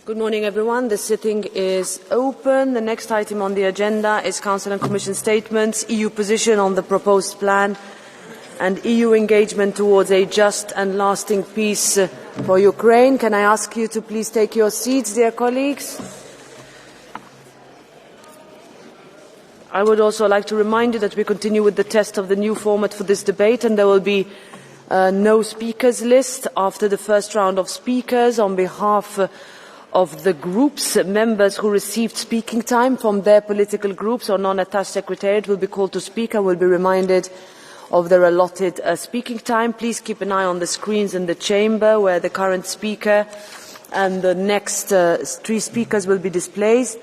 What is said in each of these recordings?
Good morning, everyone. The sitting is open. The next item on the agenda is Council and Commission statements, EU position on the proposed plan, and EU engagement towards a just and lasting peace for Ukraine. Can I ask you to please take your seats, dear colleagues? I would also like to remind you that we continue with the test of the new format for this debate, and there will be no speakers list after the first round of speakers. On behalf of the groups, members who received speaking time from their political groups or non-attached secretariat will be called to speak and will be reminded of their allotted speaking time. Please keep an eye on the screens in the chamber where the current speaker and the next three speakers will be displayed,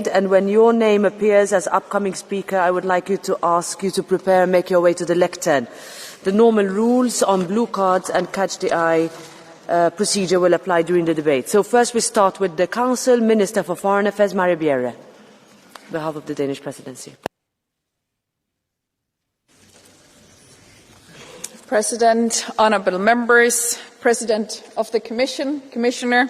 and when your name appears as upcoming speaker, I would like you to ask you to prepare and make your way to the lectern. The normal rules on blue cards and catch the eye procedure will apply during the debate. So first we start with the Council, Minister for Foreign Affairs, Marie Bjerre, on behalf of the Danish Presidency. President, honourable members, President of the Commission, Commissioner,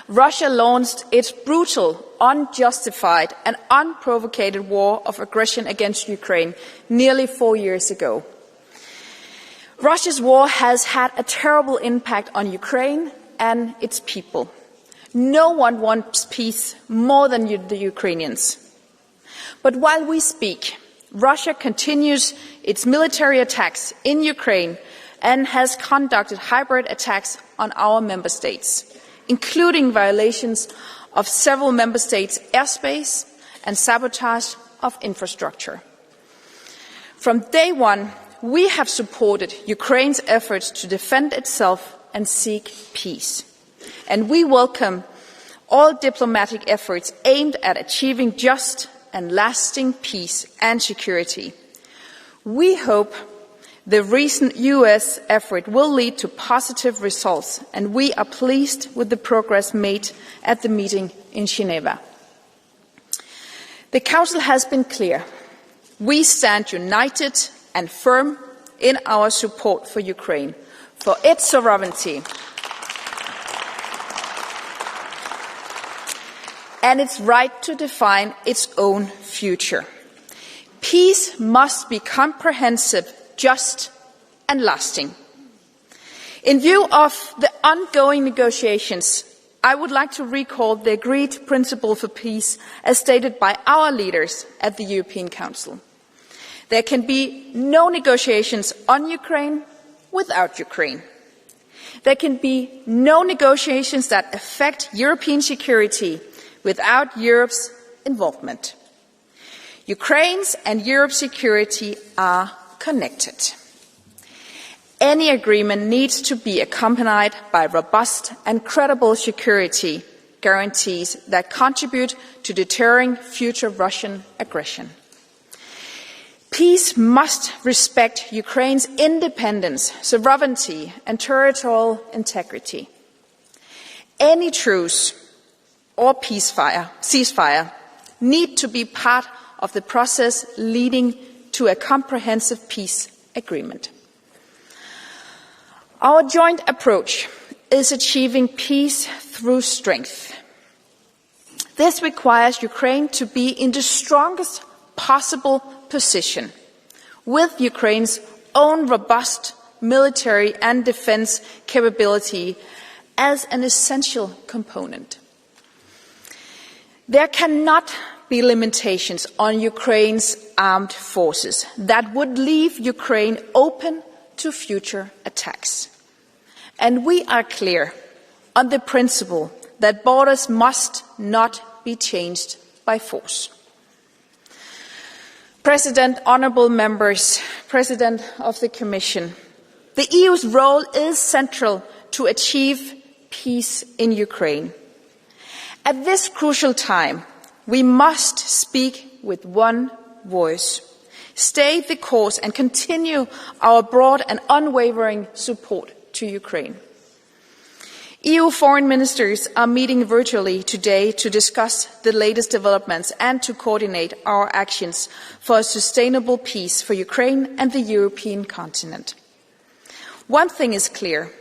Russia launched its brutal, unjustified and unprovocated war of aggression against Ukraine nearly 4 years ago. Russia's war has had a terrible impact on Ukraine and its people. No one wants peace more than the Ukrainians. But while we speak, Russia continues its military attacks in Ukraine and has conducted hybrid attacks on our member states, including violations of several member states' airspace and sabotage of infrastructure. From day one, we have supported Ukraine's efforts to defend itself and seek peace. And we welcome all diplomatic efforts aimed at achieving just and lasting peace and security. We hope the recent US effort will lead to positive results, and we are pleased with the progress made at the meeting in Geneva. The Council has been clear. We stand united and firm in our support for Ukraine, for its sovereignty and its right to define its own future. Peace must be comprehensive, just and lasting. In view of the ongoing negotiations, I would like to recall the agreed principle for peace as stated by our leaders at the European Council. There can be no negotiations on Ukraine without Ukraine. There can be no negotiations that affect European security without Europe's involvement. Ukraine's and Europe's security are connected. Any agreement needs to be accompanied by robust and credible security guarantees that contribute to deterring future Russian aggression. Peace must respect Ukraine's independence, sovereignty and territorial integrity. Any truce or ceasefire need to be part of the process leading to a comprehensive peace agreement. Our joint approach is achieving peace through strength. This requires Ukraine to be in the strongest possible position, with Ukraine's own robust military and defence capability as an essential component. There cannot be limitations on Ukraine's armed forces that would leave Ukraine open to future attacks. And we are clear on the principle that borders must not be changed by force. President, honourable members, President of the Commission, the EU's role is central to achieve peace in Ukraine. At this crucial time, we must speak with one voice, stay the course and continue our broad and unwavering support to Ukraine. EU foreign ministers are meeting virtually today to discuss the latest developments and to coordinate our actions for a sustainable peace for Ukraine and the European continent. One thing is clear: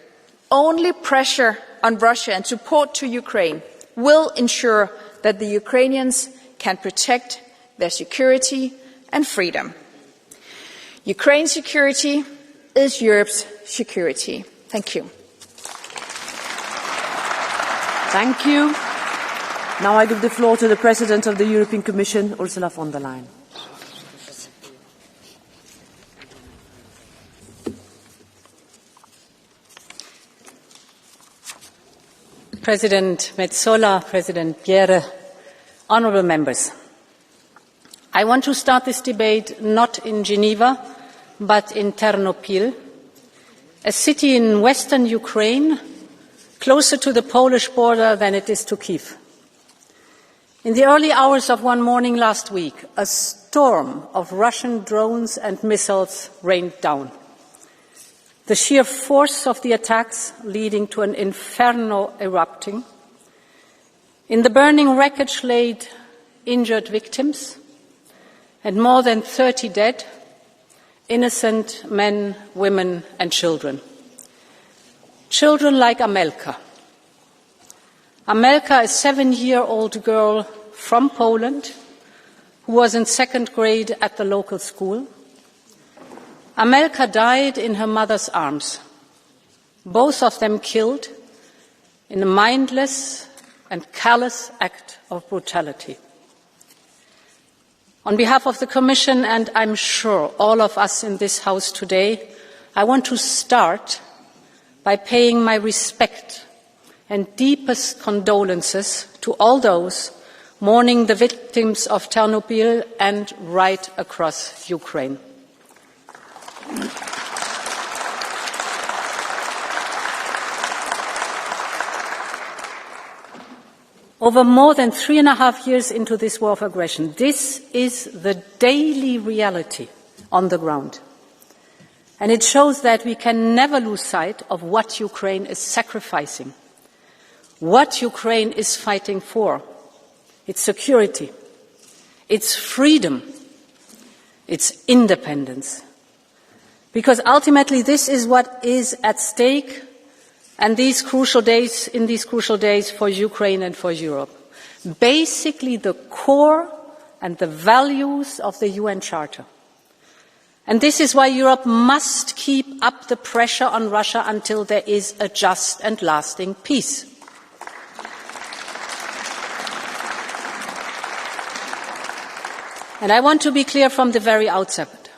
only pressure on Russia and support to Ukraine will ensure that the Ukrainians can protect their security and freedom. Ukraine's security is Europe's security. Thank you. Thank you. Now I give the floor to the President of the European Commission, Ursula von der Leyen. President Metsola, President Bierre, honourable members. I want to start this debate not in Geneva, but in Ternopil, a city in western Ukraine, closer to the Polish border than it is to Kiev. In the early hours of one morning last week, a storm of Russian drones and missiles rained down. The sheer force of the attacks leading to an inferno erupting. In the burning wreckage laid injured victims and more than 30 dead, innocent men, women and children. Children like Amelka. Amelka, a 7-year-old girl from Poland who was in 2nd grade at the local school. Amelka died in her mother's arms, both of them killed in a mindless and callous act of brutality. On behalf of the Commission, and I'm sure all of us in this House today, I want to start by paying my respect and deepest condolences to all those mourning the victims of Chernobyl and right across Ukraine. Over more than 3.5 years into this war of aggression, this is the daily reality on the ground. And it shows that we can never lose sight of what Ukraine is sacrificing, what Ukraine is fighting for: its security, its freedom, its independence. Because ultimately this is what is at stake in these crucial days for Ukraine and for Europe. Basically the core and the values of the UN Charter. And this is why Europe must keep up the pressure on Russia until there is a just and lasting peace. And I want to be clear from the very outset.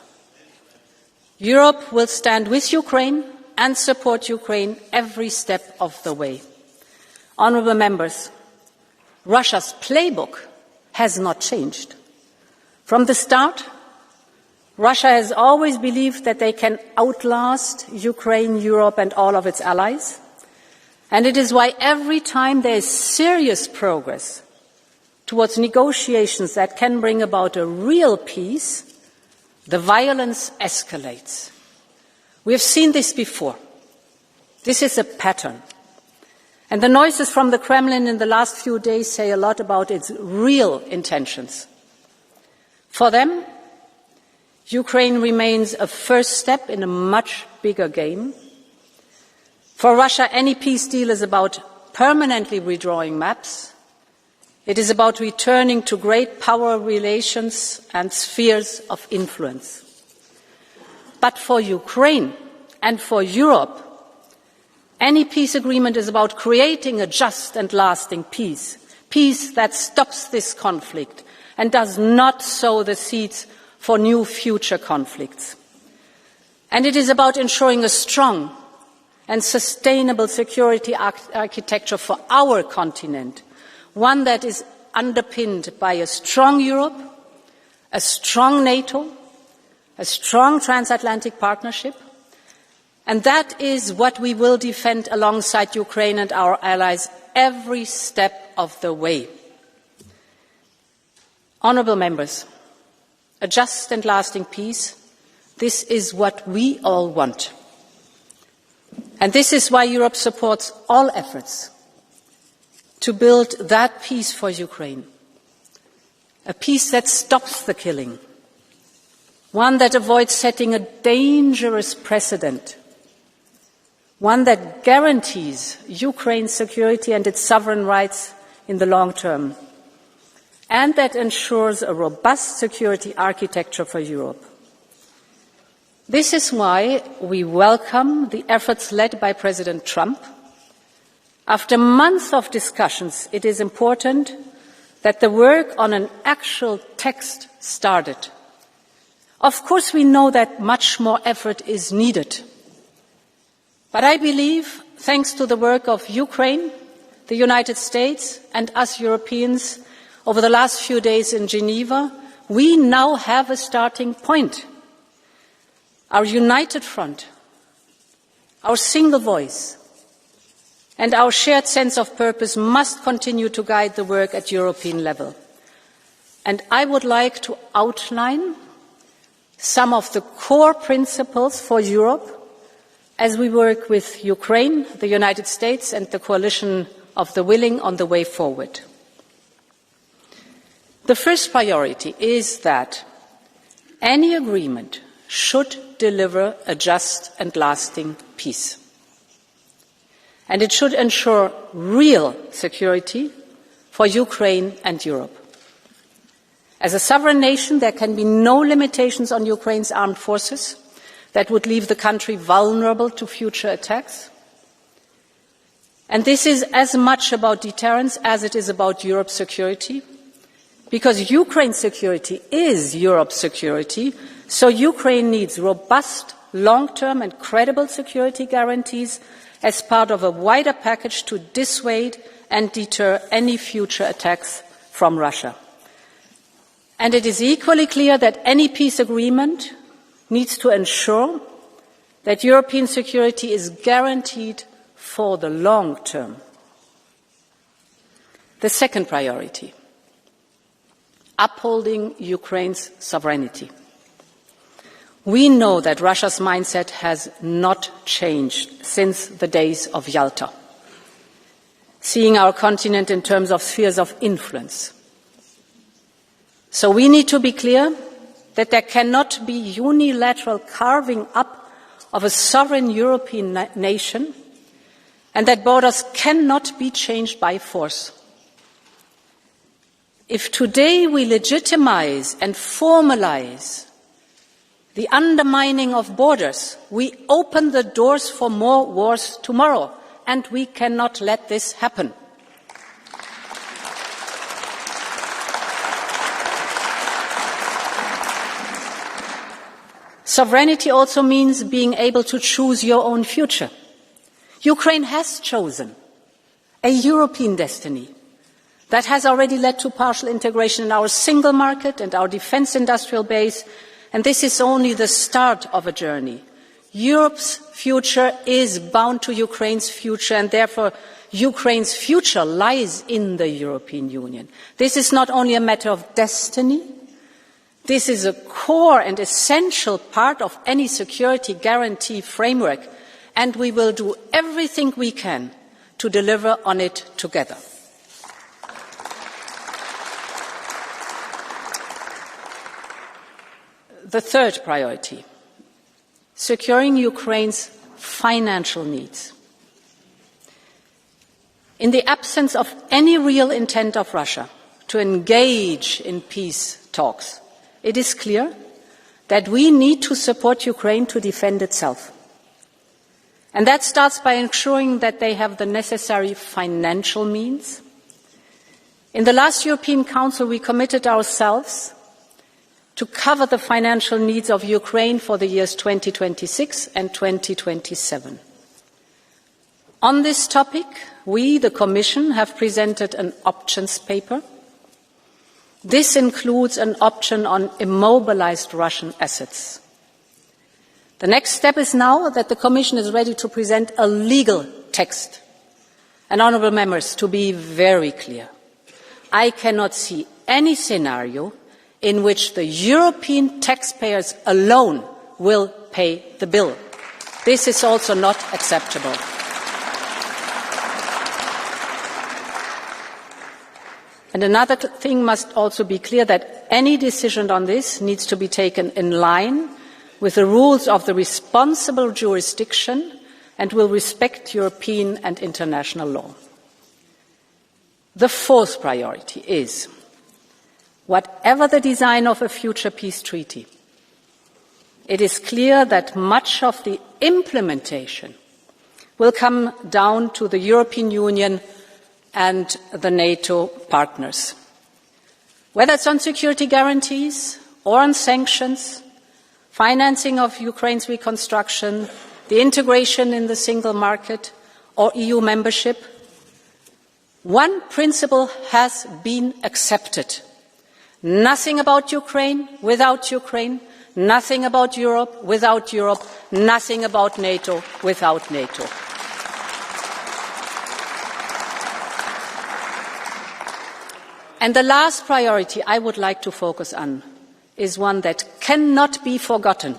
Europe will stand with Ukraine and support Ukraine every step of the way. Honourable members, Russia's playbook has not changed. From the start, Russia has always believed that they can outlast Ukraine, Europe and all of its allies. And it is why every time there is serious progress towards negotiations that can bring about a real peace, the violence escalates. We have seen this before. This is a pattern. And the noises from the Kremlin in the last few days say a lot about its real intentions. For them, Ukraine remains a first step in a much bigger game. For Russia, any peace deal is about permanently redrawing maps. It is about returning to great power relations and spheres of influence. But for Ukraine and for Europe, any peace agreement is about creating a just and lasting peace, peace that stops this conflict and does not sow the seeds for new future conflicts. And it is about ensuring a strong and sustainable security architecture for our continent, one that is underpinned by a strong Europe, a strong NATO, a strong transatlantic partnership, and that is what we will defend alongside Ukraine and our allies every step of the way. Honourable members, a just and lasting peace, this is what we all want. And this is why Europe supports all efforts to build that peace for Ukraine, a peace that stops the killing, one that avoids setting a dangerous precedent, one that guarantees Ukraine's security and its sovereign rights in the long term, and that ensures a robust security architecture for Europe. This is why we welcome the efforts led by President Trump. After months of discussions, it is important that the work on an actual text started. Of course, we know that much more effort is needed. But I believe, thanks to the work of Ukraine, the United States, and us Europeans over the last few days in Geneva, we now have a starting point. Our united front, our single voice, and our shared sense of purpose must continue to guide the work at European level. And I would like to outline some of the core principles for Europe as we work with Ukraine, the United States, and the coalition of the willing on the way forward. The first priority is that any agreement should deliver a just and lasting peace. And it should ensure real security for Ukraine and Europe. As a sovereign nation, there can be no limitations on Ukraine's armed forces that would leave the country vulnerable to future attacks. And this is as much about deterrence as it is about Europe's security, because Ukraine's security is Europe's security, so Ukraine needs robust, long-term and credible security guarantees as part of a wider package to dissuade and deter any future attacks from Russia. And it is equally clear that any peace agreement needs to ensure that European security is guaranteed for the long term. The second priority, upholding Ukraine's sovereignty. We know that Russia's mindset has not changed since the days of Yalta, seeing our continent in terms of spheres of influence. So we need to be clear that there cannot be unilateral carving up of a sovereign European nation, and that borders cannot be changed by force. If today we legitimize and formalize the undermining of borders, we open the doors for more wars tomorrow, and we cannot let this happen. Sovereignty also means being able to choose your own future. Ukraine has chosen a European destiny that has already led to partial integration in our single market and our defence industrial base, and this is only the start of a journey. Europe's future is bound to Ukraine's future, and therefore Ukraine's future lies in the European Union. This is not only a matter of destiny, this is a core and essential part of any security guarantee framework, and we will do everything we can to deliver on it together. The third priority, securing Ukraine's financial needs. In the absence of any real intent of Russia to engage in peace talks, it is clear that we need to support Ukraine to defend itself. And that starts by ensuring that they have the necessary financial means. In the last European Council, we committed ourselves to cover the financial needs of Ukraine for the years 2026 and 2027. On this topic, we, the Commission, have presented an options paper. This includes an option on immobilized Russian assets. The next step is now that the Commission is ready to present a legal text. And, honourable members, to be very clear, I cannot see any scenario in which the European taxpayers alone will pay the bill. This is also not acceptable. And another thing must also be clear, that any decision on this needs to be taken in line with the rules of the responsible jurisdiction and will respect European and international law. The fourth priority is, whatever the design of a future peace treaty, it is clear that much of the implementation will come down to the European Union and the NATO partners. Whether it's on security guarantees or on sanctions, financing of Ukraine's reconstruction, the integration in the single market or EU membership, one principle has been accepted. Nothing about Ukraine without Ukraine, nothing about Europe without Europe, nothing about NATO without NATO. And the last priority I would like to focus on is one that cannot be forgotten,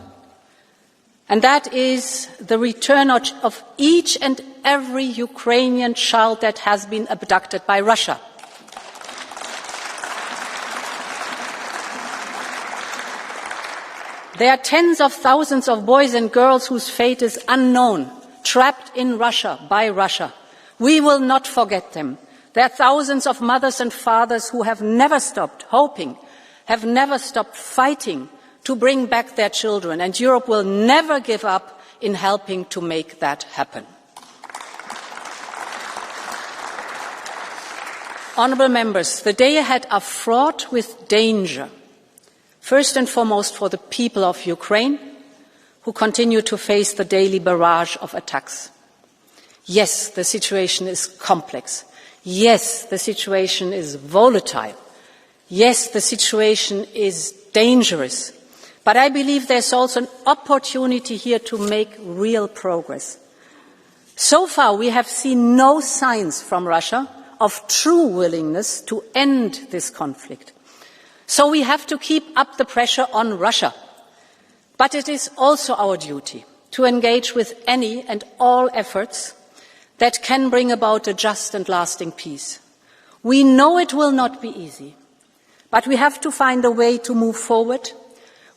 and that is the return of each and every Ukrainian child that has been abducted by Russia. There are tens of thousands of boys and girls whose fate is unknown, trapped in Russia by Russia. We will not forget them. There are thousands of mothers and fathers who have never stopped hoping, have never stopped fighting to bring back their children, and Europe will never give up in helping to make that happen. Honourable members, the days ahead are fraught with danger. First and foremost for the people of Ukraine, who continue to face the daily barrage of attacks. Yes, the situation is complex. Yes, the situation is volatile. Yes, the situation is dangerous. But I believe there's also an opportunity here to make real progress. So far, we have seen no signs from Russia of true willingness to end this conflict. So we have to keep up the pressure on Russia. But it is also our duty to engage with any and all efforts that can bring about a just and lasting peace. We know it will not be easy, but we have to find a way to move forward.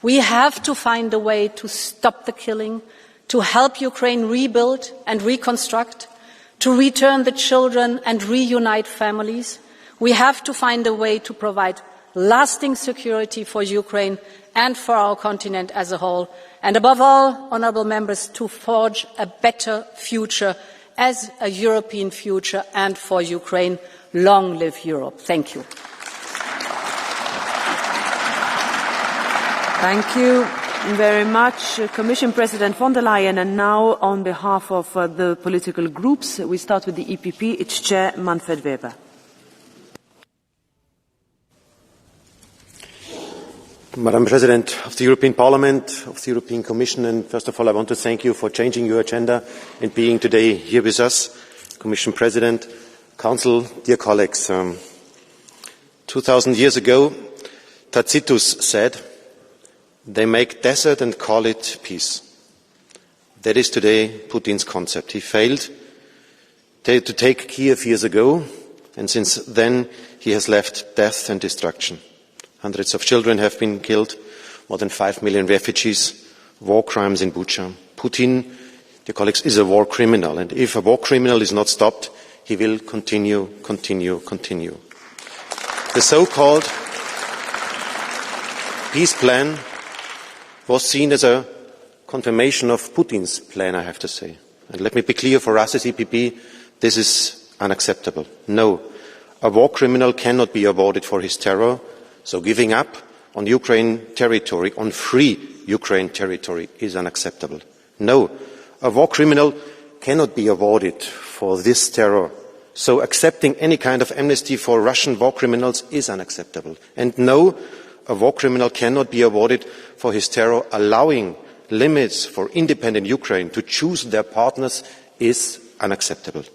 We have to find a way to stop the killing, to help Ukraine rebuild and reconstruct, to return the children and reunite families. We have to find a way to provide lasting security for Ukraine and for our continent as a whole, and above all, honourable members, to forge a better future as a European future and for Ukraine. Long live Europe. Thank you. Thank you very much, Commission President von der Leyen. And now, on behalf of the political groups, we start with the EPP, its chair, Manfred Weber. Madam President of the European Parliament, of the European Commission, and first of all I want to thank you for changing your agenda and being today here with us. Commission President, Council, dear colleagues, 2000 years ago Tacitus said, "They make desert and call it peace." That is today Putin's concept. He failed to take Kiev years ago, and since then he has left death and destruction. Hundreds of children have been killed, more than 5 million refugees, war crimes in Bucha. Putin, dear colleagues, is a war criminal, and if a war criminal is not stopped, he will continue. The so-called peace plan was seen as a confirmation of Putin's plan, I have to say. And let me be clear, for us as EPP, this is unacceptable. No, a war criminal cannot be awarded for his terror. So giving up on Ukraine territory, on free Ukraine territory, is unacceptable. No, a war criminal cannot be awarded for this terror. So accepting any kind of amnesty for Russian war criminals is unacceptable. And no, a war criminal cannot be awarded for his terror. Allowing limits for independent Ukraine to choose their partners is unacceptable.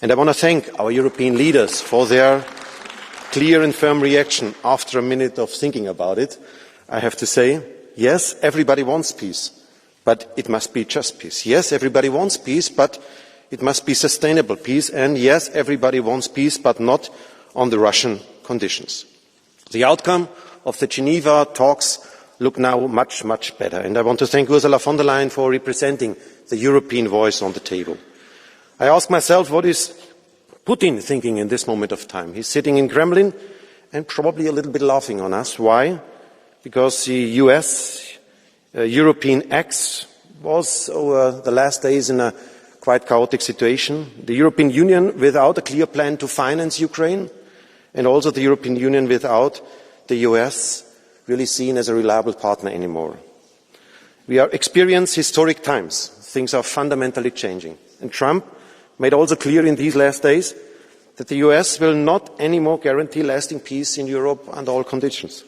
And I want to thank our European leaders for their clear and firm reaction after a minute of thinking about it. I have to say, yes, everybody wants peace, but it must be just peace. Yes, everybody wants peace, but it must be sustainable peace. And yes, everybody wants peace, but not on the Russian conditions. The outcome of the Geneva talks look now much, much better. And I want to thank Ursula von der Leyen for representing the European voice on the table. I ask myself, what is Putin thinking in this moment of time? He's sitting in Kremlin and probably a little bit laughing on us. Why? Because the US-European axis was over the last days in a quite chaotic situation. The European Union without a clear plan to finance Ukraine, and also the European Union without the US really seen as a reliable partner anymore. We are experiencing historic times. Things are fundamentally changing. And Trump made also clear in these last days that the US will not anymore guarantee lasting peace in Europe under all conditions.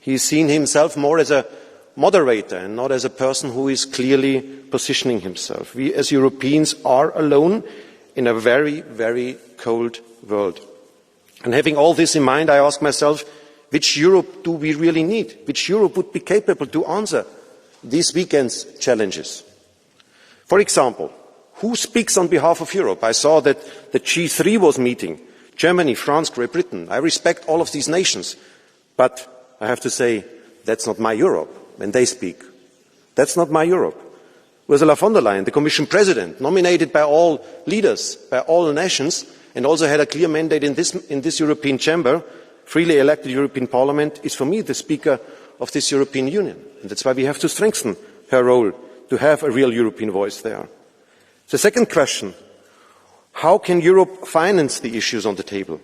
He is seen himself more as a moderator and not as a person who is clearly positioning himself. We as Europeans are alone in a very, very cold world. And having all this in mind, I ask myself, which Europe do we really need? Which Europe would be capable to answer this weekend's challenges? For example, who speaks on behalf of Europe? I saw that the G3 was meeting. Germany, France, Great Britain. I respect all of these nations. But I have to say, that's not my Europe when they speak. That's not my Europe. Ursula von der Leyen, the Commission President, nominated by all leaders, by all nations, and also had a clear mandate in this European chamber, freely elected European Parliament, is for me the Speaker of this European Union. And that's why we have to strengthen her role, to have a real European voice there. The second question, how can Europe finance the issues on the table?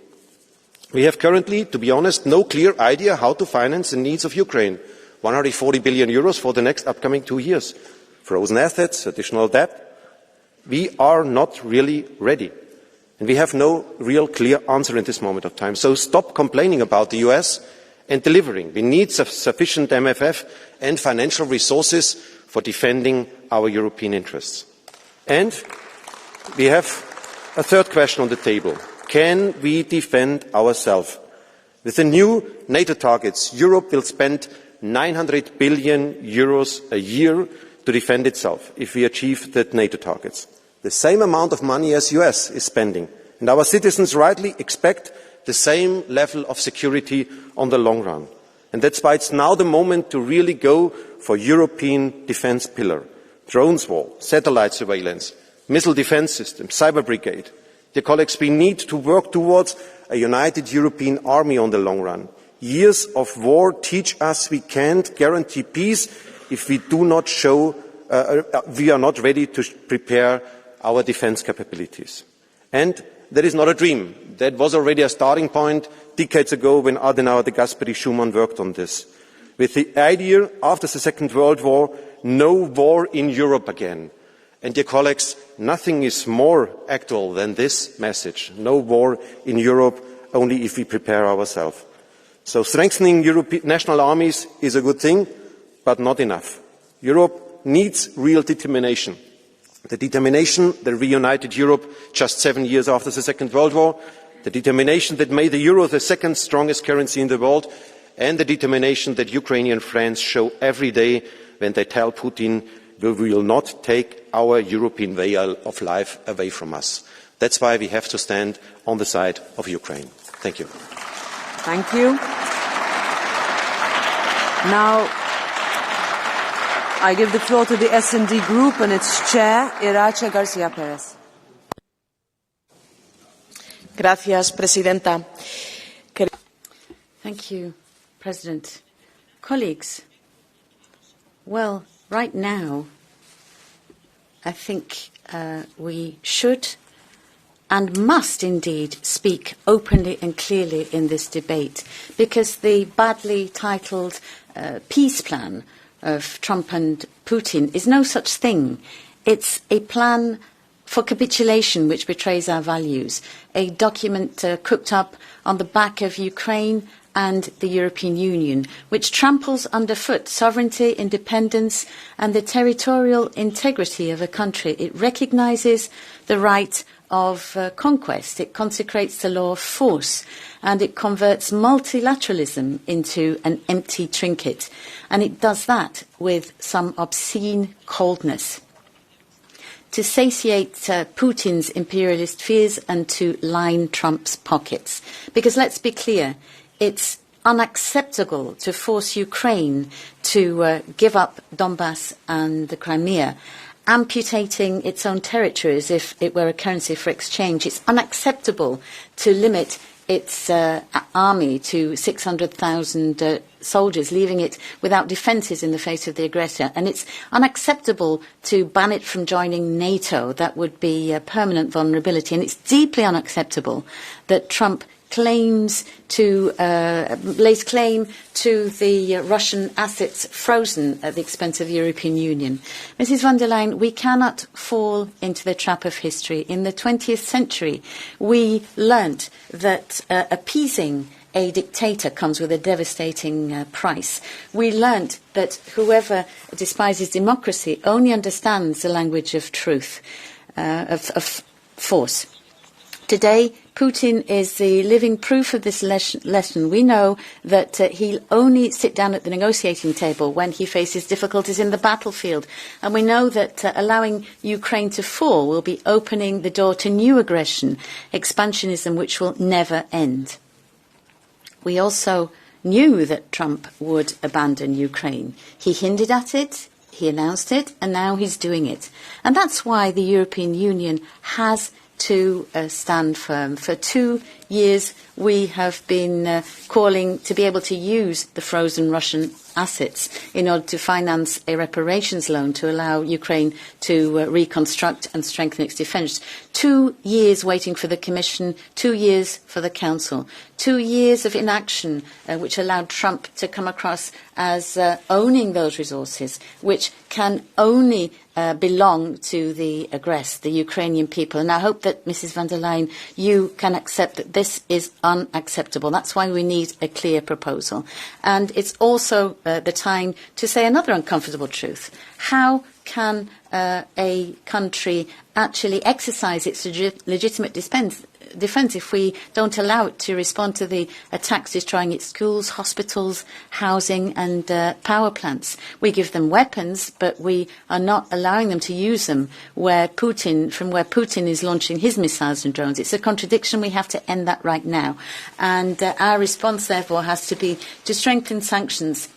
We have currently, to be honest, no clear idea how to finance the needs of Ukraine. 140 billion euros for the next upcoming 2 years. Frozen assets, additional debt. We are not really ready. And we have no real clear answer in this moment of time. So stop complaining about the US and delivering. We need sufficient MFF and financial resources for defending our European interests. And we have a third question on the table. Can we defend ourselves? With the new NATO targets, Europe will spend 900 billion euros a year to defend itself if we achieve the NATO targets. The same amount of money as the US is spending. And our citizens rightly expect the same level of security on the long run. And that's why it's now the moment to really go for European defence pillar. Drones wall, satellite surveillance, missile defence system, cyber brigade. Dear colleagues, we need to work towards a united European army on the long run. Years of war teach us we can't guarantee peace if we do not show we are not ready to prepare our defence capabilities. And that is not a dream. That was already a starting point decades ago when Adenauer, de Gasperi, Schuman worked on this. With the idea, after the Second World War, no war in Europe again. And dear colleagues, nothing is more actual than this message. No war in Europe, only if we prepare ourselves. So strengthening national armies is a good thing, but not enough. Europe needs real determination. The determination that reunited Europe just 7 years after the Second World War, the determination that made the euro the second strongest currency in the world, and the determination that Ukrainian friends show every day when they tell Putin, we will not take our European way of life away from us. That's why we have to stand on the side of Ukraine. Thank you. Thank you. Now, I give the floor to the S&D Group and its chair, Irache Garcia Perez. Gracias, Presidenta. Thank you, President. Colleagues, well, right now, I think we should and must indeed speak openly and clearly in this debate, because the badly titled peace plan of Trump and Putin is no such thing. It's a plan for capitulation which betrays our values, a document cooked up on the back of Ukraine and the European Union, which tramples underfoot sovereignty, independence and the territorial integrity of a country. It recognises the right of conquest, it consecrates the law of force, and it converts multilateralism into an empty trinket. And it does that with some obscene coldness to satiate Putin's imperialist fears and to line Trump's pockets. Because let's be clear, it's unacceptable to force Ukraine to give up Donbass and the Crimea, amputating its own territories if it were a currency for exchange. It's unacceptable to limit its army to 600,000 soldiers, leaving it without defences in the face of the aggressor. And it's unacceptable to ban it from joining NATO. That would be a permanent vulnerability. And it's deeply unacceptable that Trump lays claim to the Russian assets frozen at the expense of the European Union. Mrs von der Leyen, we cannot fall into the trap of history. In the 20th century, we learnt that appeasing a dictator comes with a devastating price. We learnt that whoever despises democracy only understands the language of truth, of force. Today, Putin is the living proof of this lesson. We know that he'll only sit down at the negotiating table when he faces difficulties in the battlefield. And we know that allowing Ukraine to fall will be opening the door to new aggression, expansionism which will never end. We also knew that Trump would abandon Ukraine. He hinted at it, he announced it, and now he's doing it. And that's why the European Union has to stand firm. For 2 years, we have been calling to be able to use the frozen Russian assets in order to finance a reparations loan to allow Ukraine to reconstruct and strengthen its defence. 2 years waiting for the Commission, 2 years for the Council, 2 years of inaction which allowed Trump to come across as owning those resources, which can only belong to the aggressed, the Ukrainian people. And I hope that, Mrs von der Leyen, you can accept that this is unacceptable. That's why we need a clear proposal. And it's also the time to say another uncomfortable truth. How can a country actually exercise its legitimate defence if we don't allow it to respond to the attacks destroying its schools, hospitals, housing and power plants? We give them weapons, but we are not allowing them to use them from where Putin is launching his missiles and drones. It's a contradiction. We have to end that right now. And our response, therefore, has to be to strengthen sanctions,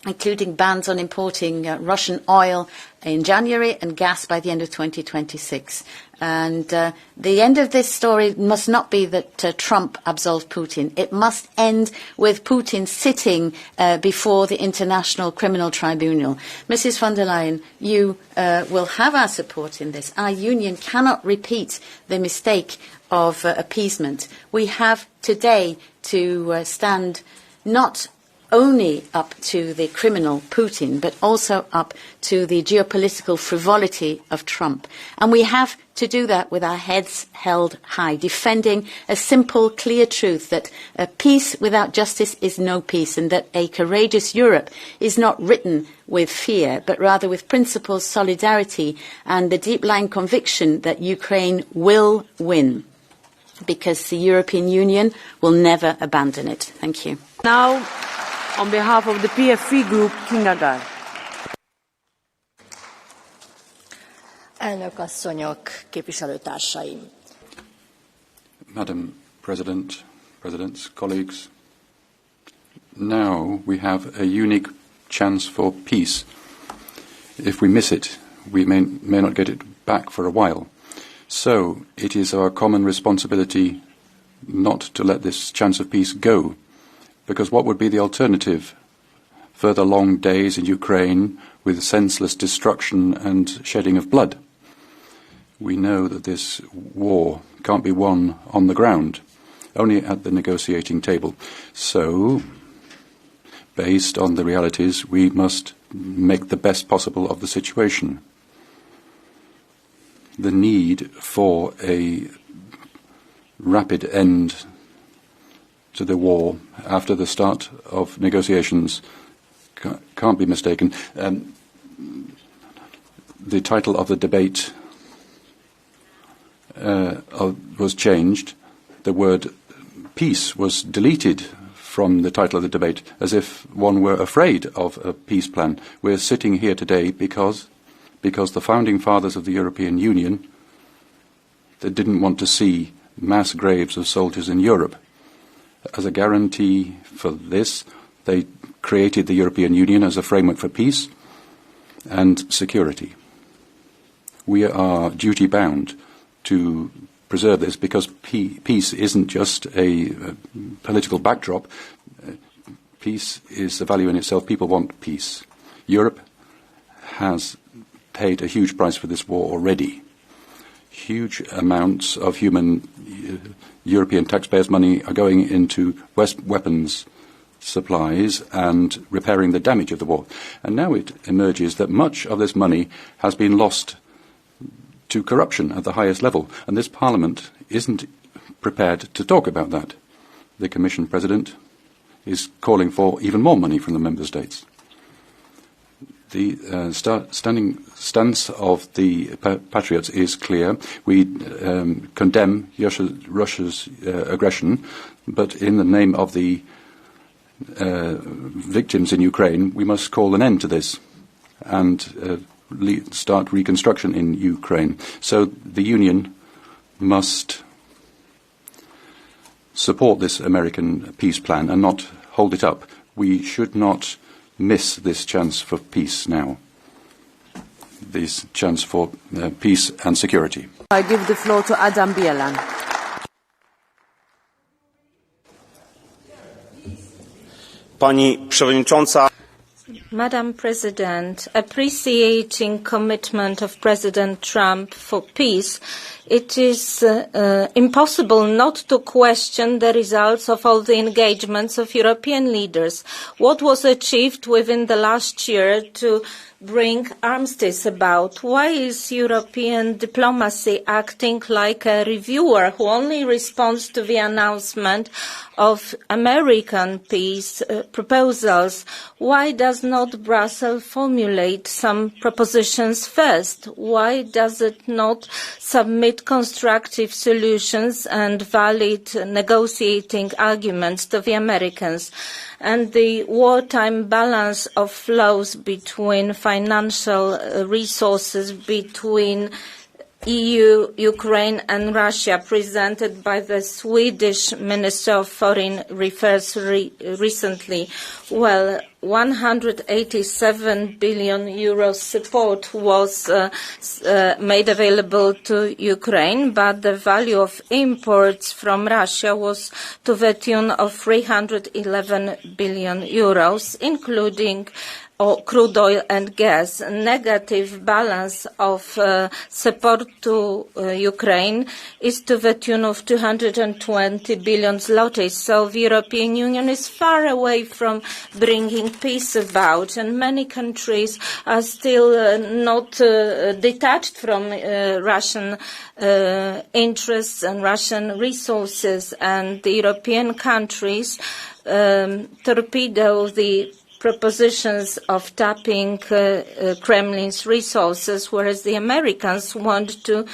including bans on importing Russian oil in January and gas by the end of 2026. And the end of this story must not be that Trump absolved Putin. It must end with Putin sitting before the International Criminal Tribunal. Mrs. von der Leyen, you will have our support in this. Our union cannot repeat the mistake of appeasement. We have today to stand not only up to the criminal Putin, but also up to the geopolitical frivolity of Trump. And we have to do that with our heads held high, defending a simple, clear truth that peace without justice is no peace, and that a courageous Europe is not written with fear, but rather with principles, solidarity, and the deep-lying conviction that Ukraine will win, because the European Union will never abandon it. Thank you. Now, on behalf of the PFE Group, Kinga Gál. Elnök asszonyok, képviselőtársaim! Madam President, Presidents, colleagues, now we have a unique chance for peace. If we miss it, we may not get it back for a while. So it is our common responsibility not to let this chance of peace go. Because what would be the alternative? Further long days in Ukraine with senseless destruction and shedding of blood. We know that this war can't be won on the ground, only at the negotiating table. So, based on the realities, we must make the best possible of the situation. The need for a rapid end to the war after the start of negotiations can't be mistaken. The title of the debate was changed. The word peace was deleted from the title of the debate, as if one were afraid of a peace plan. We're sitting here today because the founding fathers of the European Union, they didn't want to see mass graves of soldiers in Europe. as a guarantee for this, they created the European Union as a framework for peace and security. We are duty-bound to preserve this because peace isn't just a political backdrop. Peace is a value in itself. People want peace. Europe has paid a huge price for this war already. Huge amounts of European taxpayers' money are going into weapons supplies and repairing the damage of the war. And now it emerges that much of this money has been lost to corruption at the highest level, and this Parliament isn't prepared to talk about that. The Commission President is calling for even more money from the Member States. The standing stance of the Patriots is clear. We condemn Russia's aggression, but in the name of the victims in Ukraine, we must call an end to this and start reconstruction in Ukraine. So the Union must support this American peace plan and not hold it up. We should not miss this chance for peace now, this chance for peace and security. I give the floor to Adam Bielan. Pani Przewodnicząca. Madam President, appreciating commitment of President Trump for peace, it is impossible not to question the results of all the engagements of European leaders. What was achieved within the last year to bring armistice about? Why is European diplomacy acting like a reviewer who only responds to the announcement of American peace proposals? Why does not Brussels formulate some propositions first? Why does it not submit constructive solutions and valid negotiating arguments to the Americans? And the wartime balance of flows between financial resources between EU, Ukraine and Russia, presented by the Swedish Minister of Foreign Affairs recently. Well, 187 billion euros support was made available to Ukraine, but the value of imports from Russia was to the tune of 311 billion euros, including crude oil and gas. Negative balance of support to Ukraine is to the tune of 220 billion zlotys. So the European Union is far away from bringing peace about, and many countries are still not detached from Russian interests and Russian resources, and the European countries torpedo the propositions of tapping Kremlin's resources, whereas the Americans want to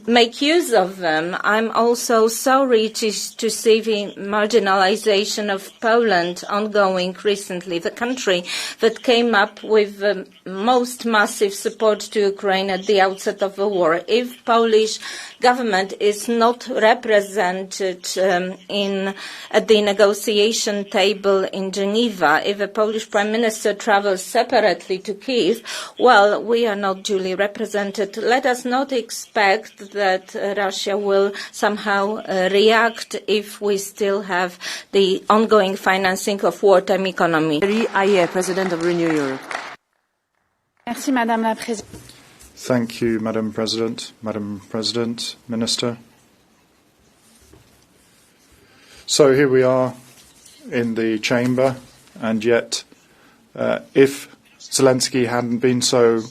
make use of them. I'm also sorry to see the marginalization of Poland ongoing recently, the country that came up with the most massive support to Ukraine at the outset of the war. If Polish government is not represented at the negotiation table in Geneva, if a Polish Prime Minister travels separately to Kiev, well, we are not duly represented. Let us not expect that Russia will somehow react if we still have the ongoing financing of wartime economy. President of Renew Europe. Merci, Madame la Présidente. Thank you, Madam President, Minister. So here we are in the chamber, and yet if Zelensky hadn't been so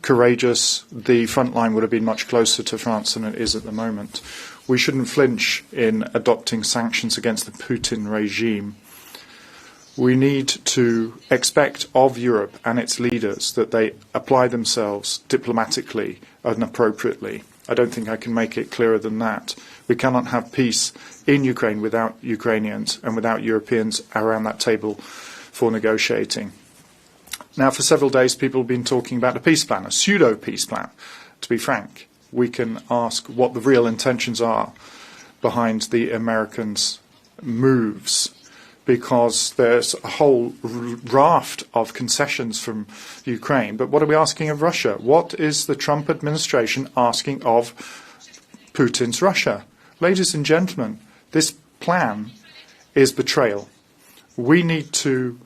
courageous, the front line would have been much closer to France than it is at the moment. We shouldn't flinch in adopting sanctions against the Putin regime. We need to expect of Europe and its leaders that they apply themselves diplomatically and appropriately. I don't think I can make it clearer than that. We cannot have peace in Ukraine without Ukrainians and without Europeans around that table for negotiating. Now, for several days, people have been talking about a peace plan, a pseudo-peace plan. To be frank, we can ask what the real intentions are behind the Americans' moves, because there's a whole raft of concessions from Ukraine. But what are we asking of Russia? What is the Trump administration asking of Putin's Russia? Ladies and gentlemen, this plan is betrayal. We need to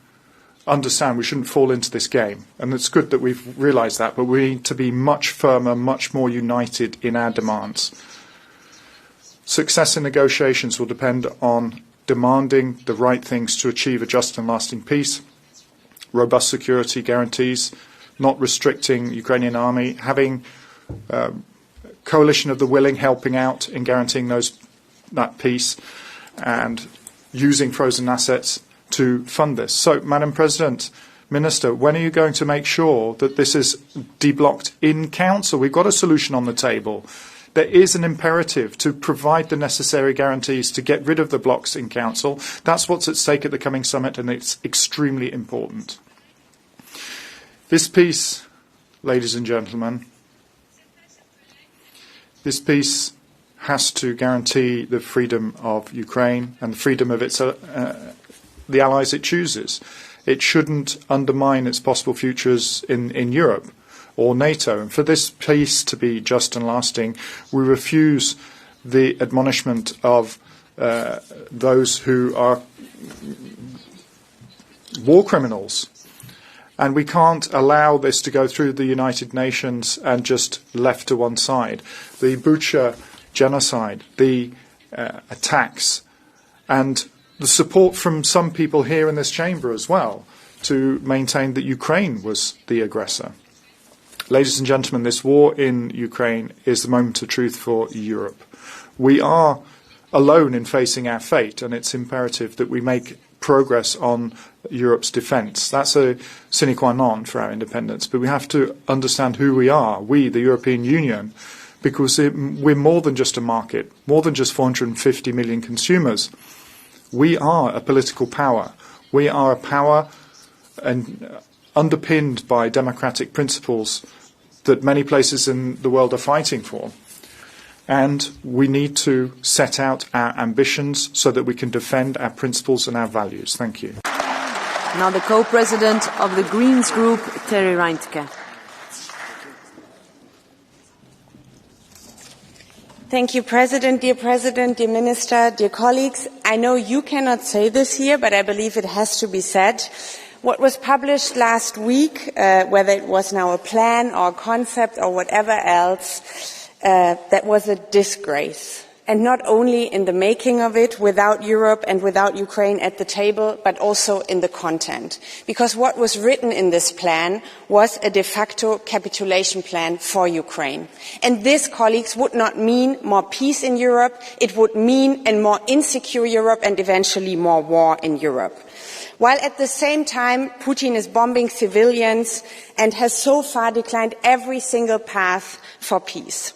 understand we shouldn't fall into this game. And it's good that we've realised that, but we need to be much firmer, much more united in our demands. Success in negotiations will depend on demanding the right things to achieve a just and lasting peace, robust security guarantees, not restricting Ukrainian army, having coalition of the willing helping out in guaranteeing that peace, and using frozen assets to fund this. So, Madam President, Minister, when are you going to make sure that this is deblocked in Council? We've got a solution on the table. There is an imperative to provide the necessary guarantees to get rid of the blocks in Council. That's what's at stake at the coming summit, and it's extremely important. This peace, ladies and gentlemen, this peace has to guarantee the freedom of Ukraine and the freedom of the allies it chooses. It shouldn't undermine its possible futures in Europe or NATO. And for this peace to be just and lasting, we refuse the admonishment of those who are war criminals. And we can't allow this to go through the United Nations and just left to one side. The Bucha genocide, the attacks, and the support from some people here in this chamber as well to maintain that Ukraine was the aggressor. Ladies and gentlemen, this war in Ukraine is the moment of truth for Europe. We are alone in facing our fate, and it's imperative that we make progress on Europe's defence. That's a sine qua non for our independence, but we have to understand who we are, we, the European Union, because we're more than just a market, more than just 450 million consumers. We are a political power. We are a power underpinned by democratic principles that many places in the world are fighting for. And we need to set out our ambitions so that we can defend our principles and our values. Thank you. Now the co-president of the Greens Group, Terry Reintke. Thank you, President, dear Minister, dear colleagues. I know you cannot say this here, but I believe it has to be said. What was published last week, whether it was now a plan or a concept or whatever else, that was a disgrace. And not only in the making of it, without Europe and without Ukraine at the table, but also in the content. Because what was written in this plan was a de facto capitulation plan for Ukraine. And this, colleagues, would not mean more peace in Europe. It would mean a more insecure Europe and eventually more war in Europe. While at the same time, Putin is bombing civilians and has so far declined every single path for peace.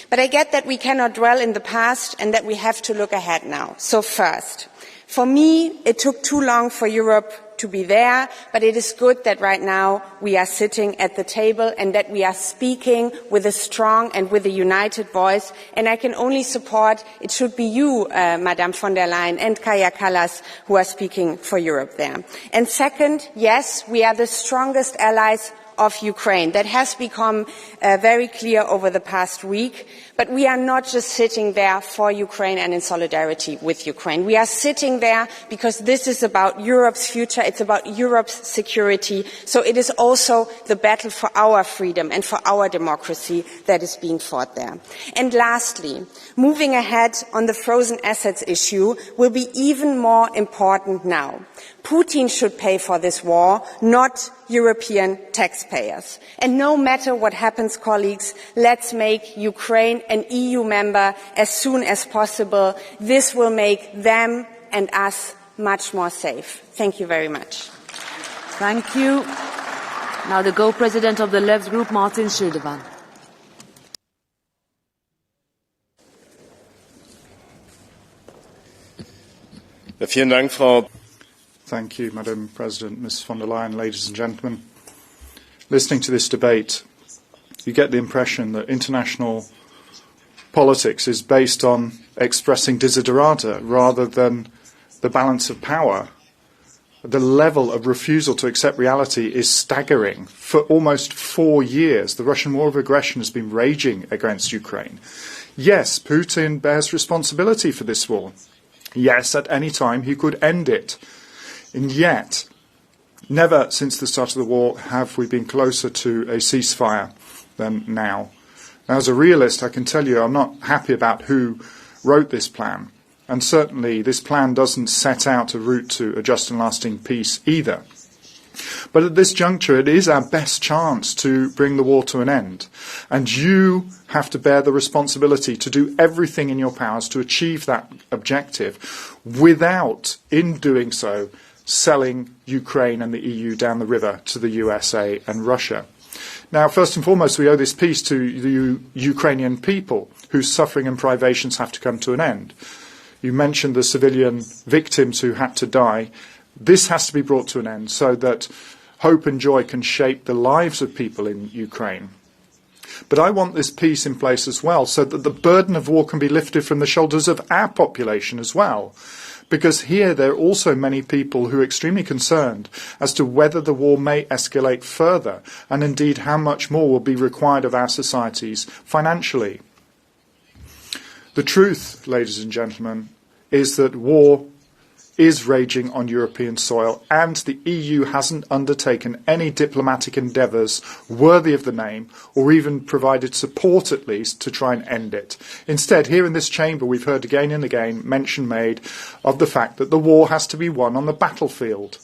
But I get that we cannot dwell in the past and that we have to look ahead now. So first, for me, it took too long for Europe to be there, but it is good that right now we are sitting at the table and that we are speaking with a strong and with a united voice. And I can only support, it should be you, Madame von der Leyen and Kaja Kallas, who are speaking for Europe there. And second, yes, we are the strongest allies of Ukraine. That has become very clear over the past week. But we are not just sitting there for Ukraine and in solidarity with Ukraine. We are sitting there because this is about Europe's future. It's about Europe's security. So it is also the battle for our freedom and for our democracy that is being fought there. And lastly, moving ahead on the frozen assets issue will be even more important now. Putin should pay for this war, not European taxpayers. And no matter what happens, colleagues, let's make Ukraine an EU member as soon as possible. This will make them and us much more safe. Thank you very much. Thank you. Now the co-president of the Left Group, Martin Schildewan. Vielen Dank, Frau. Thank you, Madam President, Ms von der Leyen, ladies and gentlemen. Listening to this debate, you get the impression that international politics is based on expressing desiderata rather than the balance of power, the level of refusal to accept reality is staggering. For almost 4 years, the Russian war of aggression has been raging against Ukraine. Yes, Putin bears responsibility for this war. Yes, at any time he could end it. And yet, never since the start of the war have we been closer to a ceasefire than now. Now, as a realist, I can tell you I'm not happy about who wrote this plan. And certainly this plan doesn't set out a route to a just and lasting peace either. But at this juncture, it is our best chance to bring the war to an end. And you have to bear the responsibility to do everything in your powers to achieve that objective without, in doing so, selling Ukraine and the EU down the river to the USA and Russia. Now, first and foremost, we owe this peace to the Ukrainian people, whose suffering and privations have to come to an end. You mentioned the civilian victims who had to die. This has to be brought to an end so that hope and joy can shape the lives of people in Ukraine. But I want this peace in place as well so that the burden of war can be lifted from the shoulders of our population as well. Because here there are also many people who are extremely concerned as to whether the war may escalate further and indeed how much more will be required of our societies financially. The truth, ladies and gentlemen, is that war is raging on European soil and the EU hasn't undertaken any diplomatic endeavours worthy of the name or even provided support at least to try and end it. Instead, here in this chamber we've heard again and again mention made of the fact that the war has to be won on the battlefield.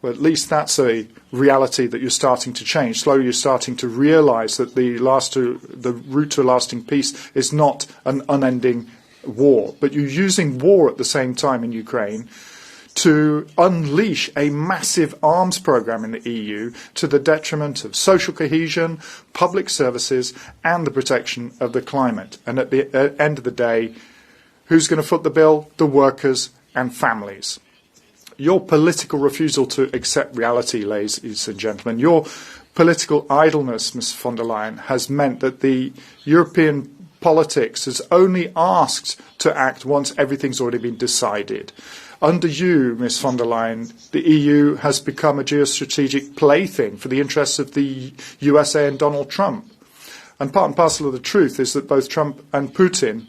Well, at least that's a reality that you're starting to change. Slowly you're starting to realise that the route to a lasting peace is not an unending war. But you're using war at the same time in Ukraine to unleash a massive arms programme in the EU to the detriment of social cohesion, public services and the protection of the climate. And at the end of the day, who's going to foot the bill? The workers and families. Your political refusal to accept reality, ladies and gentlemen, your political idleness, Ms von der Leyen, has meant that the European politics has only asked to act once everything's already been decided. Under you, Ms von der Leyen, the EU has become a geostrategic plaything for the interests of the USA and Donald Trump. And part and parcel of the truth is that both Trump and Putin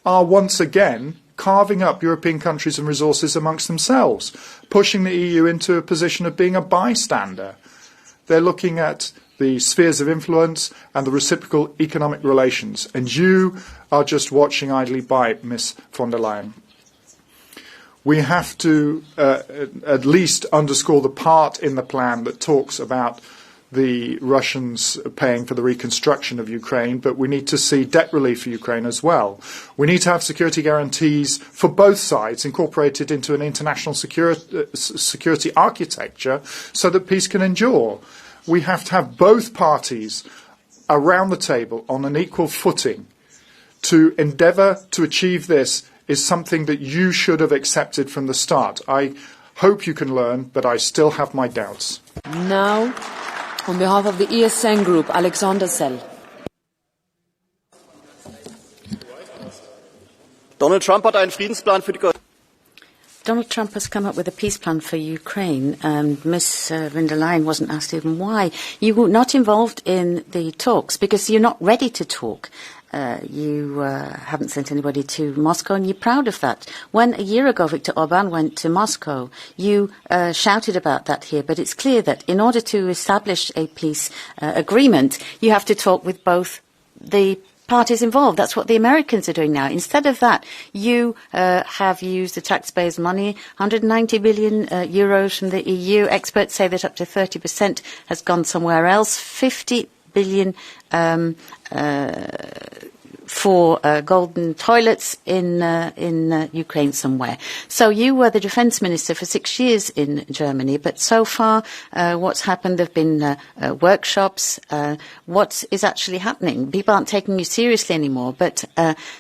are once again carving up European countries and resources amongst themselves, pushing the EU into a position of being a bystander. They're looking at the spheres of influence and the reciprocal economic relations, and you are just watching idly by, Ms von der Leyen. We have to at least underscore the part in the plan that talks about the Russians paying for the reconstruction of Ukraine, but we need to see debt relief for Ukraine as well. We need to have security guarantees for both sides incorporated into an international security architecture so that peace can endure. We have to have both parties around the table on an equal footing. To endeavour to achieve this is something that you should have accepted from the start. I hope you can learn, but I still have my doubts. Now, on behalf of the ESN Group, Alexander Sell. Donald Trump hat einen Friedensplan für die Donald Trump has come up with a peace plan for Ukraine, and Ms. von der Leyen wasn't asked even why. You were not involved in the talks because you're not ready to talk. You haven't sent anybody to Moscow, and you're proud of that. When a year ago Viktor Orban went to Moscow, you shouted about that here, but it's clear that in order to establish a peace agreement, you have to talk with both the parties involved. That's what the Americans are doing now. Instead of that, you have used the taxpayers' money, 190 billion euros from the EU. Experts say that up to 30% has gone somewhere else. 50 billion for golden toilets in Ukraine somewhere. So you were the defence minister for 6 years in Germany, but so far what's happened, there have been workshops. What is actually happening? People aren't taking you seriously anymore, but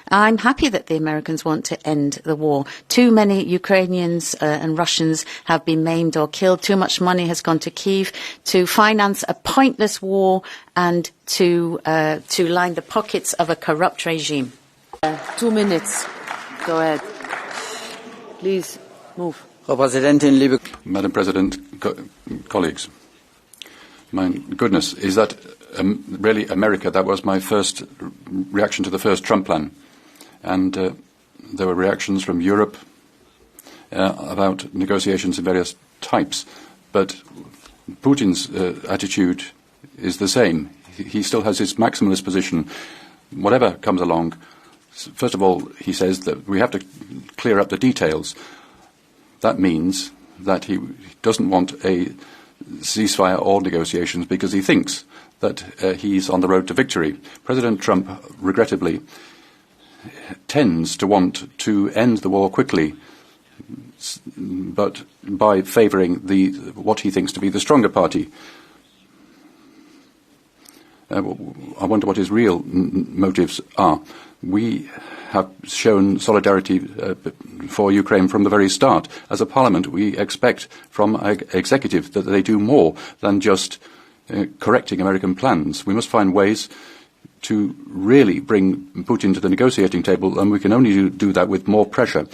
I'm happy that the Americans want to end the war. Too many Ukrainians and Russians have been maimed or killed. Too much money has gone to Kyiv to finance a pointless war and to line the pockets of a corrupt regime. 2 minutes. Go ahead. Please move. Madam President, colleagues, my goodness, is that really America? That was my first reaction to the first Trump plan. And there were reactions from Europe about negotiations of various types. But Putin's attitude is the same. He still has his maximalist position. Whatever comes along, first of all, he says that we have to clear up the details. That means that he doesn't want a ceasefire or negotiations because he thinks that he's on the road to victory. President Trump, regrettably, tends to want to end the war quickly, but by favouring what he thinks to be the stronger party. I wonder what his real motives are. We have shown solidarity for Ukraine from the very start. As a parliament, we expect from our executive that they do more than just correcting American plans. We must find ways to really bring Putin to the negotiating table, and we can only do that with more pressure.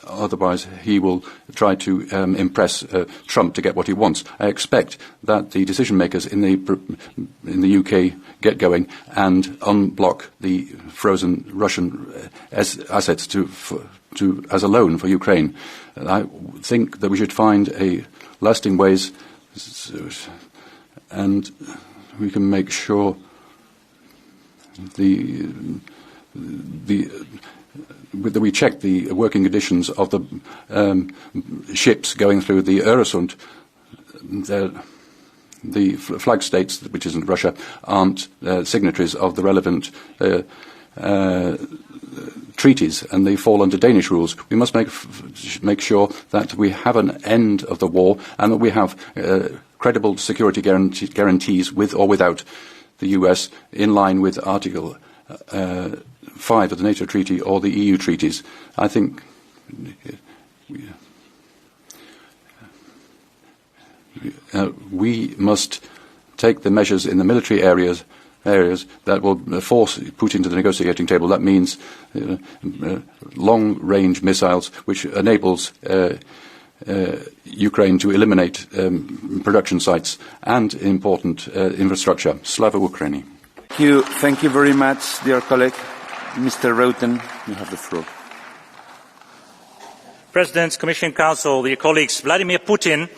Otherwise, he will try to impress Trump to get what he wants. I expect that the decision makers in the UK get going and unblock the frozen Russian assets as a loan for Ukraine. I think that we should find lasting ways, and we can make sure that we check the working conditions of the ships going through the Öresund. The flag states, which isn't Russia, aren't signatories of the relevant treaties, and they fall under Danish rules. We must make sure that we have an end of the war and that we have credible security guarantees with or without the US in line with Article 5 of the NATO Treaty or the EU treaties. I think we must take the measures in the military areas that will force Putin to the negotiating table. That means long-range missiles, which enables Ukraine to eliminate production sites and important infrastructure. Slava Ukraini. Thank you very much, dear colleague. Mr. Roten, you have the floor. President, Commission, Council, dear colleagues, Vladimir Putin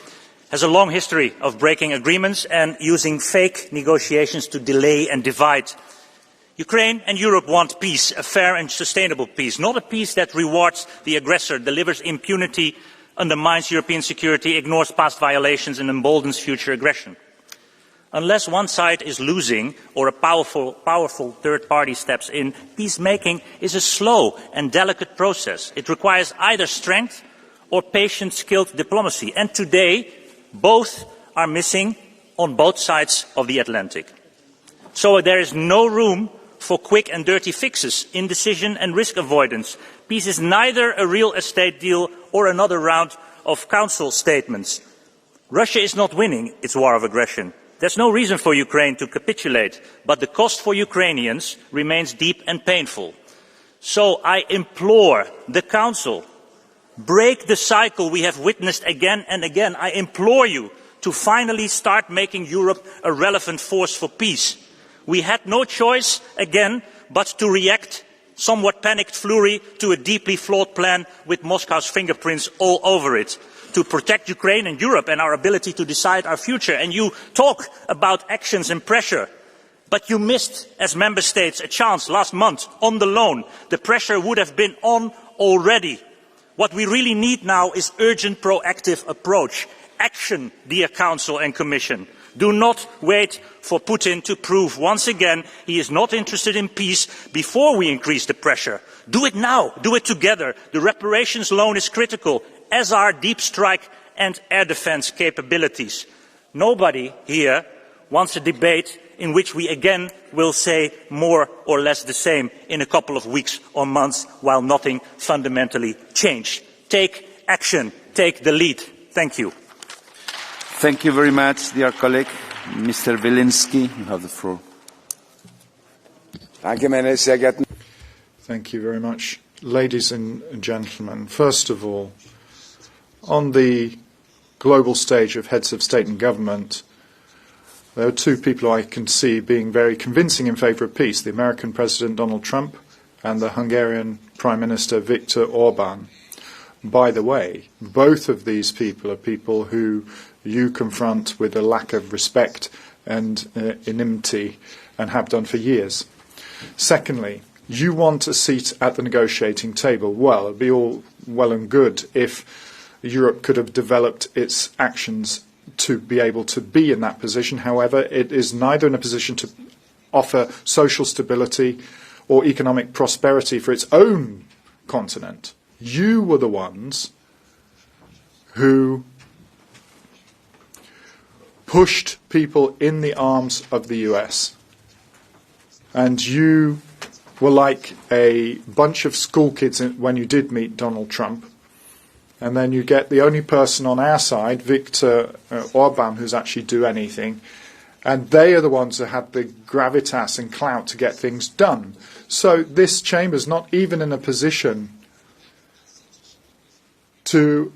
has a long history of breaking agreements and using fake negotiations to delay and divide. Ukraine and Europe want peace, a fair and sustainable peace, not a peace that rewards the aggressor, delivers impunity, undermines European security, ignores past violations and emboldens future aggression. Unless one side is losing or a powerful third party steps in, peacemaking is a slow and delicate process. It requires either strength or patient, skilled diplomacy. And today, both are missing on both sides of the Atlantic. So there is no room for quick and dirty fixes, indecision and risk avoidance. Peace is neither a real estate deal or another round of council statements. Russia is not winning its war of aggression. There's no reason for Ukraine to capitulate, but the cost for Ukrainians remains deep and painful. So I implore the Council, break the cycle we have witnessed again and again. I implore you to finally start making Europe a relevant force for peace. We had no choice again but to react, somewhat panicked flurry, to a deeply flawed plan with Moscow's fingerprints all over it, to protect Ukraine and Europe and our ability to decide our future. And you talk about actions and pressure, but you missed, as member states, a chance last month on the loan. The pressure would have been on already. What we really need now is urgent, proactive approach. Action, dear Council and Commission. Do not wait for Putin to prove once again he is not interested in peace before we increase the pressure. Do it now. Do it together. The reparations loan is critical, as are deep strike and air defence capabilities. Nobody here wants a debate in which we again will say more or less the same in a couple of weeks or months while nothing fundamentally changed. Take action. Take the lead. Thank you. Thank you very much, dear colleague. Mr. Wilinski, you have the floor. Thank you very much, Ladies and gentlemen, first of all, on the global stage of heads of state and government, there are two people I can see being very convincing in favour of peace, the American President Donald Trump and the Hungarian Prime Minister Viktor Orban. By the way, both of these people are people who you confront with a lack of respect and enmity and have done for years. Secondly, you want a seat at the negotiating table. Well, it would be all well and good if Europe could have developed its actions to be able to be in that position. However, it is neither in a position to offer social stability or economic prosperity for its own continent. You were the ones who pushed people in the arms of the US. And you were like a bunch of school kids when you did meet Donald Trump. And then you get the only person on our side, Viktor Orban, who's actually do anything. And they are the ones that had the gravitas and clout to get things done. So this chamber's not even in a position to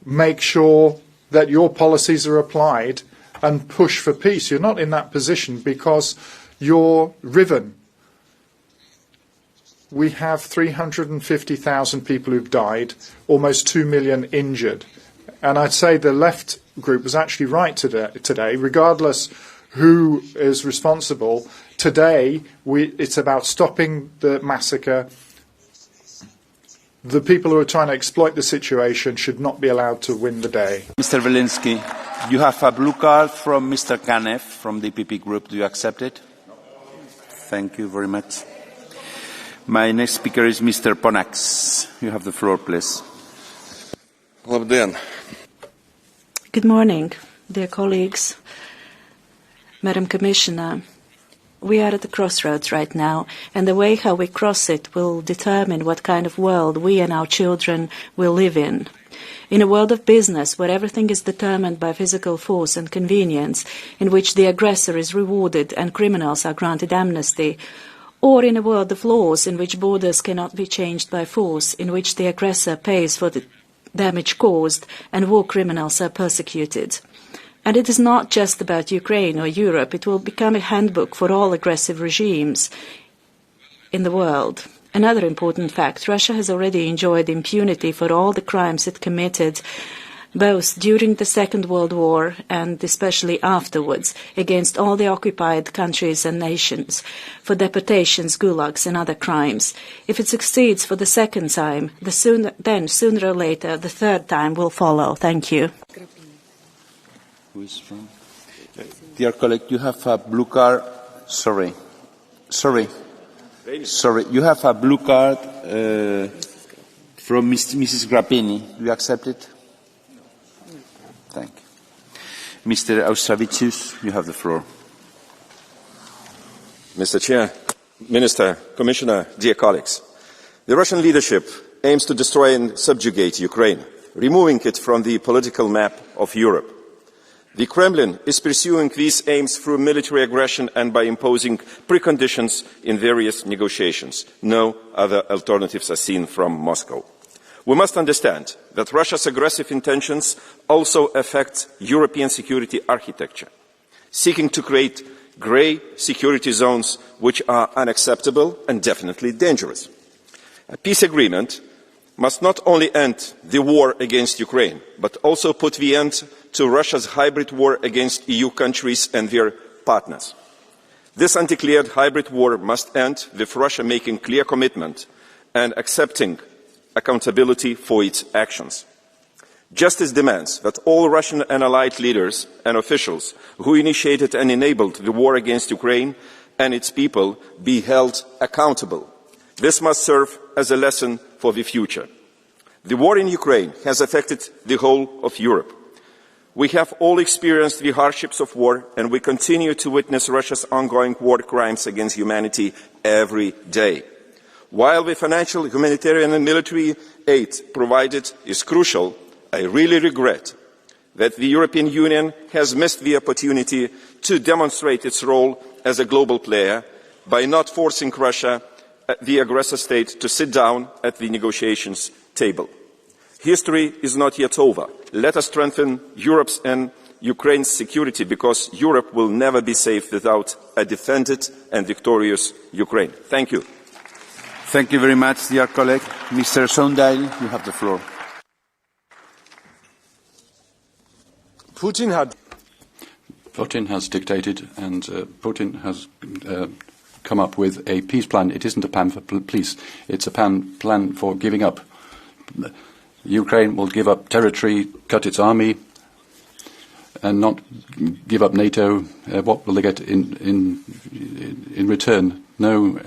make sure that your policies are applied and push for peace. You're not in that position because you're riven. We have 350,000 people who've died, almost 2 million injured. And I'd say the left group was actually right today, regardless who is responsible. Today, it's about stopping the massacre. The people who are trying to exploit the situation should not be allowed to win the day. Mr. Wilinski, you have a blue card from Mr. Kanev from the EPP group. Do you accept it? Thank you very much. My next speaker is Mr. Ponax. You have the floor, please. Good morning, dear colleagues, Madam Commissioner. We are at the crossroads right now, and the way how we cross it will determine what kind of world we and our children will live in. In a world of business where everything is determined by physical force and convenience, in which the aggressor is rewarded and criminals are granted amnesty, or in a world of laws in which borders cannot be changed by force, in which the aggressor pays for the damage caused and war criminals are persecuted. And it is not just about Ukraine or Europe. It will become a handbook for all aggressive regimes in the world. Another important fact, Russia has already enjoyed impunity for all the crimes it committed, both during the Second World War and especially afterwards, against all the occupied countries and nations, for deportations, gulags and other crimes. If it succeeds for the second time, sooner or later, the third time will follow. Thank you. Who is from? Dear colleague, you have a blue card. Sorry. You have a blue card from Mrs. Grappini. Do you accept it? Thank you. Mr. Austravicius, you have the floor. Mr. Chair, Minister, Commissioner, dear colleagues, the Russian leadership aims to destroy and subjugate Ukraine, removing it from the political map of Europe. The Kremlin is pursuing these aims through military aggression and by imposing preconditions in various negotiations. No other alternatives are seen from Moscow. We must understand that Russia's aggressive intentions also affect European security architecture, seeking to create grey security zones which are unacceptable and definitely dangerous. A peace agreement must not only end the war against Ukraine, but also put the end to Russia's hybrid war against EU countries and their partners. This undeclared hybrid war must end with Russia making clear commitment and accepting accountability for its actions. Justice demands that all Russian and allied leaders and officials who initiated and enabled the war against Ukraine and its people be held accountable. This must serve as a lesson for the future. The war in Ukraine has affected the whole of Europe. We have all experienced the hardships of war, and we continue to witness Russia's ongoing war crimes against humanity every day. While the financial, humanitarian and military aid provided is crucial, I really regret that the European Union has missed the opportunity to demonstrate its role as a global player by not forcing Russia the aggressor state to sit down at the negotiations table. History is not yet over. Let us strengthen Europe's and Ukraine's security, because Europe will never be safe without a defended and victorious Ukraine. Thank you. Thank you very much, dear colleague. Mr. Sondheim, you have the floor. Putin has dictated, and Putin has come up with a peace plan. It isn't a plan for peace. It's a plan for giving up. Ukraine will give up territory, cut its army, and not give up NATO. What will they get in return? No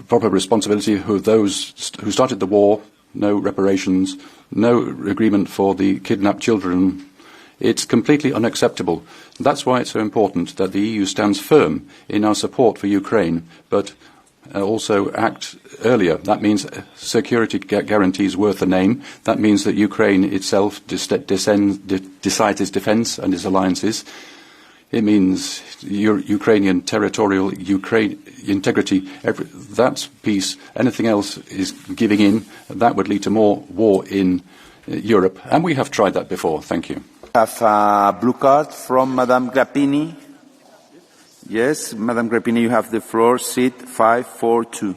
proper responsibility for those who started the war, no reparations, no agreement for the kidnapped children. It's completely unacceptable. That's why it's so important that the EU stands firm in our support for Ukraine, but also act earlier. That means security guarantees worth the name. That means that Ukraine itself decides its defence and its alliances. It means Ukrainian territorial integrity. That's peace. Anything else is giving in. That would lead to more war in Europe. And we have tried that before. Thank you. I have a blue card from Madame Grappini. Yes, Madame Grappini, you have the floor. Seat 542.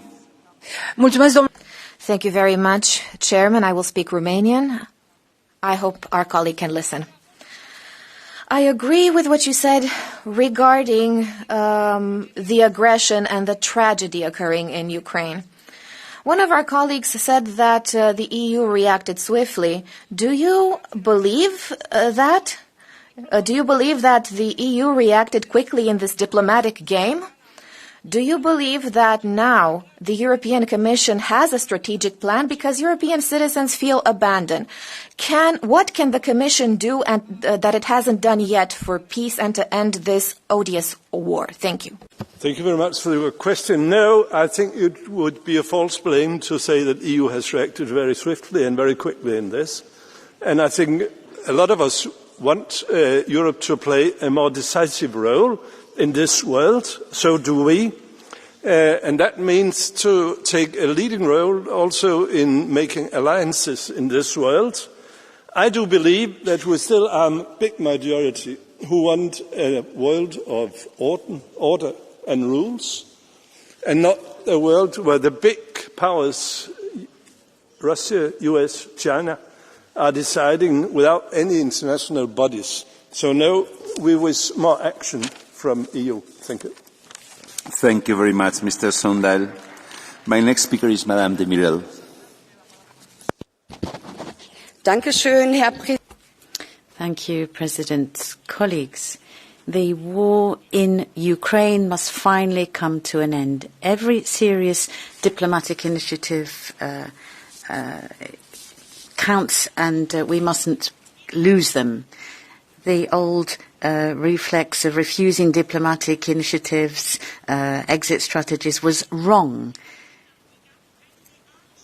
Thank you very much, Chairman. I will speak Romanian. I hope our colleague can listen. I agree with what you said regarding the aggression and the tragedy occurring in Ukraine. One of our colleagues said that the EU reacted swiftly. Do you believe that? Do you believe that the EU reacted quickly in this diplomatic game? Do you believe that now the European Commission has a strategic plan because European citizens feel abandoned? What can the Commission do that it hasn't done yet for peace and to end this odious war? Thank you. Thank you very much for your question. No, I think it would be a false blame to say that the EU has reacted very swiftly and very quickly in this. And I think a lot of us want Europe to play a more decisive role in this world. So do we. And that means to take a leading role also in making alliances in this world. I do believe that we still are a big majority who want a world of order and rules, and not a world where the big powers, Russia, US, China, are deciding without any international bodies. So no, we wish more action from EU. Thank you. Thank you very much, Mr. Sondheim. My next speaker is Madame de Mirel. Thank you, President. Colleagues, the war in Ukraine must finally come to an end. Every serious diplomatic initiative counts, and we mustn't lose them. The old reflex of refusing diplomatic initiatives, exit strategies, was wrong.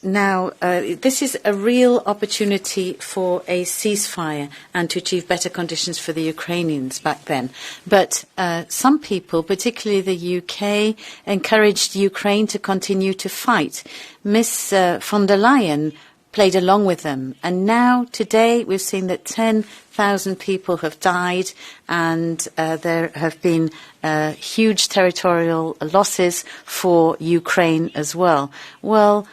Now, this is a real opportunity for a ceasefire and to achieve better conditions for the Ukrainians back then. But some people, particularly the UK, encouraged Ukraine to continue to fight. Ms. von der Leyen played along with them. And now, today, we've seen that 10,000 people have died and there have been huge territorial losses for Ukraine as well. Well,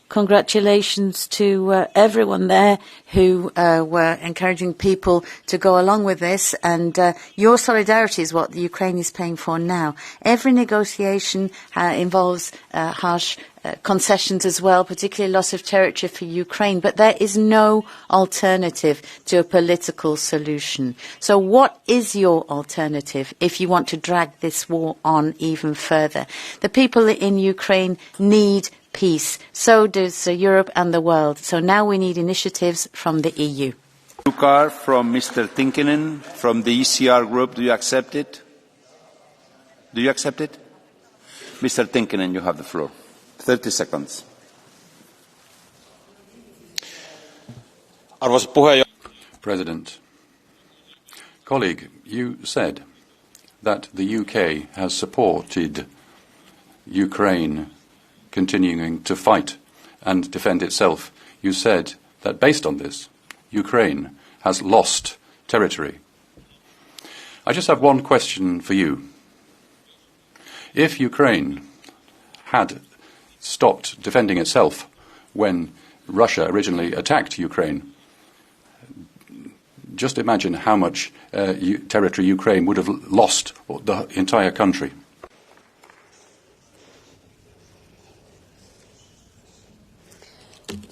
congratulations to everyone there who were encouraging people to go along with this, and your solidarity is what the Ukraine is paying for now. Every negotiation involves harsh concessions as well, particularly loss of territory for Ukraine, but there is no alternative to a political solution. So what is your alternative if you want to drag this war on even further? The people in Ukraine need peace. So does Europe and the world. So now we need initiatives from the EU. Blue card from Mr. Tinkinen from the ECR group. Do you accept it? Do you accept it? Mr. Tinkinen, you have the floor. 30 seconds. President, colleague, you said that the UK has supported Ukraine continuing to fight and defend itself. You said that based on this, Ukraine has lost territory. I just have one question for you. If Ukraine had stopped defending itself when Russia originally attacked Ukraine, just imagine how much territory Ukraine would have lost, or the entire country.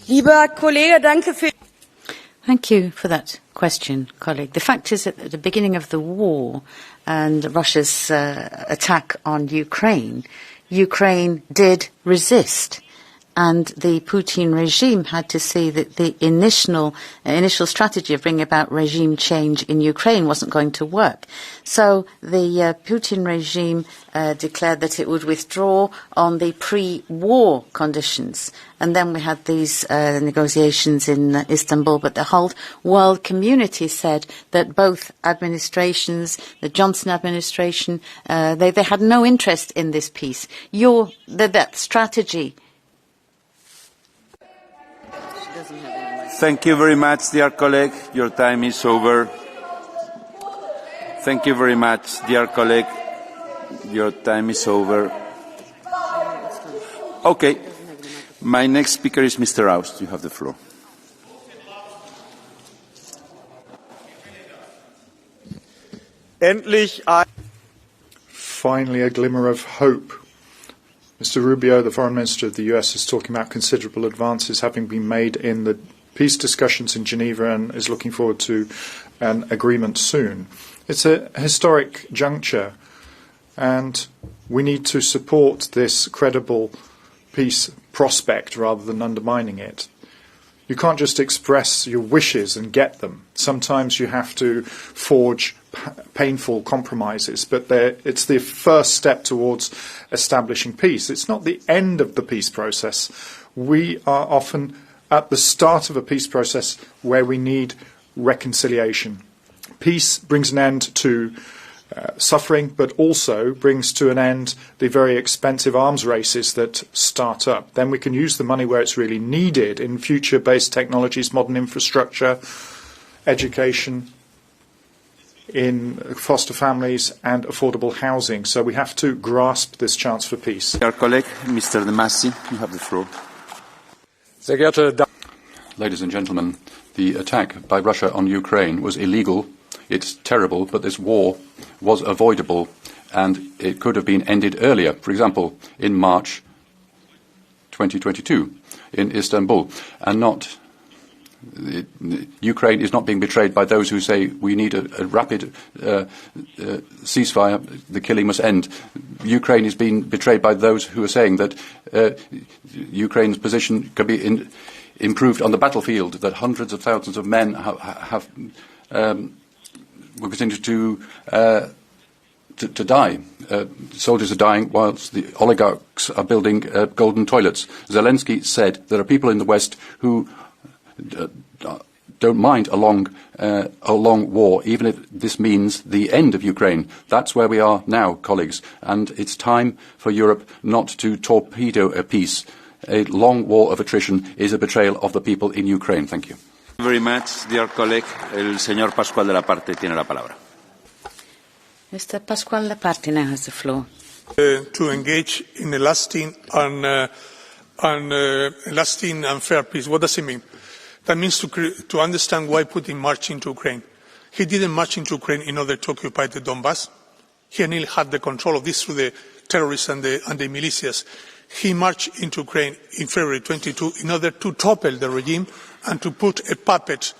Lieber Kollege, danke für... Thank you for that question, colleague. The fact is that at the beginning of the war and Russia's attack on Ukraine, Ukraine did resist. And the Putin regime had to see that the initial strategy of bringing about regime change in Ukraine wasn't going to work. So the Putin regime declared that it would withdraw on the pre-war conditions. And then we had these negotiations in Istanbul, but the whole world community said that both administrations, the Johnson administration, they had no interest in this peace. That strategy... Thank you very much, dear colleague. Your time is over. Thank you very much, dear colleague. Your time is over. Okay. My next speaker is Mr. Aust. You have the floor. Finally, a glimmer of hope. Mr. Rubio, the Foreign Minister of the US, is talking about considerable advances having been made in the peace discussions in Geneva and is looking forward to an agreement soon. It's a historic juncture, and we need to support this credible peace prospect rather than undermining it. You can't just express your wishes and get them. Sometimes you have to forge painful compromises, but it's the first step towards establishing peace. It's not the end of the peace process. We are often at the start of a peace process where we need reconciliation. Peace brings an end to suffering, but also brings to an end the very expensive arms races that start up. Then we can use the money where it's really needed in future-based technologies, modern infrastructure, education, in foster families and affordable housing. So we have to grasp this chance for peace. Our colleague, Mr. De Masi, you have the floor. Ladies and gentlemen, the attack by Russia on Ukraine was illegal. It's terrible, but this war was avoidable and it could have been ended earlier. For example, in March 2022 in Istanbul, and not... Ukraine is not being betrayed by those who say we need a rapid ceasefire, the killing must end. Ukraine is being betrayed by those who are saying that Ukraine's position can be improved on the battlefield, that hundreds of thousands of men will continue to die. Soldiers are dying whilst the oligarchs are building golden toilets. Zelensky said there are people in the West who don't mind a long war, even if this means the end of Ukraine. That's where we are now, colleagues, and it's time for Europe not to torpedo a peace. A long war of attrition is a betrayal of the people in Ukraine. Thank you. Thank you very much, dear colleague. El señor Pascual de la Parte tiene la palabra. Mr. Pascual de la Parte now has the floor. To engage in a lasting and fair peace. What does it mean? That means to understand why Putin marched into Ukraine. He didn't march into Ukraine in order to occupy the Donbass. He nearly had the control of this through the terrorists and the militias. He marched into Ukraine in February 22 in order to topple the regime and to put a puppet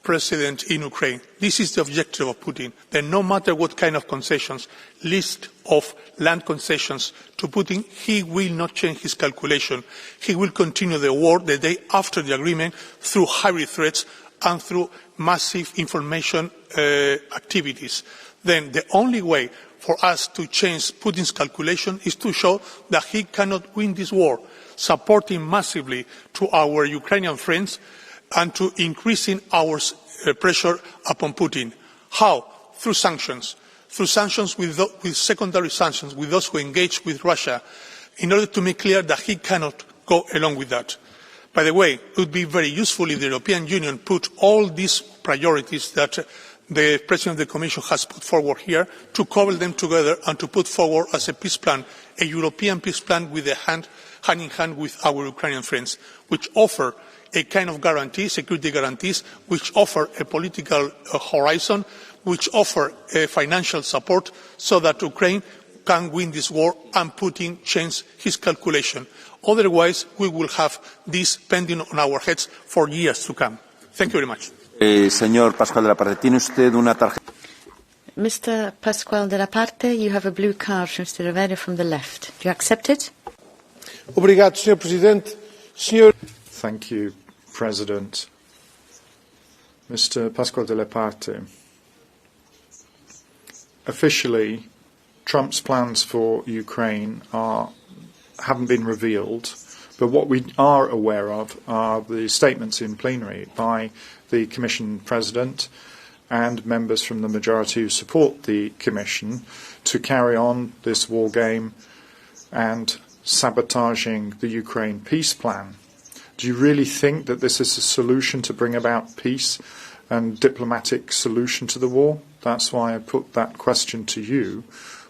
president in Ukraine. This is the objective of Putin. That no matter what kind of concessions, list of land concessions to Putin, he will not change his calculation. He will continue the war the day after the agreement through hybrid threats and through massive information activities. Then the only way for us to change Putin's calculation is to show that he cannot win this war, supporting massively to our Ukrainian friends and to increasing our pressure upon Putin. How? Through sanctions. Through sanctions with secondary sanctions with those who engage with Russia. in order to make clear that he cannot go along with that. By the way, it would be very useful if the European Union put all these priorities that the President of the Commission has put forward here, to cobble them together and to put forward as a peace plan, a European peace plan with a hand in hand with our Ukrainian friends, which offer a kind of guarantee, security guarantees, which offer a political horizon, which offer financial support so that Ukraine can win this war and Putin change his calculation. Otherwise, we will have this pending on our heads for years to come. Thank you very much. Señor Pascual de la Parte, ¿tiene usted una tarjeta? Mr. Pascual de la Parte, you have a blue card from Mr. Rivera from the left. Do you accept it? Obrigado, Sr. Presidente. Thank you, President. Mr. Pascual de la Parte, officially, Trump's plans for Ukraine haven't been revealed, but what we are aware of are the statements in plenary by the Commission President and members from the majority who support the Commission to carry on this war game and sabotaging the Ukraine peace plan. Do you really think that this is a solution to bring about peace and diplomatic solution to the war? That's why I put that question to you.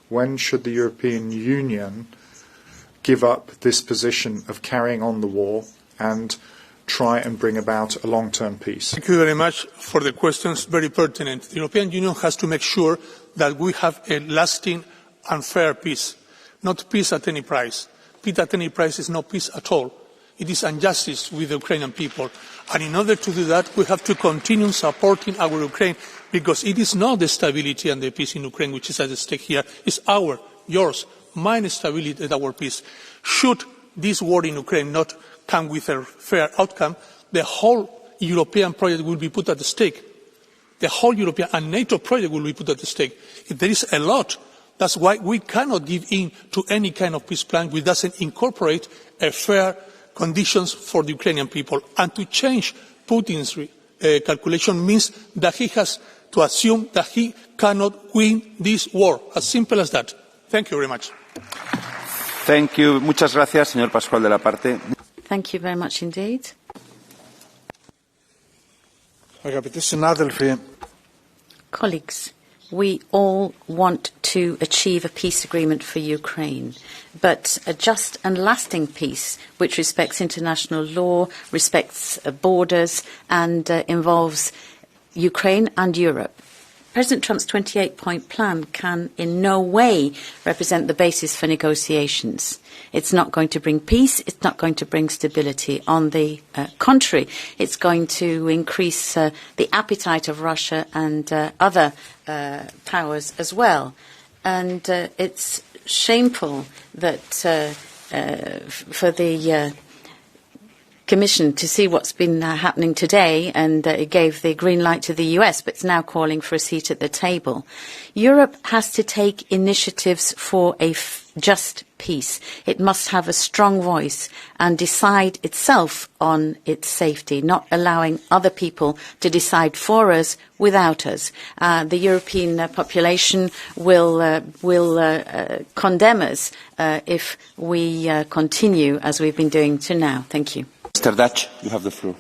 When should the European Union give up this position of carrying on the war and try and bring about a long-term peace? Thank you very much for the questions, very pertinent. The European Union has to make sure that we have a lasting and fair peace, not peace at any price. Peace at any price is not peace at all. It is injustice with the Ukrainian people. And in order to do that, we have to continue supporting our Ukraine, because it is not the stability and the peace in Ukraine which is at stake here. It's our, yours, mine stability and our peace. Should this war in Ukraine not come with a fair outcome, the whole European project will be put at stake. The whole European and NATO project will be put at stake. There is a lot. That's why we cannot give in to any kind of peace plan which doesn't incorporate a fair conditions for the Ukrainian people. And to change Putin's calculation means that he has to assume that he cannot win this war. As simple as that. Thank you very much. Thank you. Muchas gracias, señor Pascual de la Parte. Thank you very much indeed. Colleagues, we all want to achieve a peace agreement for Ukraine, but a just and lasting peace which respects international law, respects borders, and involves Ukraine and Europe. President Trump's 28-point plan can in no way represent the basis for negotiations. It's not going to bring peace. It's not going to bring stability. On the contrary, it's going to increase the appetite of Russia and other powers as well. And it's shameful that for the Commission to see what's been happening today, and it gave the green light to the US, but it's now calling for a seat at the table. Europe has to take initiatives for a just peace. It must have a strong voice and decide itself on its safety, not allowing other people to decide for us without us. The European population will condemn us if we continue as we've been doing to now. Thank you. Mr. Dutch, you have the floor.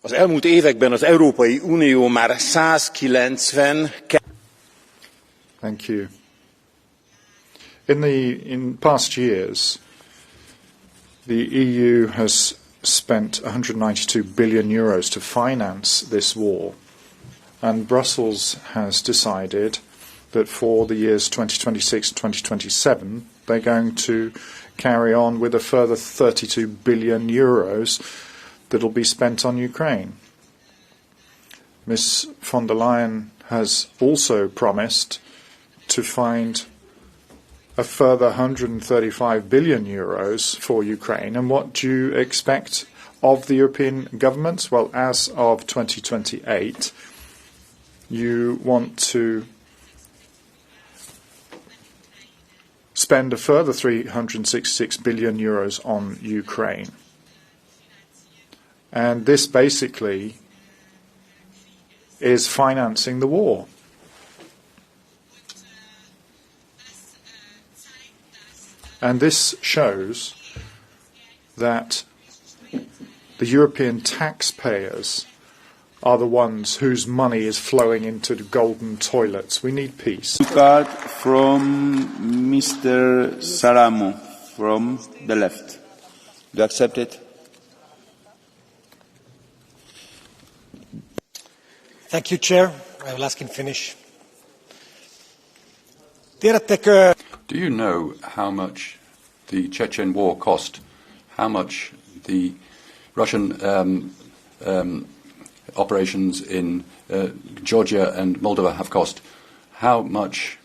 Az elmúlt években az Európai Unió már 190. Thank you. In past years, the EU has spent 192 billion euros to finance this war. And Brussels has decided that for the years 2026 and 2027, they're going to carry on with a further 32 billion euros that will be spent on Ukraine. Ms. von der Leyen has also promised to find a further 135 billion euros for Ukraine. And what do you expect of the European governments? Well, as of 2028, you want to spend a further 366 billion euros on Ukraine. And this basically is financing the war. And this shows that the European taxpayers are the ones whose money is flowing into the golden toilets. We need peace. Card from Mr. Saramo from the left. Do you accept it? Thank you, Chair. I will ask in Finnish. Do you know how much the Chechen war cost? How much the Russian operations in Georgia and Moldova have cost? How much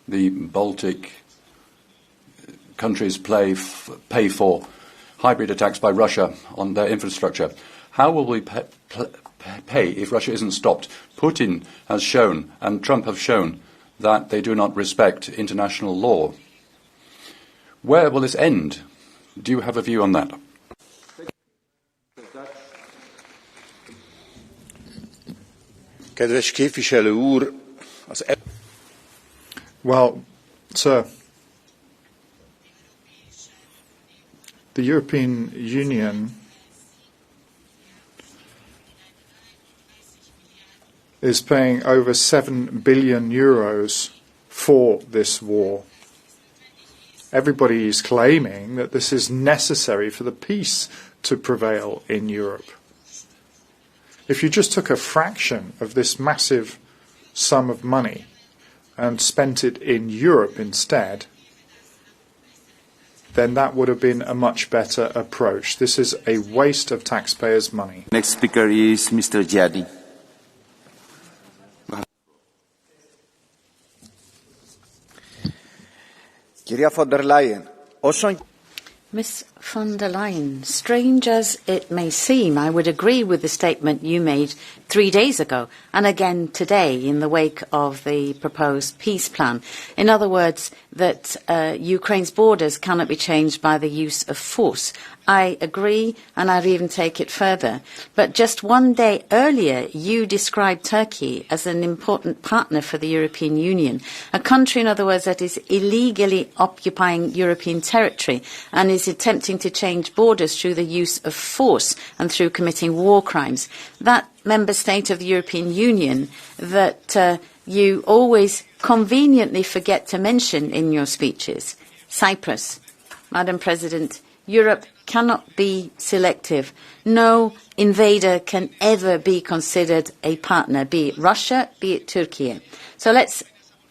the Baltic countries pay for hybrid attacks by Russia on their infrastructure? How will we pay if Russia isn't stopped? Putin has shown, and Trump have shown, that they do not respect international law. Where will this end? Do you have a view on that? Kedves képviselő úr, Well, sir, the European Union is paying over 7 billion euros for this war. Everybody is claiming that this is necessary for the peace to prevail in Europe. If you just took a fraction of this massive sum of money and spent it in Europe instead, then that would have been a much better approach. This is a waste of taxpayers' money. Next speaker is Mr. Jadi. Κυρία Φοντερ Λάιεν, όσον... Ms von der Leyen, strange as it may seem, I would agree with the statement you made 3 days ago and again today in the wake of the proposed peace plan. In other words, that Ukraine's borders cannot be changed by the use of force. I agree, and I'd even take it further. But just 1 day earlier, you described Turkey as an important partner for the European Union, a country, in other words, that is illegally occupying European territory and is attempting to change borders through the use of force and through committing war crimes. That member state of the European Union that you always conveniently forget to mention in your speeches, Cyprus. Madam President, Europe cannot be selective. No invader can ever be considered a partner, be it Russia, be it Turkey. So let's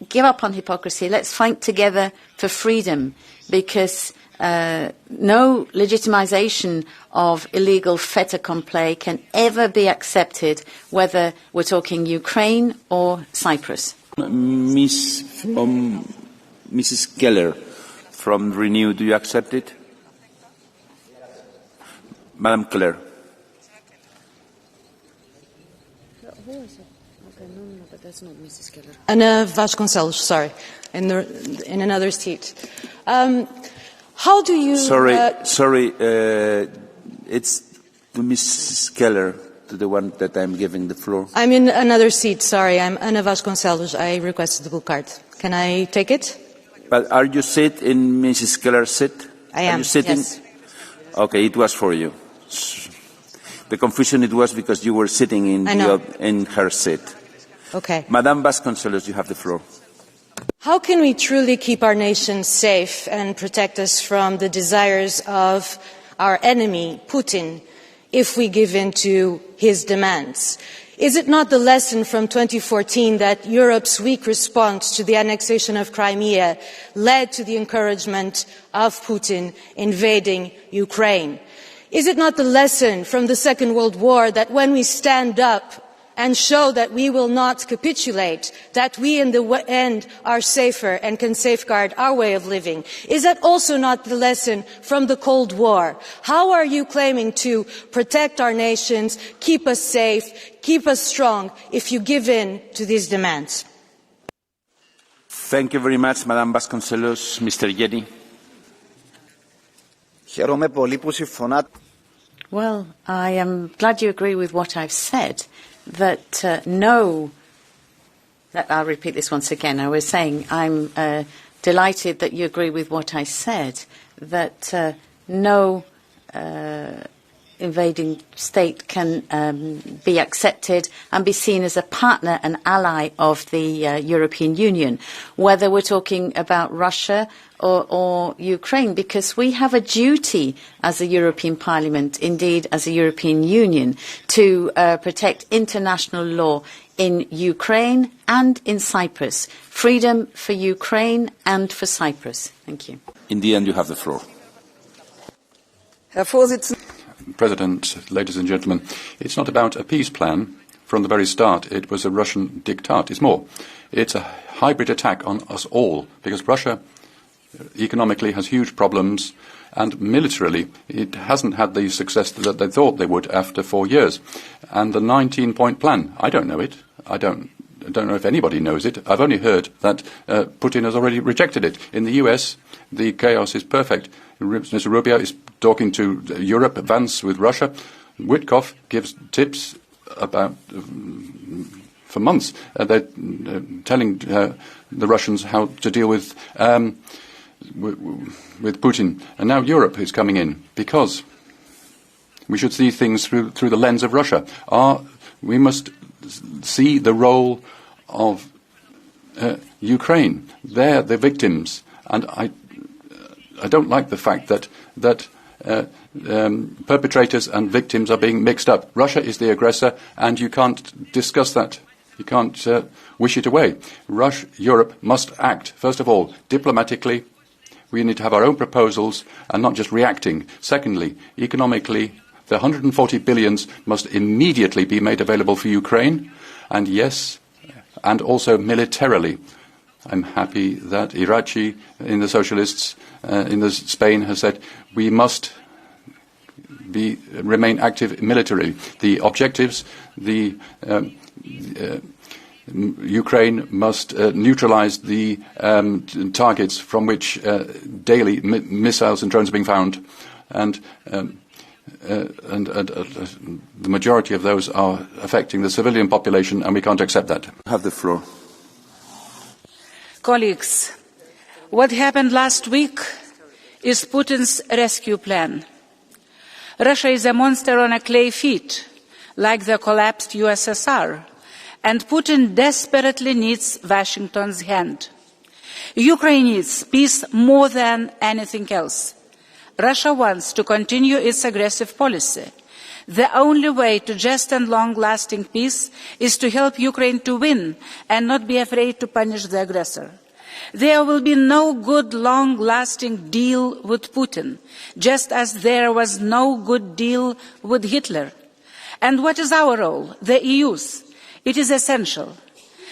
give up on hypocrisy. Let's fight together for freedom, because no legitimization of illegal fait accompli can ever be accepted, whether we're talking Ukraine or Cyprus. Mrs. Keller from Renew, do you accept it? Madam Keller. Ana Vasconcelos, sorry, in another seat. How do you... Sorry, it's to Mrs. Keller, to the one that I'm giving the floor. I'm in another seat, sorry. I'm Ana Vasconcelos. I requested the blue card. Can I take it? But are you sit in Mrs. Keller's seat? I am, Are you sitting? yes. Okay, it was for you. The confusion it was because you were sitting in her seat. Okay. Madame Vasconcelos, you have the floor. How can we truly keep our nation safe and protect us from the desires of our enemy, Putin, if we give in to his demands? Is it not the lesson from 2014 that Europe's weak response to the annexation of Crimea led to the encouragement of Putin invading Ukraine? Is it not the lesson from the Second World War that when we stand up and show that we will not capitulate, that we in the end are safer and can safeguard our way of living? Is that also not the lesson from the Cold War? How are you claiming to protect our nations, keep us safe, keep us strong, if you give in to these demands? Thank you very much, Madame Vasconcelos. Mr. Yedi. Well, I am glad you agree with what I've said. that I'll repeat this once again. I was saying I'm delighted that you agree with what I said, that no invading state can be accepted and be seen as a partner and ally of the European Union, whether we're talking about Russia or Ukraine, because we have a duty as a European Parliament, indeed as a European Union, to protect international law in Ukraine and in Cyprus. Freedom for Ukraine and for Cyprus. Thank you. In the end, you have the floor. President, ladies and gentlemen, it's not about a peace plan. From the very start, it was a Russian diktat. It's more. It's a hybrid attack on us all, because Russia economically has huge problems, and militarily it hasn't had the success that they thought they would after 4 years. And the 19-point plan, I don't know it. I don't know if anybody knows it. I've only heard that Putin has already rejected it. In the US, the chaos is perfect. Mr. Rubio is talking to Europe, Vance with Russia. Witkoff gives tips about for months. They're telling the Russians how to deal with Putin. And now Europe is coming in, because we should see things through the lens of Russia. We must see the role of Ukraine. They're the victims, and I don't like the fact that perpetrators and victims are being mixed up. Russia is the aggressor, and you can't discuss that. You can't wish it away. Europe must act, first of all, diplomatically. We need to have our own proposals and not just reacting. Secondly, economically, the 140 billions must immediately be made available for Ukraine. And yes, and also militarily. I'm happy that Irachi in the Socialists in Spain has said we must remain active militarily. The objectives, Ukraine must neutralize the targets from which daily missiles and drones are being found, and the majority of those are affecting the civilian population, and we can't accept that. Have the floor. Colleagues, what happened last week is Putin's rescue plan. Russia is a monster on a clay feet, like the collapsed USSR, and Putin desperately needs Washington's hand. Ukraine needs peace more than anything else. Russia wants to continue its aggressive policy. The only way to just and long-lasting peace is to help Ukraine to win and not be afraid to punish the aggressor. There will be no good long-lasting deal with Putin, just as there was no good deal with Hitler. And what is our role, the EU's? It is essential.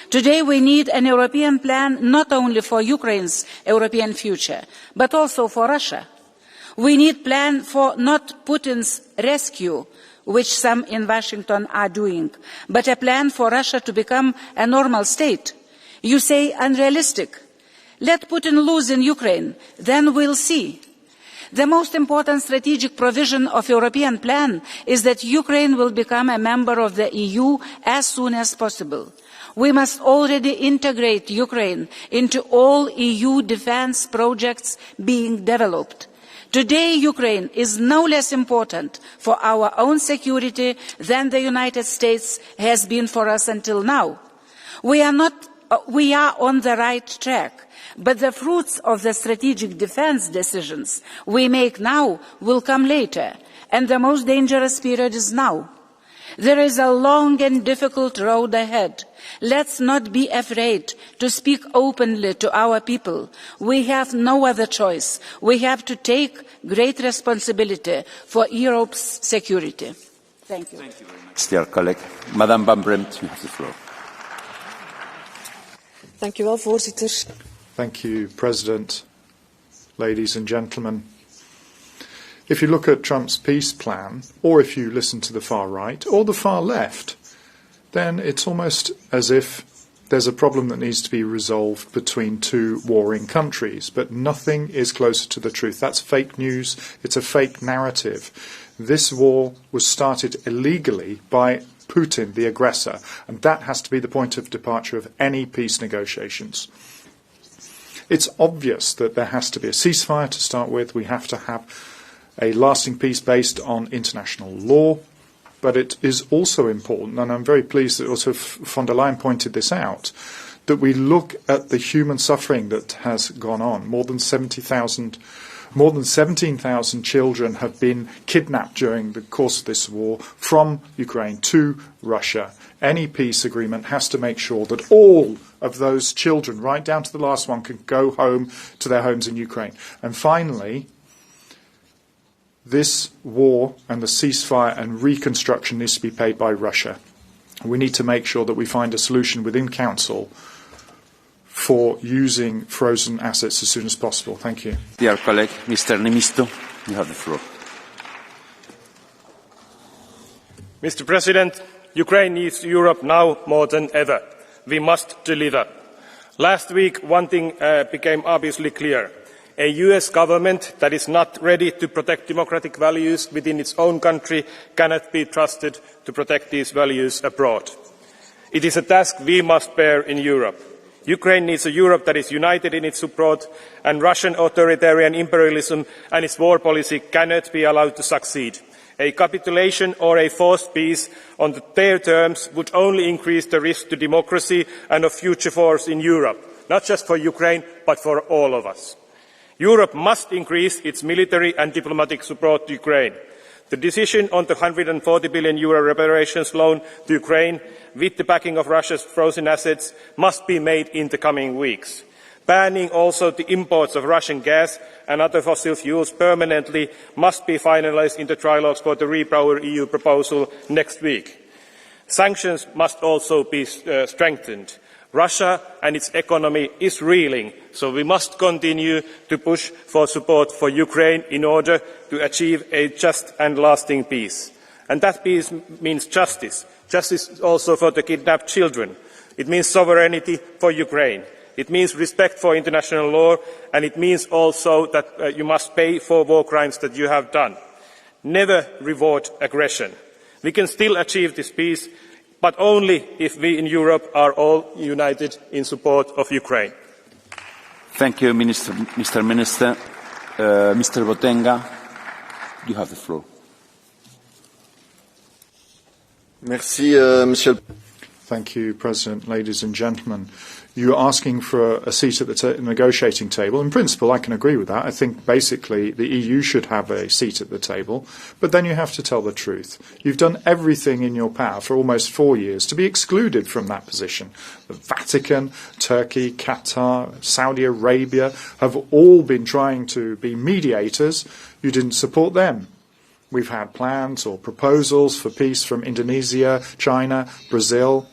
Today we need an European plan not only for Ukraine's European future, but also for Russia. We need a plan for not Putin's rescue, which some in Washington are doing, but a plan for Russia to become a normal state. You say unrealistic. Let Putin lose in Ukraine, then we'll see. The most important strategic provision of the European plan is that Ukraine will become a member of the EU as soon as possible. We must already integrate Ukraine into all EU defence projects being developed. Today, Ukraine is no less important for our own security than the United States has been for us until now. We are on the right track, but the fruits of the strategic defence decisions we make now will come later, and the most dangerous period is now. There is a long and difficult road ahead. Let's not be afraid to speak openly to our people. We have no other choice. We have to take great responsibility for Europe's security. Thank you. Thank you very much, dear colleague. Madame Van Bremt, you have the floor. Thank you, President, ladies and gentlemen. If you look at Trump's peace plan, or if you listen to the far right or the far left, then it's almost as if there's a problem that needs to be resolved between two warring countries, but nothing is closer to the truth. That's fake news. It's a fake narrative. This war was started illegally by Putin, the aggressor. And that has to be the point of departure of any peace negotiations. It's obvious that there has to be a ceasefire to start with. We have to have a lasting peace based on international law. But it is also important, and I'm very pleased that also von der Leyen pointed this out, that we look at the human suffering that has gone on. More than 17,000 children have been kidnapped during the course of this war from Ukraine to Russia. Any peace agreement has to make sure that all of those children, right down to the last one, can go home to their homes in Ukraine. And finally, this war and the ceasefire and reconstruction needs to be paid by Russia. We need to make sure that we find a solution within Council for using frozen assets as soon as possible. Thank you. Dear colleague, Mr. Nimisto, you have the floor. Mr. President, Ukraine needs Europe now more than ever. We must deliver. Last week, one thing became obviously clear. A US government that is not ready to protect democratic values within its own country cannot be trusted to protect these values abroad. It is a task we must bear in Europe. Ukraine needs a Europe that is united in its support, and Russian authoritarian imperialism and its war policy cannot be allowed to succeed. A capitulation or a forced peace on their terms would only increase the risk to democracy and of future wars in Europe, not just for Ukraine, but for all of us. Europe must increase its military and diplomatic support to Ukraine. The decision on the €140 billion reparations loan to Ukraine, with the backing of Russia's frozen assets, must be made in the coming weeks. Banning also the imports of Russian gas and other fossil fuels permanently must be finalised in the trilogues for the REPower EU proposal next week. Sanctions must also be strengthened. Russia and its economy is reeling, so we must continue to push for support for Ukraine in order to achieve a just and lasting peace. And that peace means justice. Justice also for the kidnapped children. It means sovereignty for Ukraine. It means respect for international law, and it means also that you must pay for war crimes that you have done. Never reward aggression. We can still achieve this peace, but only if we in Europe are all united in support of Ukraine. Thank you, Mr. Minister. Mr. Botenga, you have the floor. Merci, Monsieur. Thank you, President. Ladies and gentlemen, you're asking for a seat at the negotiating table. In principle, I can agree with that. I think basically the EU should have a seat at the table, but then you have to tell the truth. You've done everything in your power for almost 4 years to be excluded from that position. The Vatican, Turkey, Qatar, Saudi Arabia have all been trying to be mediators. You didn't support them. We've had plans or proposals for peace from Indonesia, China, Brazil,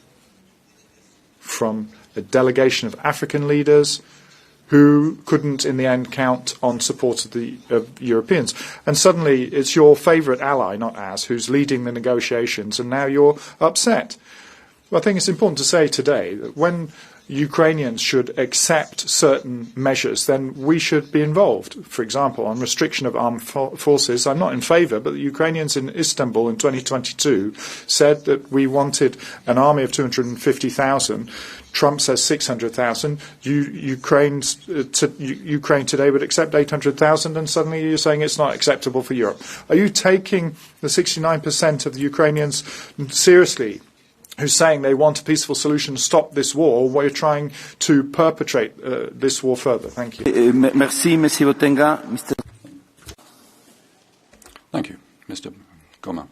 from a delegation of African leaders who couldn't in the end count on support of the Europeans. And suddenly it's your favourite ally, not ours, who's leading the negotiations, and now you're upset. Well, I think it's important to say today that when Ukrainians should accept certain measures, then we should be involved. For example, on restriction of armed forces, I'm not in favour, but the Ukrainians in Istanbul in 2022 said that we wanted an army of 250,000. Trump says 600,000. Ukraine today would accept 800,000, and suddenly you're saying it's not acceptable for Europe. Are you taking the 69% of the Ukrainians seriously, who's saying they want a peaceful solution to stop this war, while you're trying to perpetrate this war further? Thank you. Merci, Monsieur Botenga. Mr. Thank you, Mr. Goma.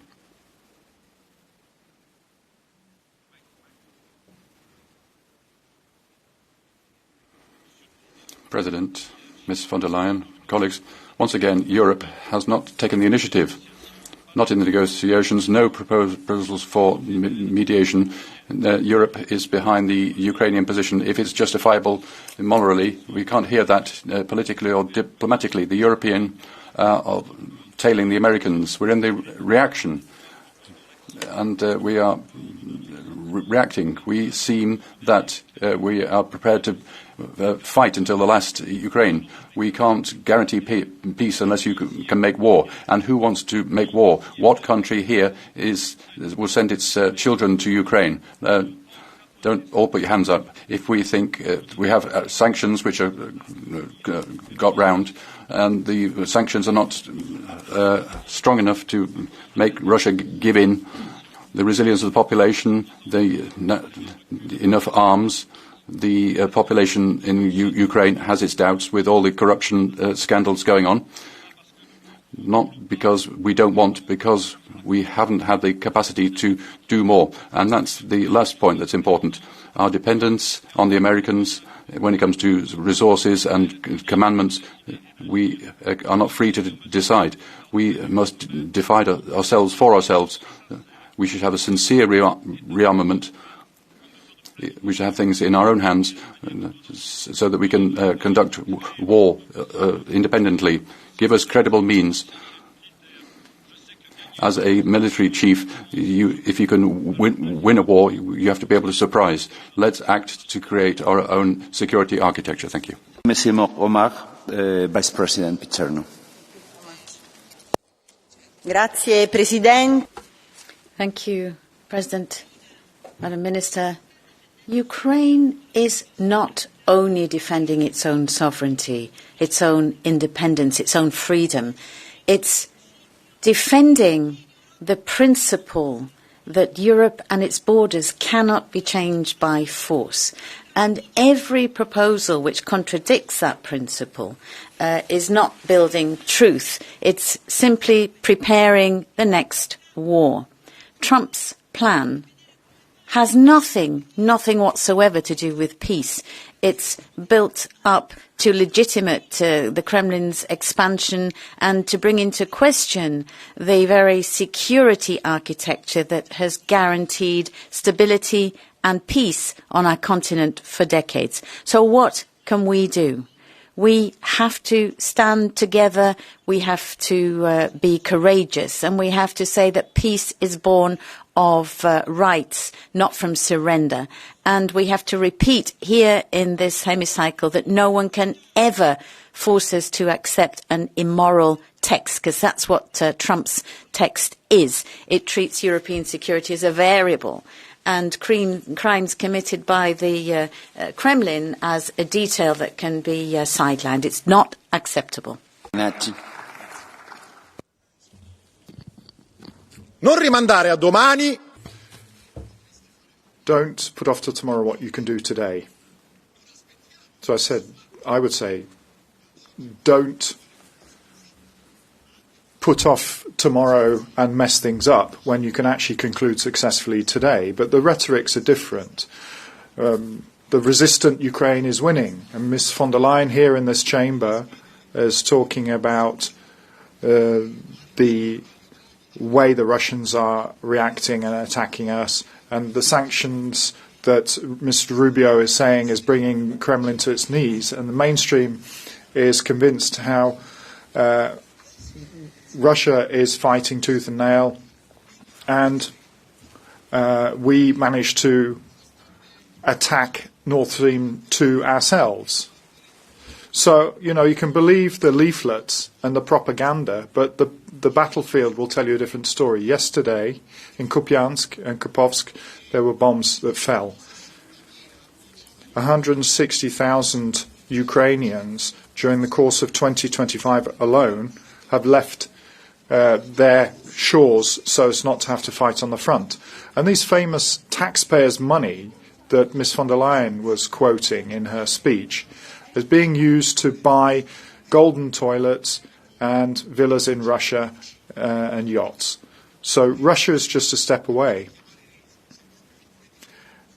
President, Ms. von der Leyen, colleagues, once again, Europe has not taken the initiative. Not in the negotiations, no proposals for mediation. Europe is behind the Ukrainian position. If it's justifiable morally, we can't hear that politically or diplomatically. The European are tailing the Americans. We're in the reaction, and we are reacting. We seem that we are prepared to fight until the last Ukraine. We can't guarantee peace unless you can make war. And who wants to make war? What country here will send its children to Ukraine? Don't all put your hands up. If we think we have sanctions which are got round, and the sanctions are not strong enough to make Russia give in, the resilience of the population, enough arms, the population in Ukraine has its doubts with all the corruption scandals going on. Not because we don't want, because we haven't had the capacity to do more. And that's the last point that's important. Our dependence on the Americans when it comes to resources and commandments, we are not free to decide. We must divide ourselves for ourselves. We should have a sincere rearmament. We should have things in our own hands so that we can conduct war independently. Give us credible means. As a military chief, if you can win a war, you have to be able to surprise. Let's act to create our own security architecture. Thank you. Monsieur Omar, Vice President Pizzerno. Grazie, Presidente. Thank you, President, Madam Minister. Ukraine is not only defending its own sovereignty, its own independence, its own freedom. It's defending the principle that Europe and its borders cannot be changed by force. And every proposal which contradicts that principle is not building truth. It's simply preparing the next war. Trump's plan has nothing whatsoever to do with peace. It's built up to legitimate the Kremlin's expansion and to bring into question the very security architecture that has guaranteed stability and peace on our continent for decades. So what can we do? We have to stand together, we have to be courageous, and we have to say that peace is born of rights, not from surrender. And we have to repeat here in this hemicycle that no one can ever force us to accept an immoral text, because that's what Trump's text is. It treats European security as a variable, and crimes committed by the Kremlin as a detail that can be sidelined. It's not acceptable. Non rimandare a domani. Don't put off till tomorrow what you can do today. So I would say, don't put off tomorrow and mess things up when you can actually conclude successfully today. But the rhetorics are different. The resistant Ukraine is winning. And Ms. von der Leyen here in this chamber is talking about the way the Russians are reacting and attacking us, and the sanctions that Mr. Rubio is saying is bringing Kremlin to its knees. And the mainstream is convinced how Russia is fighting tooth and nail, and we managed to attack Nord Stream 2 ourselves. So, you can believe the leaflets and the propaganda, but the battlefield will tell you a different story. Yesterday, in Kupiansk and Kupovsk, there were bombs that fell. 160,000 Ukrainians during the course of 2025 alone have left their shores so as not to have to fight on the front. And these famous taxpayers' money that Ms. von der Leyen was quoting in her speech is being used to buy golden toilets and villas in Russia and yachts. So Russia is just a step away.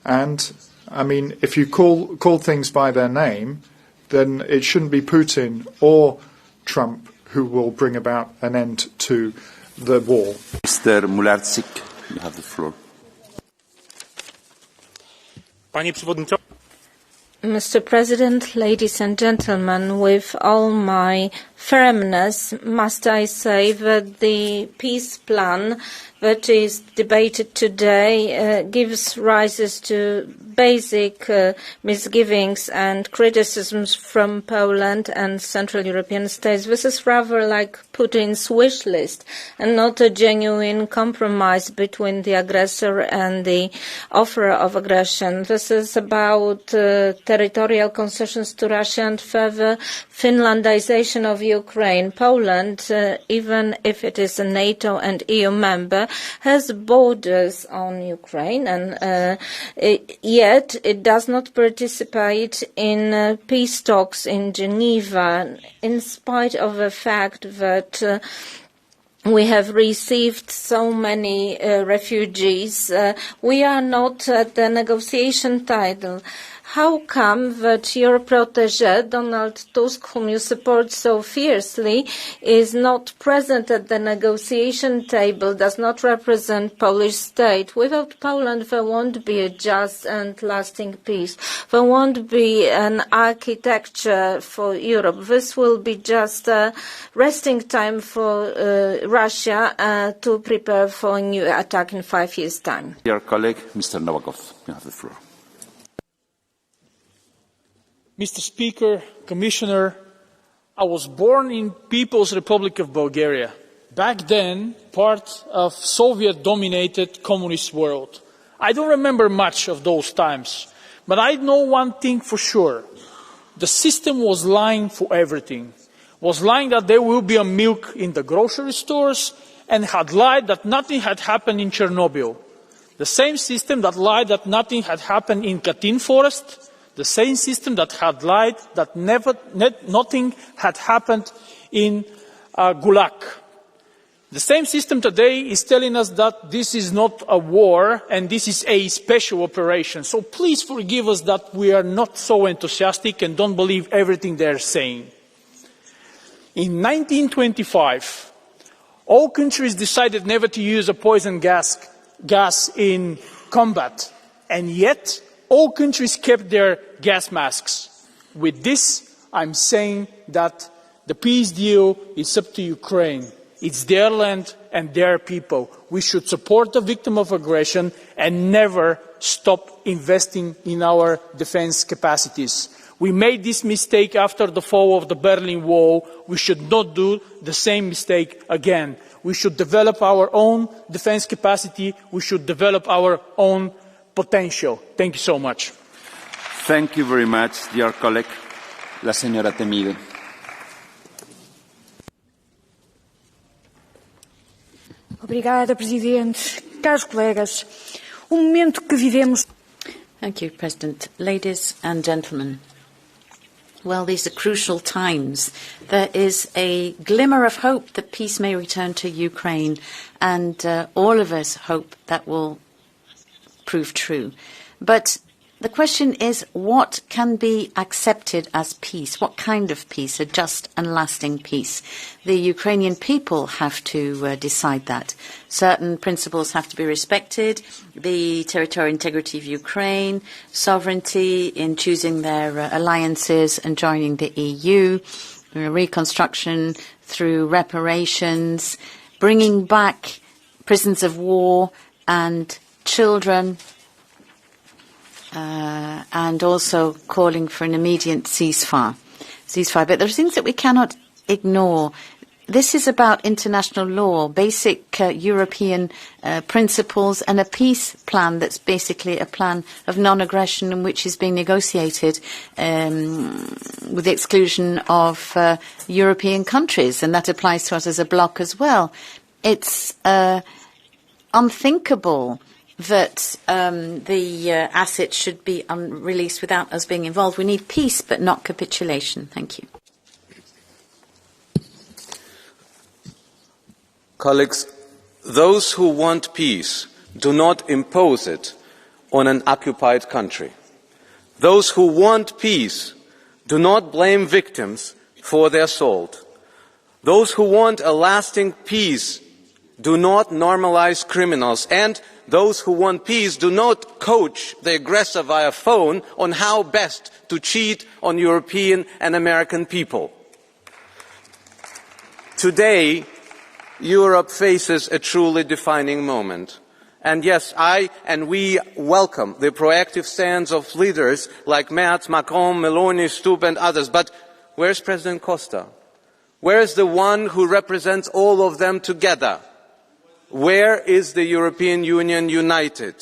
And, if you call things by their name, then it shouldn't be Putin or Trump who will bring about an end to the war. Mr. Mularczyk, you have the floor. Mr. President, ladies and gentlemen, with all my firmness, must I say that the peace plan that is debated today gives rise to basic misgivings and criticisms from Poland and Central European states. This is rather like Putin's wish list and not a genuine compromise between the aggressor and the offer of aggression. This is about territorial concessions to Russia and further Finlandization of Ukraine. Poland, even if it is a NATO and EU member, has borders on Ukraine, and yet it does not participate in peace talks in Geneva, in spite of the fact that we have received so many refugees. We are not at the negotiation table. How come that your protégé, Donald Tusk, whom you support so fiercely, is not present at the negotiation table, does not represent Polish state? Without Poland, there won't be a just and lasting peace. There won't be an architecture for Europe. This will be just a resting time for Russia to prepare for a new attack in 5 years' time. Dear colleague, Mr. Novakov, you have the floor. Mr. Speaker, Commissioner, I was born in People's Republic of Bulgaria. Back then, part of Soviet-dominated communist world. I don't remember much of those times, but I know one thing for sure. The system was lying for everything. Was lying that there will be a milk in the grocery stores and had lied that nothing had happened in Chernobyl. The same system that lied that nothing had happened in Katyn forest. The same system that had lied that nothing had happened in Gulag. The same system today is telling us that this is not a war and this is a special operation. So please forgive us that we are not so enthusiastic and don't believe everything they're saying. In 1925, all countries decided never to use a poison gas in combat, and yet all countries kept their gas masks. With this, I'm saying that the peace deal is up to Ukraine. It's their land and their people. We should support the victim of aggression and never stop investing in our defense capacities. We made this mistake after the fall of the Berlin Wall. We should not do the same mistake again. We should develop our own defense capacity. We should develop our own potential. Thank you so much. Thank you very much, dear colleague. La señora Temido. Obrigada, Presidente. Caros colegas, o momento que vivemos... Thank you, President. Ladies and gentlemen, well, these are crucial times. There is a glimmer of hope that peace may return to Ukraine, and all of us hope that will prove true. But the question is, what can be accepted as peace? What kind of peace? A just and lasting peace? The Ukrainian people have to decide that. Certain principles have to be respected. The territorial integrity of Ukraine, sovereignty in choosing their alliances and joining the EU, reconstruction through reparations, bringing back prisoners of war and children, and also calling for an immediate ceasefire. But there are things that we cannot ignore. This is about international law, basic European principles, and a peace plan that's basically a plan of non-aggression, which is being negotiated with the exclusion of European countries, and that applies to us as a bloc as well. It's unthinkable that the assets should be released without us being involved. We need peace, but not capitulation. Thank you. Colleagues, those who want peace do not impose it on an occupied country. Those who want peace do not blame victims for their assault. Those who want a lasting peace do not normalize criminals, and those who want peace do not coach the aggressor via phone on how best to cheat on European and American people. Today, Europe faces a truly defining moment. And yes, I and we welcome the proactive stance of leaders like Merz, Macron, Meloni, Stubb and others. But where's President Costa? Where is the one who represents all of them together? Where is the European Union united?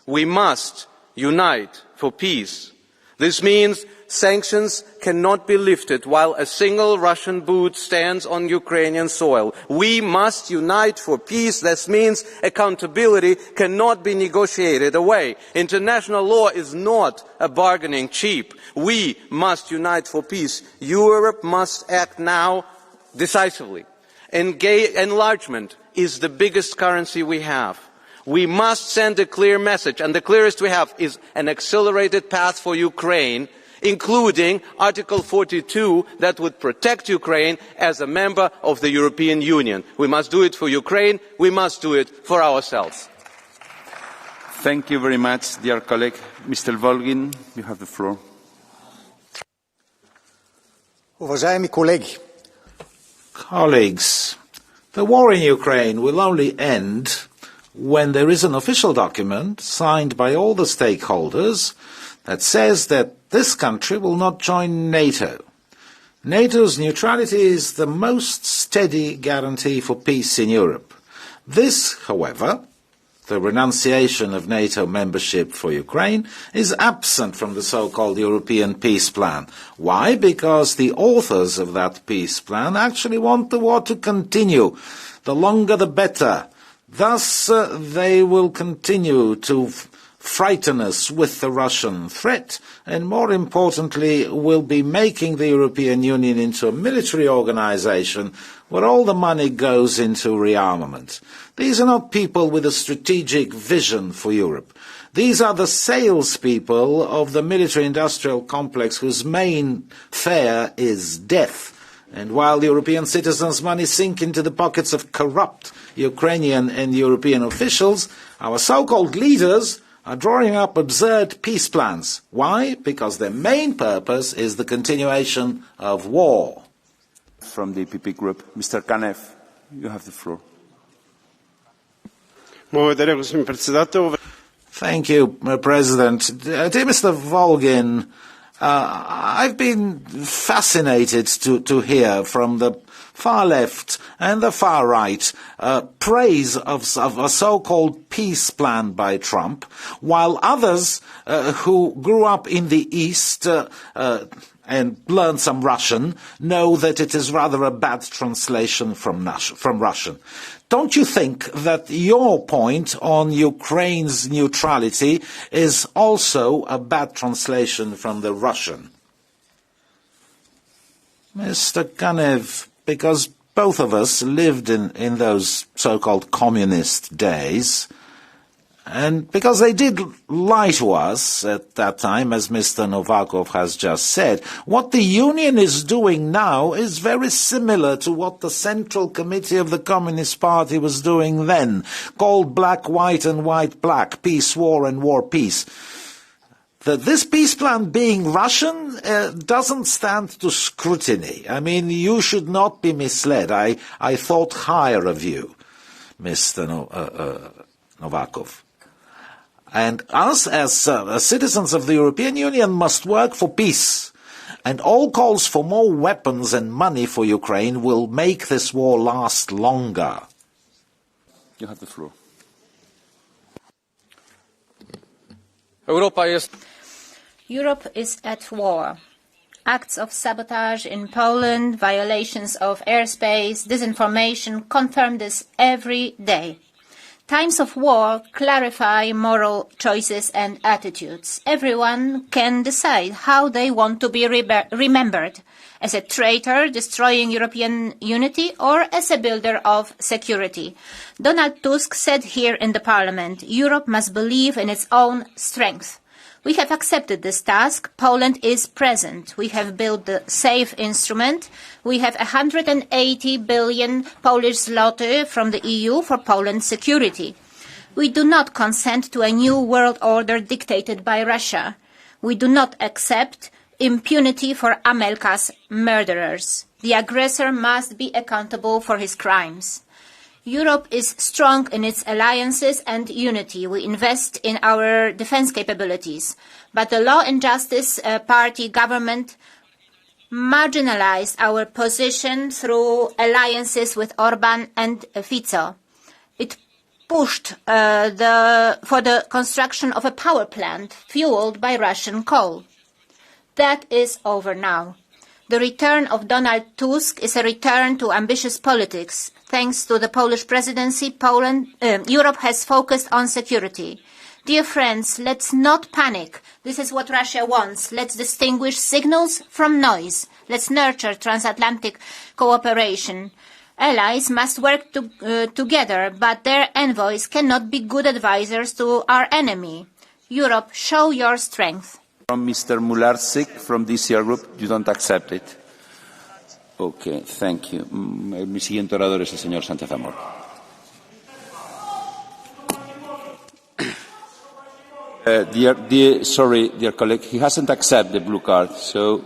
We must unite for peace. This means sanctions cannot be lifted while a single Russian boot stands on Ukrainian soil. We must unite for peace. This means accountability cannot be negotiated away. International law is not a bargaining chip. We must unite for peace. Europe must act now decisively. Enlargement is the biggest currency we have. We must send a clear message, and the clearest we have is an accelerated path for Ukraine, including Article 42 that would protect Ukraine as a member of the European Union. We must do it for Ukraine, we must do it for ourselves. Thank you very much, dear colleague. Mr. Volgin, you have the floor. Уважаеми колеги, colleagues, the war in Ukraine will only end when there is an official document signed by all the stakeholders that says that this country will not join NATO. NATO's neutrality is the most steady guarantee for peace in Europe. This, however, the renunciation of NATO membership for Ukraine, is absent from the so-called European peace plan. Why? Because the authors of that peace plan actually want the war to continue. The longer the better. Thus, they will continue to frighten us with the Russian threat, and more importantly, will be making the European Union into a military organization where all the money goes into rearmament. These are not people with a strategic vision for Europe. These are the salespeople of the military-industrial complex whose main fare is death. And while European citizens' money sink into the pockets of corrupt Ukrainian and European officials, our so-called leaders are drawing up absurd peace plans. Why? Because their main purpose is the continuation of war. From the EPP Group, Mr. Kanev, you have the floor. Thank you, President. Dear Mr. Volgin, I've been fascinated to hear from the far left and the far right praise of a so-called peace plan by Trump, while others who grew up in the East and learned some Russian know that it is rather a bad translation from Russian. Don't you think that your point on Ukraine's neutrality is also a bad translation from the Russian? Mr. Kanev, because both of us lived in those so-called communist days, and because they did lie to us at that time, as Mr. Novakov has just said, what the Union is doing now is very similar to what the Central Committee of the Communist Party was doing then, called black, white and white, black, peace, war and war, peace. That this peace plan being Russian doesn't stand to scrutiny. I mean, you should not be misled. I thought higher of you, Mr. Novakov. And us, as citizens of the European Union, must work for peace. And all calls for more weapons and money for Ukraine will make this war last longer. You have the floor. Europe is at war. Acts of sabotage in Poland, violations of airspace, disinformation confirm this every day. Times of war clarify moral choices and attitudes. Everyone can decide how they want to be remembered, as a traitor destroying European unity or as a builder of security. Donald Tusk said here in the Parliament, Europe must believe in its own strength. We have accepted this task. Poland is present. We have built the SAFE instrument. We have 180 billion Polish zloty from the EU for Poland's security. We do not consent to a new world order dictated by Russia. We do not accept impunity for Amelka's murderers. The aggressor must be accountable for his crimes. Europe is strong in its alliances and unity. We invest in our defense capabilities. But the Law and Justice Party government marginalized our position through alliances with Orban and Fico. It pushed for the construction of a power plant fueled by Russian coal. That is over now. The return of Donald Tusk is a return to ambitious politics. Thanks to the Polish presidency, Europe has focused on security. Dear friends, let's not panic. This is what Russia wants. Let's distinguish signals from noise. Let's nurture transatlantic cooperation. Allies must work together, but their envoys cannot be good advisors to our enemy. Europe, show your strength. From Mr. Mularsik from the DCR Group, you don't accept it. Okay, thank you. Mi siguiente orador es el señor Sánchez Amor. Dear colleague, he hasn't accepted the blue card, so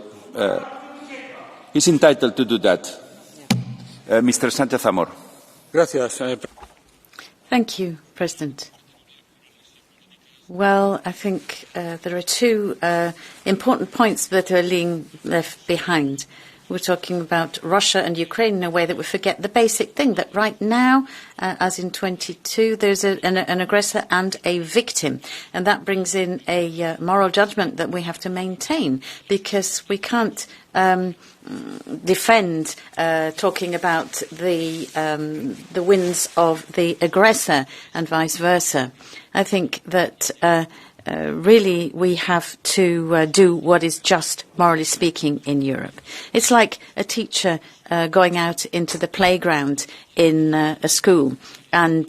he's entitled to do that. Mr. Sánchez Amor. Gracias. Thank you, President. Well, I think there are two important points that are being left behind. We're talking about Russia and Ukraine in a way that we forget the basic thing, that right now, as in 22, there's an aggressor and a victim. And that brings in a moral judgment that we have to maintain, because we can't defend talking about the wins of the aggressor and vice versa. I think that really we have to do what is just, morally speaking, in Europe. It's like a teacher going out into the playground in a school and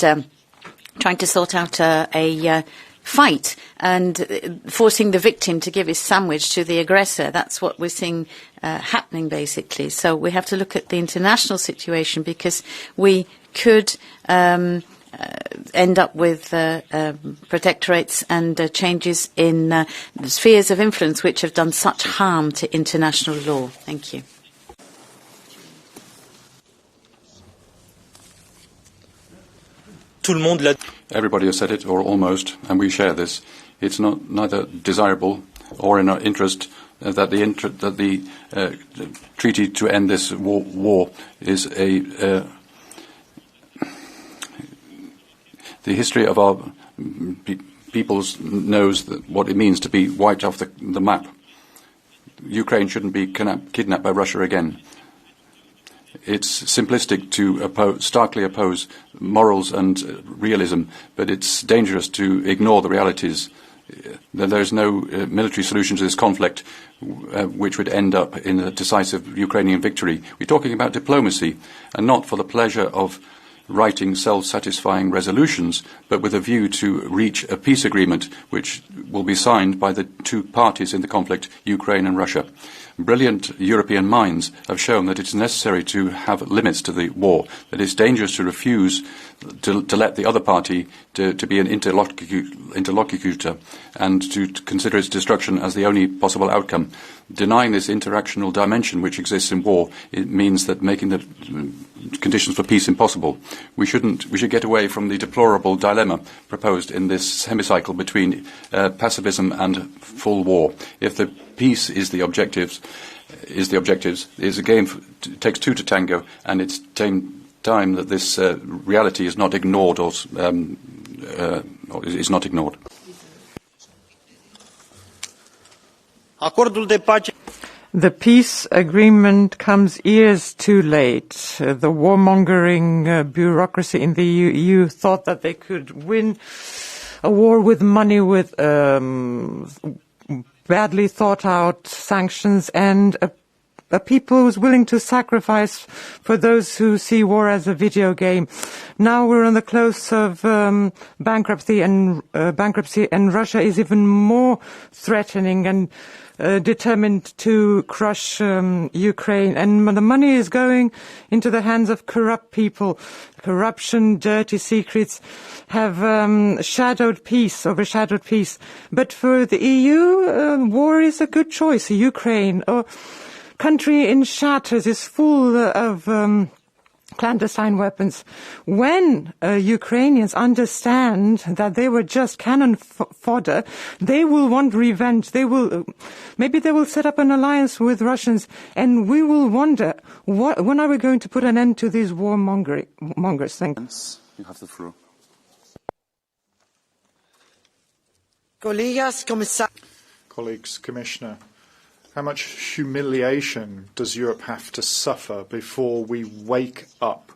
trying to sort out a fight and forcing the victim to give his sandwich to the aggressor. That's what we're seeing happening, basically. So we have to look at the international situation, because we could end up with protectorates and changes in spheres of influence which have done such harm to international law. Thank you. Everybody has said it, or almost, and we share this. It's neither desirable or in our interest that the treaty to end this war is the history of our peoples knows what it means to be wiped off the map. Ukraine shouldn't be kidnapped by Russia again. It's simplistic to starkly oppose morals and realism, but it's dangerous to ignore the realities. There's no military solution to this conflict which would end up in a decisive Ukrainian victory. We're talking about diplomacy, and not for the pleasure of writing self-satisfying resolutions, but with a view to reach a peace agreement which will be signed by the two parties in the conflict, Ukraine and Russia. Brilliant European minds have shown that it's necessary to have limits to the war, that it's dangerous to refuse to let the other party to be an interlocutor and to consider its destruction as the only possible outcome. Denying this interactional dimension which exists in war, it means that making the conditions for peace impossible. We should get away from the deplorable dilemma proposed in this hemicycle between pacifism and full war. If the peace is the objectives, it's a game. It takes two to tango, and it's time that this reality is not ignored or is not ignored. The peace agreement comes years too late. The warmongering bureaucracy in the EU thought that they could win a war with money, with badly thought out sanctions, and a people who's willing to sacrifice for those who see war as a video game. Now we're on the close of bankruptcy, and Russia is even more threatening and determined to crush Ukraine, and the money is going into the hands of corrupt people. Corruption, dirty secrets have overshadowed peace. But for the EU, war is a good choice. Ukraine, a country in shatters, is full of clandestine weapons. When Ukrainians understand that they were just cannon fodder, they will want revenge. Maybe they will set up an alliance with Russians, and we will wonder, when are we going to put an end to these warmongers? Thank you. You have the floor. Colleagues, Commissioner, how much humiliation does Europe have to suffer before we wake up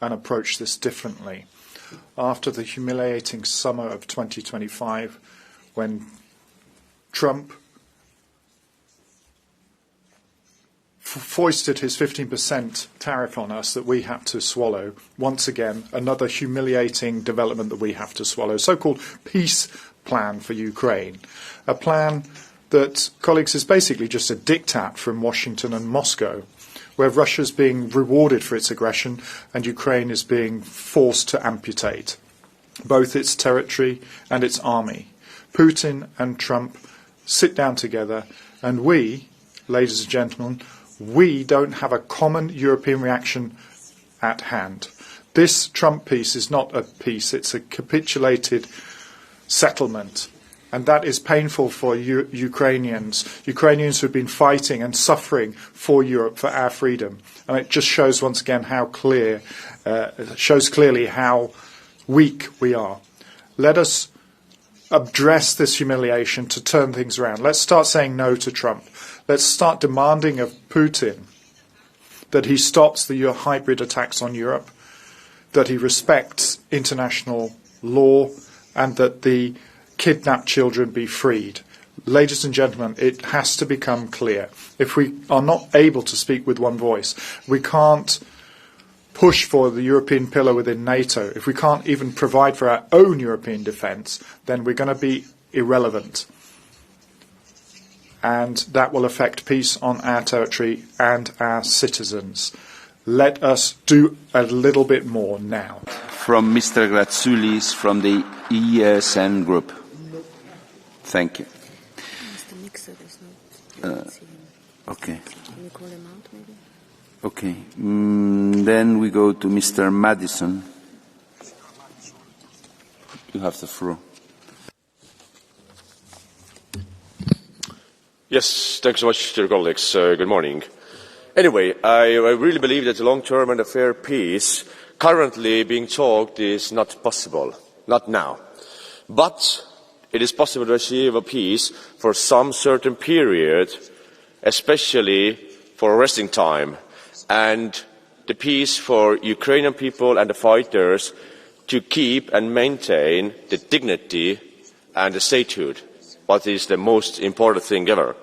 and approach this differently? After the humiliating summer of 2025, when Trump foisted his 15% tariff on us that we have to swallow, once again, another humiliating development that we have to swallow, so-called peace plan for Ukraine, a plan that, colleagues, is basically just a diktat from Washington and Moscow, where Russia's being rewarded for its aggression and Ukraine is being forced to amputate both its territory and its army. Putin and Trump sit down together, and we, ladies and gentlemen, we don't have a common European reaction at hand. This Trump peace is not a peace, it's a capitulated settlement. And that is painful for Ukrainians who've been fighting and suffering for Europe, for our freedom. And it just shows once again shows clearly how weak we are. Let us address this humiliation to turn things around. Let's start saying no to Trump. Let's start demanding of Putin that he stops the hybrid attacks on Europe, that he respects international law, and that the kidnapped children be freed. Ladies and gentlemen, it has to become clear. If we are not able to speak with one voice, we can't push for the European pillar within NATO, if we can't even provide for our own European defence, then we're going to be irrelevant. And that will affect peace on our territory and our citizens. Let us do a little bit more now. From Mr. Gratsoulis from the ESN Group. Thank you. Okay. Can you call him out, maybe? Okay. Then we go to Mr. Madison. You have the floor. Yes, thanks so much, dear colleagues. Good morning. Anyway, I really believe that long-term and a fair peace currently being talked is not possible, not now. But it is possible to achieve a peace for some certain period, especially for resting time, and the peace for Ukrainian people and the fighters to keep and maintain the dignity and the statehood, what is the most important thing ever.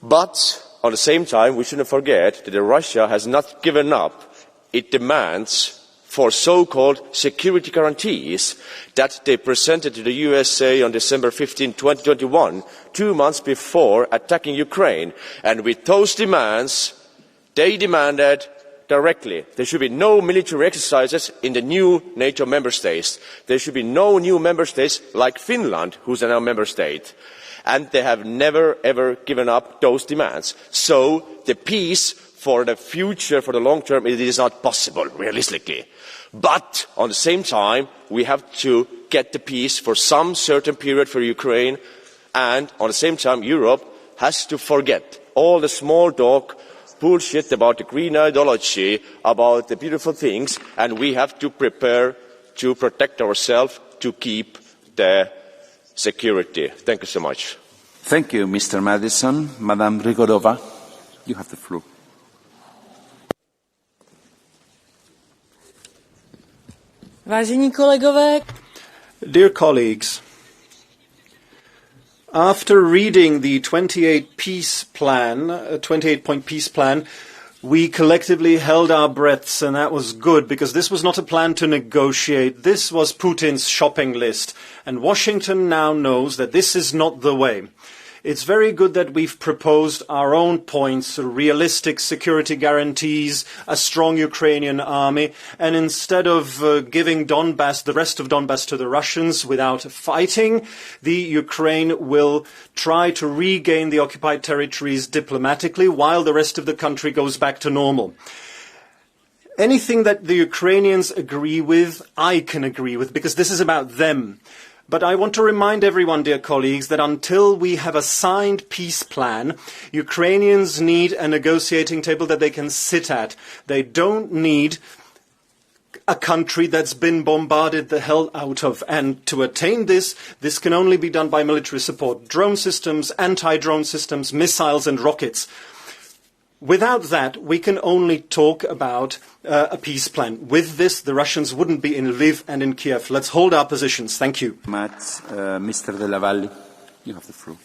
But at the same time, we shouldn't forget that Russia has not given up its demands for so-called security guarantees that they presented to the USA on December 15, 2021, 2 months before attacking Ukraine. And with those demands, they demanded directly there should be no military exercises in the new NATO member states. There should be no new member states like Finland, who's a now member state. And they have never, ever given up those demands. So the peace for the future, for the long term, it is not possible, realistically. But at the same time, we have to get the peace for some certain period for Ukraine. And at the same time, Europe has to forget all the small talk bullshit about the green ideology, about the beautiful things, and we have to prepare to protect ourselves, to keep the security. Thank you so much. Thank you, Mr. Madison. Madam Rigodova, you have the floor. Vážení kolegové, dear colleagues, after reading the 28-point peace plan, we collectively held our breaths, and that was good, because this was not a plan to negotiate. This was Putin's shopping list, and Washington now knows that this is not the way. It's very good that we've proposed our own points, realistic security guarantees, a strong Ukrainian army, and instead of giving Donbass, the rest of Donbass, to the Russians without fighting, the Ukraine will try to regain the occupied territories diplomatically while the rest of the country goes back to normal. Anything that the Ukrainians agree with, I can agree with, because this is about them. But I want to remind everyone, dear colleagues, that until we have a signed peace plan, Ukrainians need a negotiating table that they can sit at. They don't need a country that's been bombarded the hell out of. And to attain this can only be done by military support. Drone systems, anti-drone systems, missiles and rockets. Without that, we can only talk about a peace plan. With this, the Russians wouldn't be in Lviv and in Kiev. Let's hold our positions. Thank you. Mr. Della Valle, you have the floor.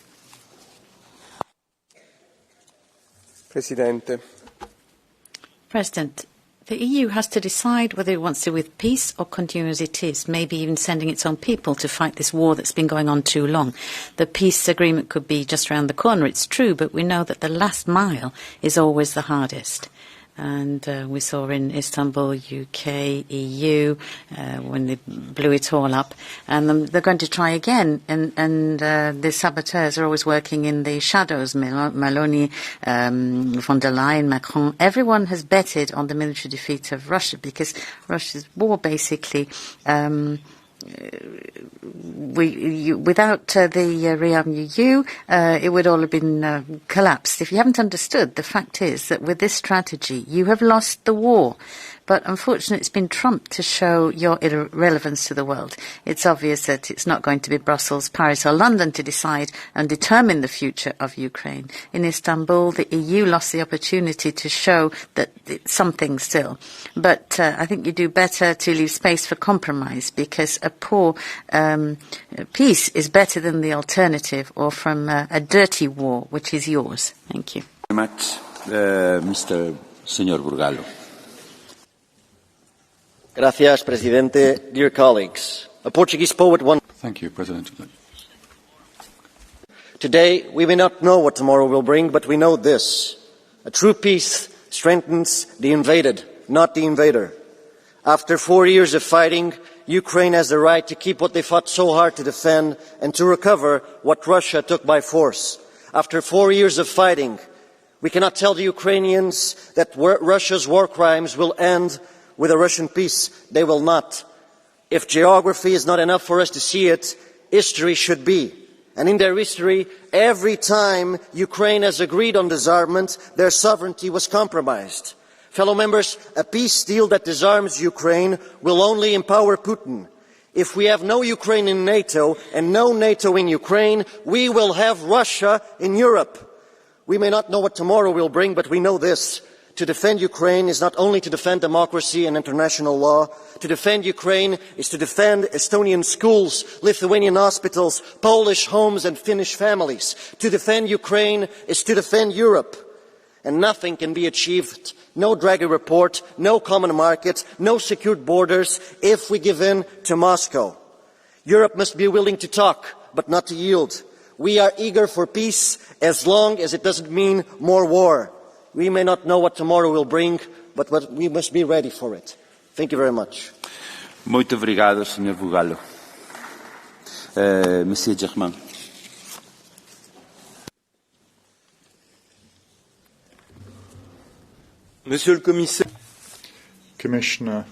President, the EU has to decide whether it wants to with peace or continue as it is, maybe even sending its own people to fight this war that's been going on too long. The peace agreement could be just around the corner, it's true, but we know that the last mile is always the hardest. And we saw in Istanbul, UK, EU, when they blew it all up. And they're going to try again. And the saboteurs are always working in the shadows. Meloni, von der Leyen, Macron. Everyone has betted on the military defeat of Russia because Russia's war basically... without the rearm EU, it would all have been collapsed. If you haven't understood, the fact is that with this strategy, you have lost the war. But unfortunately, it's been trumped to show your irrelevance to the world. It's obvious that it's not going to be Brussels, Paris or London to decide and determine the future of Ukraine. In Istanbul, the EU lost the opportunity to show that it's something still. But I think you do better to leave space for compromise because a poor peace is better than the alternative or from a dirty war, which is yours. Thank you. Very much, Mr. Señor Burgallo. Gracias, Presidente. Dear colleagues, a Portuguese poet once... Thank you, President. Today, we may not know what tomorrow will bring, but we know this. A true peace strengthens the invaded, not the invader. After 4 years of fighting, Ukraine has the right to keep what they fought so hard to defend and to recover what Russia took by force. After 4 years of fighting, we cannot tell the Ukrainians that Russia's war crimes will end with a Russian peace. They will not. If geography is not enough for us to see it, history should be. And in their history, every time Ukraine has agreed on disarmament, their sovereignty was compromised. Fellow members, a peace deal that disarms Ukraine will only empower Putin. If we have no Ukraine in NATO and no NATO in Ukraine, we will have Russia in Europe. We may not know what tomorrow will bring, but we know this. To defend Ukraine is not only to defend democracy and international law. To defend Ukraine is to defend Estonian schools, Lithuanian hospitals, Polish homes and Finnish families. To defend Ukraine is to defend Europe. And nothing can be achieved, no Draghi report, no common market, no secured borders, if we give in to Moscow. Europe must be willing to talk, but not to yield. We are eager for peace as long as it doesn't mean more war. We may not know what tomorrow will bring, but we must be ready for it. Thank you very much. Muito obrigado, Sr. Bugallo. Monsieur Germain. Monsieur le Commissaire. Commissioner,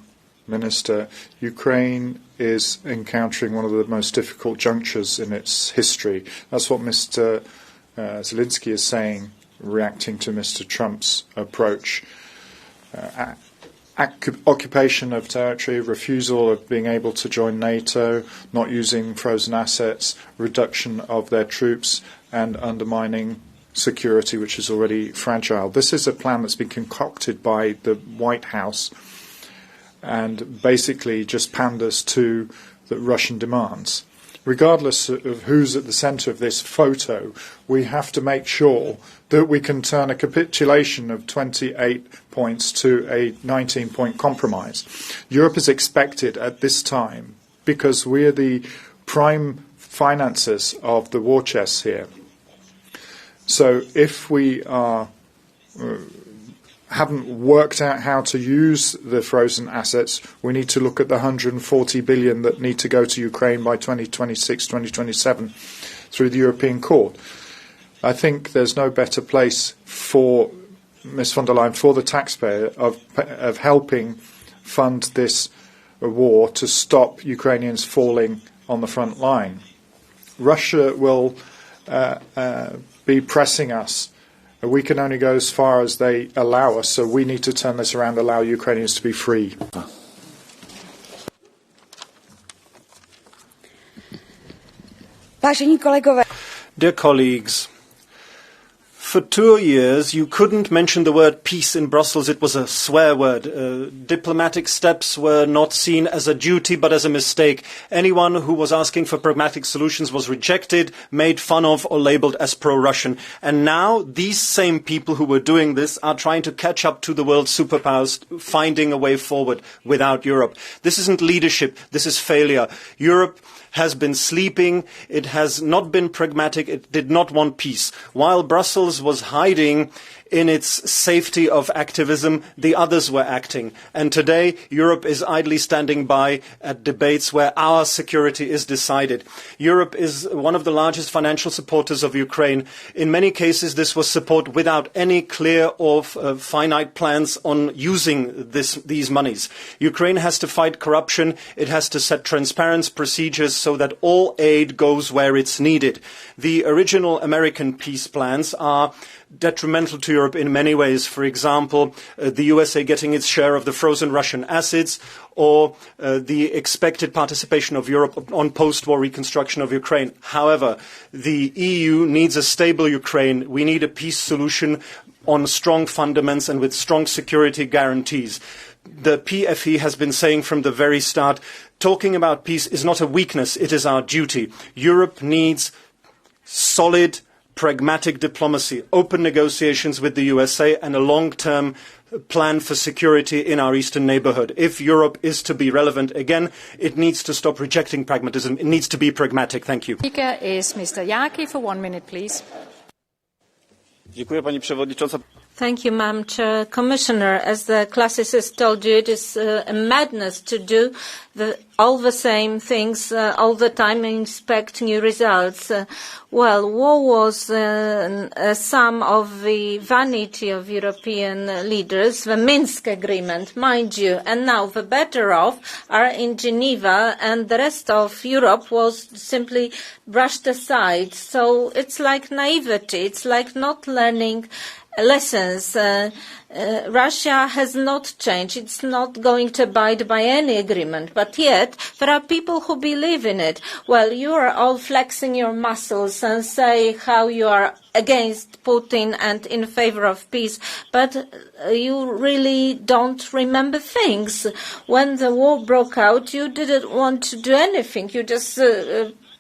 Minister, Ukraine is encountering one of the most difficult junctures in its history. That's what Mr. Zelensky is saying, reacting to Mr. Trump's approach. Occupation of territory, refusal of being able to join NATO, not using frozen assets, reduction of their troops, and undermining security, which is already fragile. This is a plan that's been concocted by the White House and basically just panders to the Russian demands. Regardless of who's at the centre of this photo, we have to make sure that we can turn a capitulation of 28 points to a 19-point compromise. Europe is expected at this time, because we are the prime financiers of the war chest here. So if we haven't worked out how to use the frozen assets, we need to look at the 140 billion that need to go to Ukraine by 2026, 2027 through the European Court. I think there's no better place for Ms von der Leyen, for the taxpayer of helping fund this war to stop Ukrainians falling on the front line. Russia will be pressing us. We can only go as far as they allow us, so we need to turn this around, allow Ukrainians to be free. Dear colleagues, for 2 years you couldn't mention the word peace in Brussels. It was a swear word. Diplomatic steps were not seen as a duty but as a mistake. Anyone who was asking for pragmatic solutions was rejected, made fun of or labelled as pro-Russian. And now these same people who were doing this are trying to catch up to the world superpowers, finding a way forward without Europe. This isn't leadership, this is failure. Europe has been sleeping, it has not been pragmatic, it did not want peace. While Brussels was hiding in its safety of activism, the others were acting. And today, Europe is idly standing by at debates where our security is decided. Europe is one of the largest financial supporters of Ukraine. In many cases, this was support without any clear or finite plans on using these monies. Ukraine has to fight corruption. It has to set transparent procedures so that all aid goes where it's needed. The original American peace plans are detrimental to Europe in many ways. For example, the USA getting its share of the frozen Russian assets, or the expected participation of Europe on post-war reconstruction of Ukraine. However, the EU needs a stable Ukraine. We need a peace solution on strong fundaments and with strong security guarantees. The PFE has been saying from the very start, talking about peace is not a weakness, it is our duty. Europe needs solid, pragmatic diplomacy, open negotiations with the USA and a long-term plan for security in our eastern neighbourhood. If Europe is to be relevant again, it needs to stop rejecting pragmatism. It needs to be pragmatic. Thank you. Speaker is Mr. Jaki for 1 minute, please. Pani Przewodnicząca. Thank you, Madam Chair. Commissioner, as the classicist told you, it is a madness to do all the same things all the time and expect new results. Well, war was a sum of the vanity of European leaders, the Minsk agreement, mind you, and now the better off are in Geneva and the rest of Europe was simply brushed aside. So it's like naivety, it's like not learning lessons. Russia has not changed. It's not going to abide by any agreement. But yet, there are people who believe in it. Well, you are all flexing your muscles and say how you are against Putin and in favor of peace. But you really don't remember things. When the war broke out, you didn't want to do anything. You just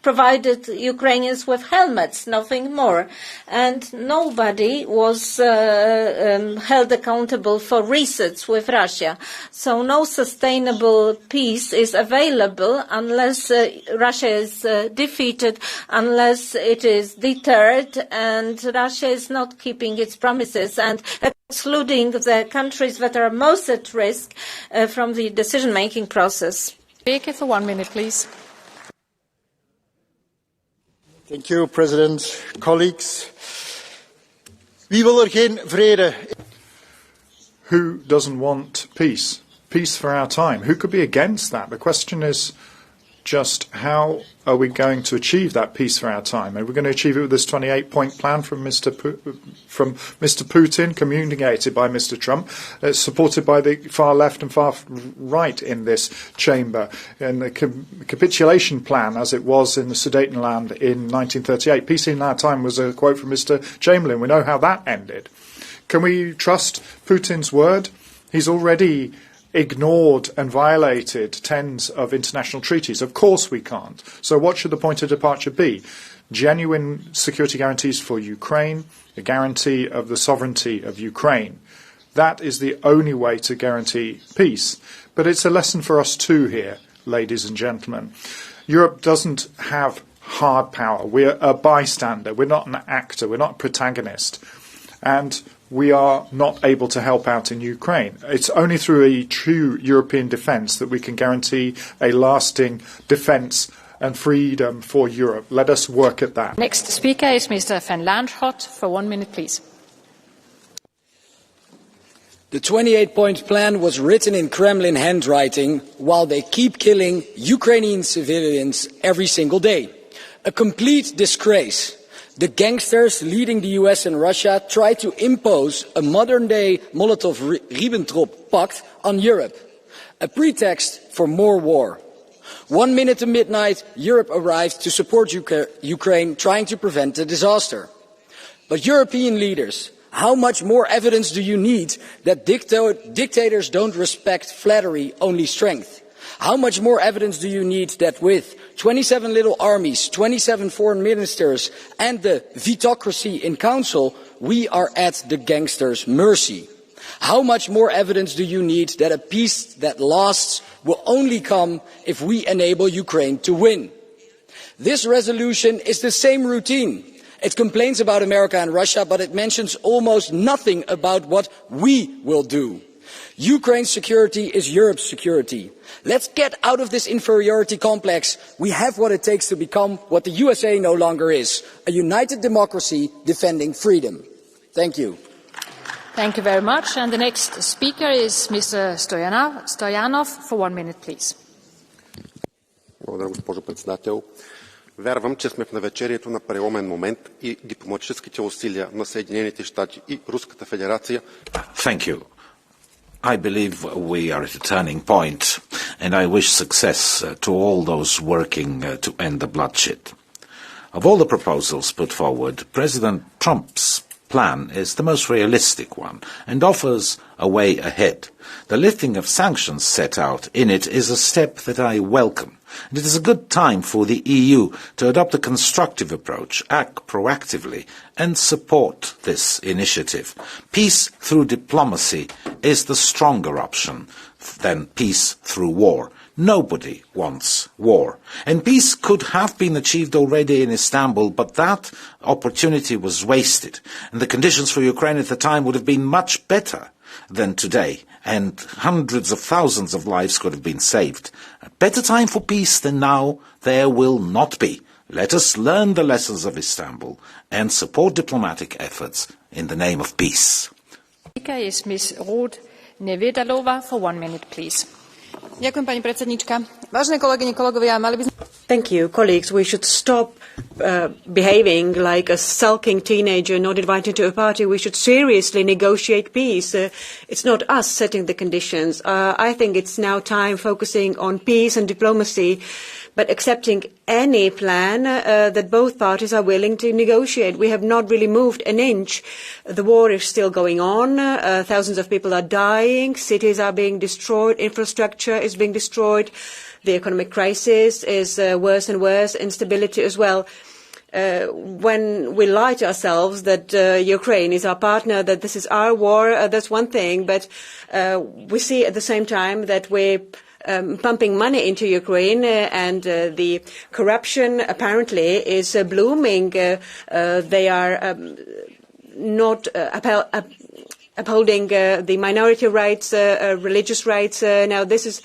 provided Ukrainians with helmets, nothing more. And nobody was held accountable for resets with Russia. So no sustainable peace is available unless Russia is defeated, unless it is deterred, and Russia is not keeping its promises and excluding the countries that are most at risk from the decision-making process. Speaker for 1 minute, please. Thank you, President. Colleagues, wie wil geen vrede? Who doesn't want peace? Peace for our time. Who could be against that? The question is just how are we going to achieve that peace for our time? Are we going to achieve it with this 28-point plan from Mr. Putin, communicated by Mr. Trump, supported by the far left and far right in this chamber, and the capitulation plan as it was in the Sudetenland in 1938. Peace in our time was a quote from Mr. Chamberlain. We know how that ended. Can we trust Putin's word? He's already ignored and violated tens of international treaties. Of course we can't. So what should the point of departure be? Genuine security guarantees for Ukraine, a guarantee of the sovereignty of Ukraine. That is the only way to guarantee peace. But it's a lesson for us too here, ladies and gentlemen. Europe doesn't have hard power. We're a bystander. We're not an actor. We're not a protagonist. And we are not able to help out in Ukraine. It's only through a true European defence that we can guarantee a lasting defence and freedom for Europe. Let us work at that. Next speaker is Mr. Van Laanschot for 1 minute, please. The 28-point plan was written in Kremlin handwriting while they keep killing Ukrainian civilians every single day. A complete disgrace. The gangsters leading the US and Russia try to impose a modern-day Molotov-Ribbentrop pact on Europe, a pretext for more war. 1 minute to midnight, Europe arrived to support Ukraine, trying to prevent the disaster. But European leaders, how much more evidence do you need that dictators don't respect flattery, only strength? How much more evidence do you need that with 27 little armies, 27 foreign ministers and the vetocracy in council, we are at the gangsters' mercy? How much more evidence do you need that a peace that lasts will only come if we enable Ukraine to win? This resolution is the same routine. It complains about America and Russia, but it mentions almost nothing about what we will do. Ukraine's security is Europe's security. Let's get out of this inferiority complex. We have what it takes to become what the USA no longer is, a united democracy defending freedom. Thank you. Thank you very much. And the next speaker is Mr. Stoyanov for 1 minute, please. Благодаря, госпожо председател. Вярвам, че сме в навечерието на преломен момент и дипломатическите усилия на Съединените щати и Руската федерация. Thank you. I believe we are at a turning point, and I wish success to all those working to end the bloodshed. Of all the proposals put forward, President Trump's plan is the most realistic one and offers a way ahead. The lifting of sanctions set out in it is a step that I welcome. And it is a good time for the EU to adopt a constructive approach, act proactively, and support this initiative. Peace through diplomacy is the stronger option than peace through war. Nobody wants war. And peace could have been achieved already in Istanbul, but that opportunity was wasted. And the conditions for Ukraine at the time would have been much better than today, and hundreds of thousands of lives could have been saved. A better time for peace than now there will not be. Let us learn the lessons of Istanbul and support diplomatic efforts in the name of peace. Speaker is Ms. Ruth Nevedalova for 1 minute, please. Ďakujem, pani predsednička. Vážené kolegyne, kolegovia, mali by sme... Thank you, colleagues. We should stop behaving like a sulking teenager not invited to a party. We should seriously negotiate peace. It's not us setting the conditions. I think it's now time focusing on peace and diplomacy, but accepting any plan that both parties are willing to negotiate. We have not really moved an inch. The war is still going on. Thousands of people are dying. Cities are being destroyed. Infrastructure is being destroyed. The economic crisis is worse and worse. Instability as well. When we lie to ourselves that Ukraine is our partner, that this is our war, that's one thing. But we see at the same time that we're pumping money into Ukraine, and the corruption apparently is blooming. They are not upholding the minority rights, religious rights. Now this is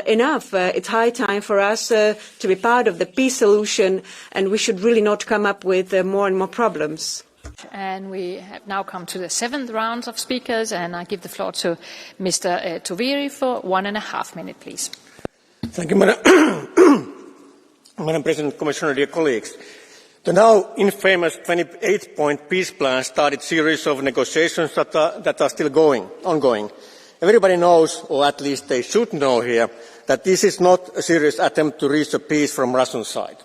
enough. It's high time for us to be part of the peace solution, and we should really not come up with more and more problems. And we have now come to the 7th round of speakers, and I give the floor to Mr. Toviri for 1.5 minutes, please. Thank you, Madam President, Commissioner, dear colleagues. The now infamous 28-point peace plan started a series of negotiations that are still ongoing. Everybody knows, or at least they should know here, that this is not a serious attempt to reach a peace from Russian side.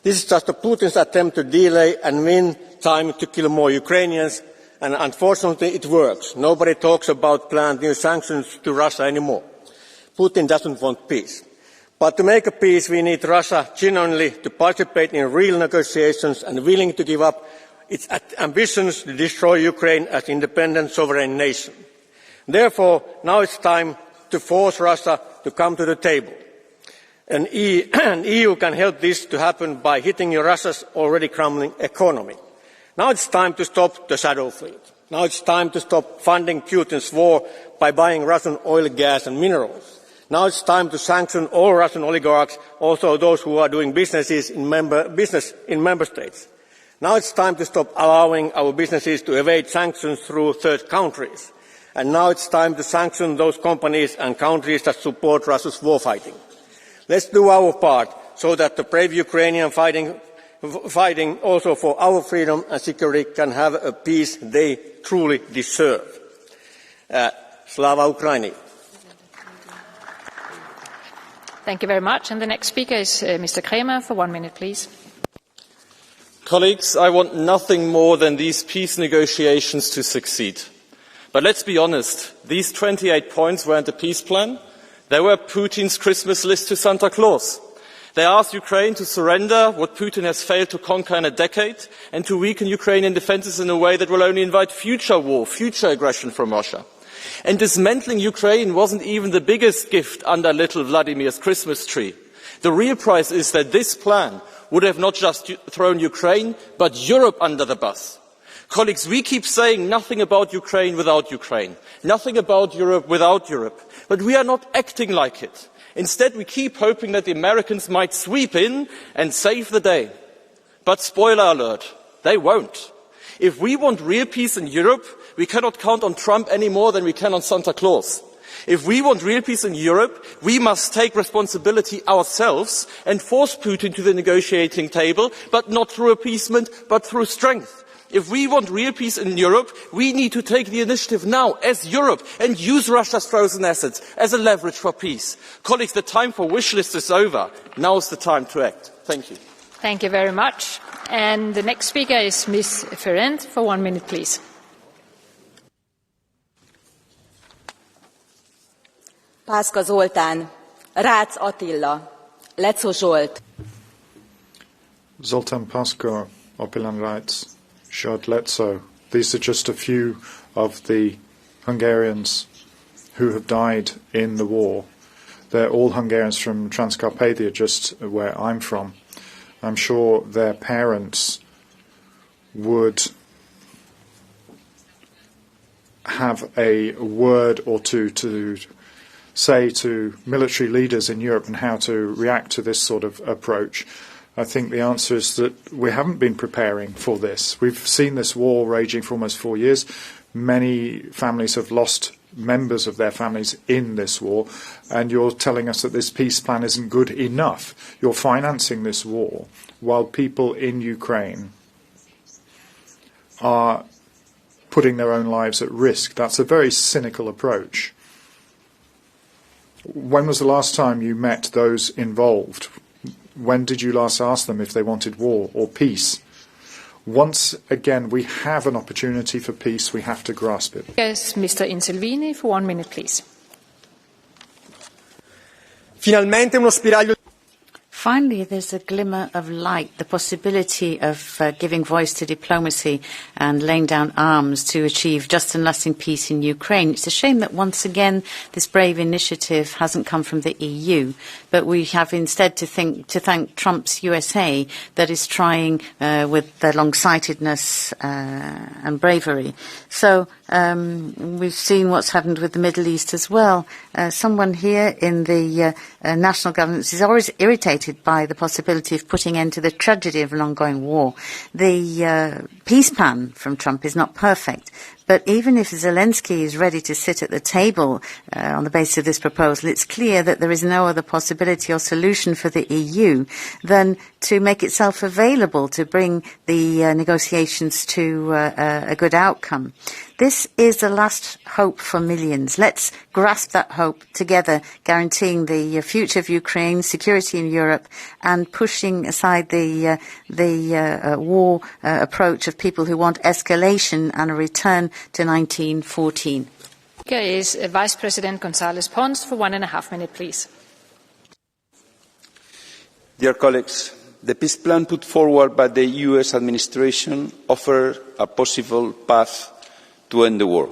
This is just Putin's attempt to delay and win time to kill more Ukrainians, and unfortunately it works. Nobody talks about planned new sanctions to Russia anymore. Putin doesn't want peace. But to make a peace, we need Russia genuinely to participate in real negotiations and willing to give up its ambitions to destroy Ukraine as an independent sovereign nation. Therefore, now it's time to force Russia to come to the table. And the EU can help this to happen by hitting Russia's already crumbling economy. Now it's time to stop the shadow fleet. Now it's time to stop funding Putin's war by buying Russian oil, gas and minerals. Now it's time to sanction all Russian oligarchs, also those who are doing business in member states. Now it's time to stop allowing our businesses to evade sanctions through third countries. And now it's time to sanction those companies and countries that support Russia's war fighting. Let's do our part so that the brave Ukrainians fighting also for our freedom and security can have a peace they truly deserve. Slava Ukraini. Thank you very much. And the next speaker is Mr. Kremer for 1 minute, please. Colleagues, I want nothing more than these peace negotiations to succeed. But let's be honest, these 28 points weren't a peace plan. They were Putin's Christmas list to Santa Claus. They asked Ukraine to surrender what Putin has failed to conquer in a decade and to weaken Ukrainian defences in a way that will only invite future war, future aggression from Russia. And dismantling Ukraine wasn't even the biggest gift under little Vladimir's Christmas tree. The real price is that this plan would have not just thrown Ukraine, but Europe under the bus. Colleagues, we keep saying nothing about Ukraine without Ukraine, nothing about Europe without Europe, but we are not acting like it. Instead, we keep hoping that the Americans might sweep in and save the day. But spoiler alert, they won't. If we want real peace in Europe, we cannot count on Trump any more than we can on Santa Claus. If we want real peace in Europe, we must take responsibility ourselves and force Putin to the negotiating table, but not through appeasement, but through strength. If we want real peace in Europe, we need to take the initiative now as Europe and use Russia's frozen assets as a leverage for peace. Colleagues, the time for wish lists is over. Now is the time to act. Thank you. Thank you very much. And the next speaker is Ms. Ferrand for 1 minute, please. Pászka Zoltán, Rácz Attila, Lecó Zsolt. Zoltán Pászka, Opilan Rácz, Zsolt Lecó. These are just a few of the Hungarians who have died in the war. They're all Hungarians from Transcarpathia, just where I'm from. I'm sure their parents would have a word or two to say to military leaders in Europe and how to react to this sort of approach. I think the answer is that we haven't been preparing for this. We've seen this war raging for almost 4 years. Many families have lost members of their families in this war, and you're telling us that this peace plan isn't good enough. You're financing this war while people in Ukraine are putting their own lives at risk. That's a very cynical approach. When was the last time you met those involved? When did you last ask them if they wanted war or peace? Once again, we have an opportunity for peace. We have to grasp it. Yes, Mr. Inselvini for 1 minute, please. Finalmente uno spiraglio. Finally, there's a glimmer of light, the possibility of giving voice to diplomacy and laying down arms to achieve just and lasting peace in Ukraine. It's a shame that once again this brave initiative hasn't come from the EU, but we have instead to thank Trump's USA that is trying with their long-sightedness and bravery. So we've seen what's happened with the Middle East as well. Someone here in the national government is always irritated by the possibility of putting end to the tragedy of an ongoing war. The peace plan from Trump is not perfect, but even if Zelensky is ready to sit at the table on the basis of this proposal, it's clear that there is no other possibility or solution for the EU than to make itself available to bring the negotiations to a good outcome. This is the last hope for millions. Let's grasp that hope together, guaranteeing the future of Ukraine, security in Europe, and pushing aside the war approach of people who want escalation and a return to 1914. Here is Vice President González Pons for 1.5 minutes, please. Dear colleagues, the peace plan put forward by the US administration offers a possible path to end the war.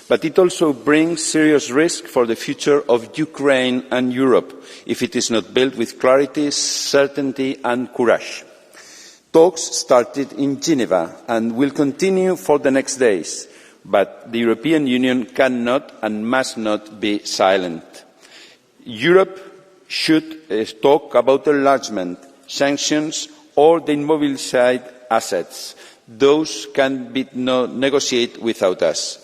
But it also brings serious risk for the future of Ukraine and Europe if it is not built with clarity, certainty and courage. Talks started in Geneva and will continue for the next days, but the European Union cannot and must not be silent. Europe should talk about enlargement, sanctions or the immobilised assets. Those can be negotiated without us.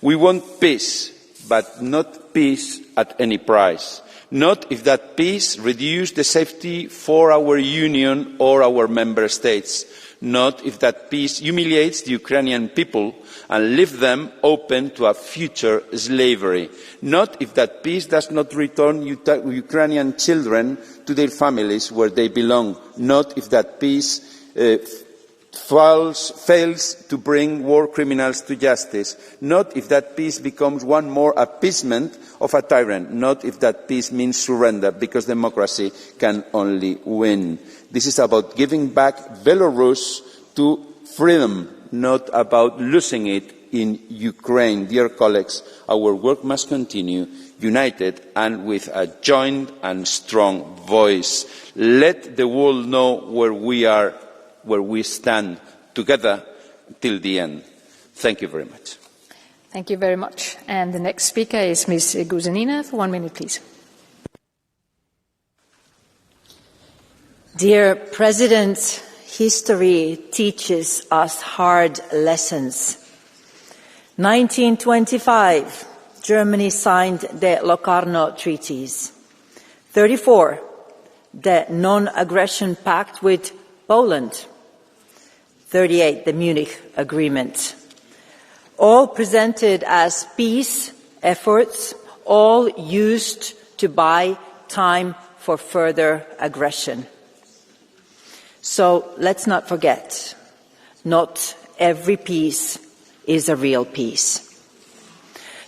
We want peace, but not peace at any price. Not if that peace reduces the safety for our Union or our Member States. Not if that peace humiliates the Ukrainian people and leaves them open to a future slavery. Not if that peace does not return Ukrainian children to their families where they belong. Not if that peace fails to bring war criminals to justice. Not if that peace becomes one more appeasement of a tyrant. Not if that peace means surrender, because democracy can only win. This is about giving back Belarus to freedom, not about losing it in Ukraine. Dear colleagues, our work must continue, united and with a joint and strong voice. Let the world know where we are, where we stand together till the end. Thank you very much. Thank you very much. And the next speaker is Ms. Guzenina for 1 minute, please. Dear President, history teaches us hard lessons. 1925, Germany signed the Locarno Treaties. 34, the Non-Aggression Pact with Poland. 38, the Munich Agreement. All presented as peace efforts, all used to buy time for further aggression. So let's not forget, not every peace is a real peace.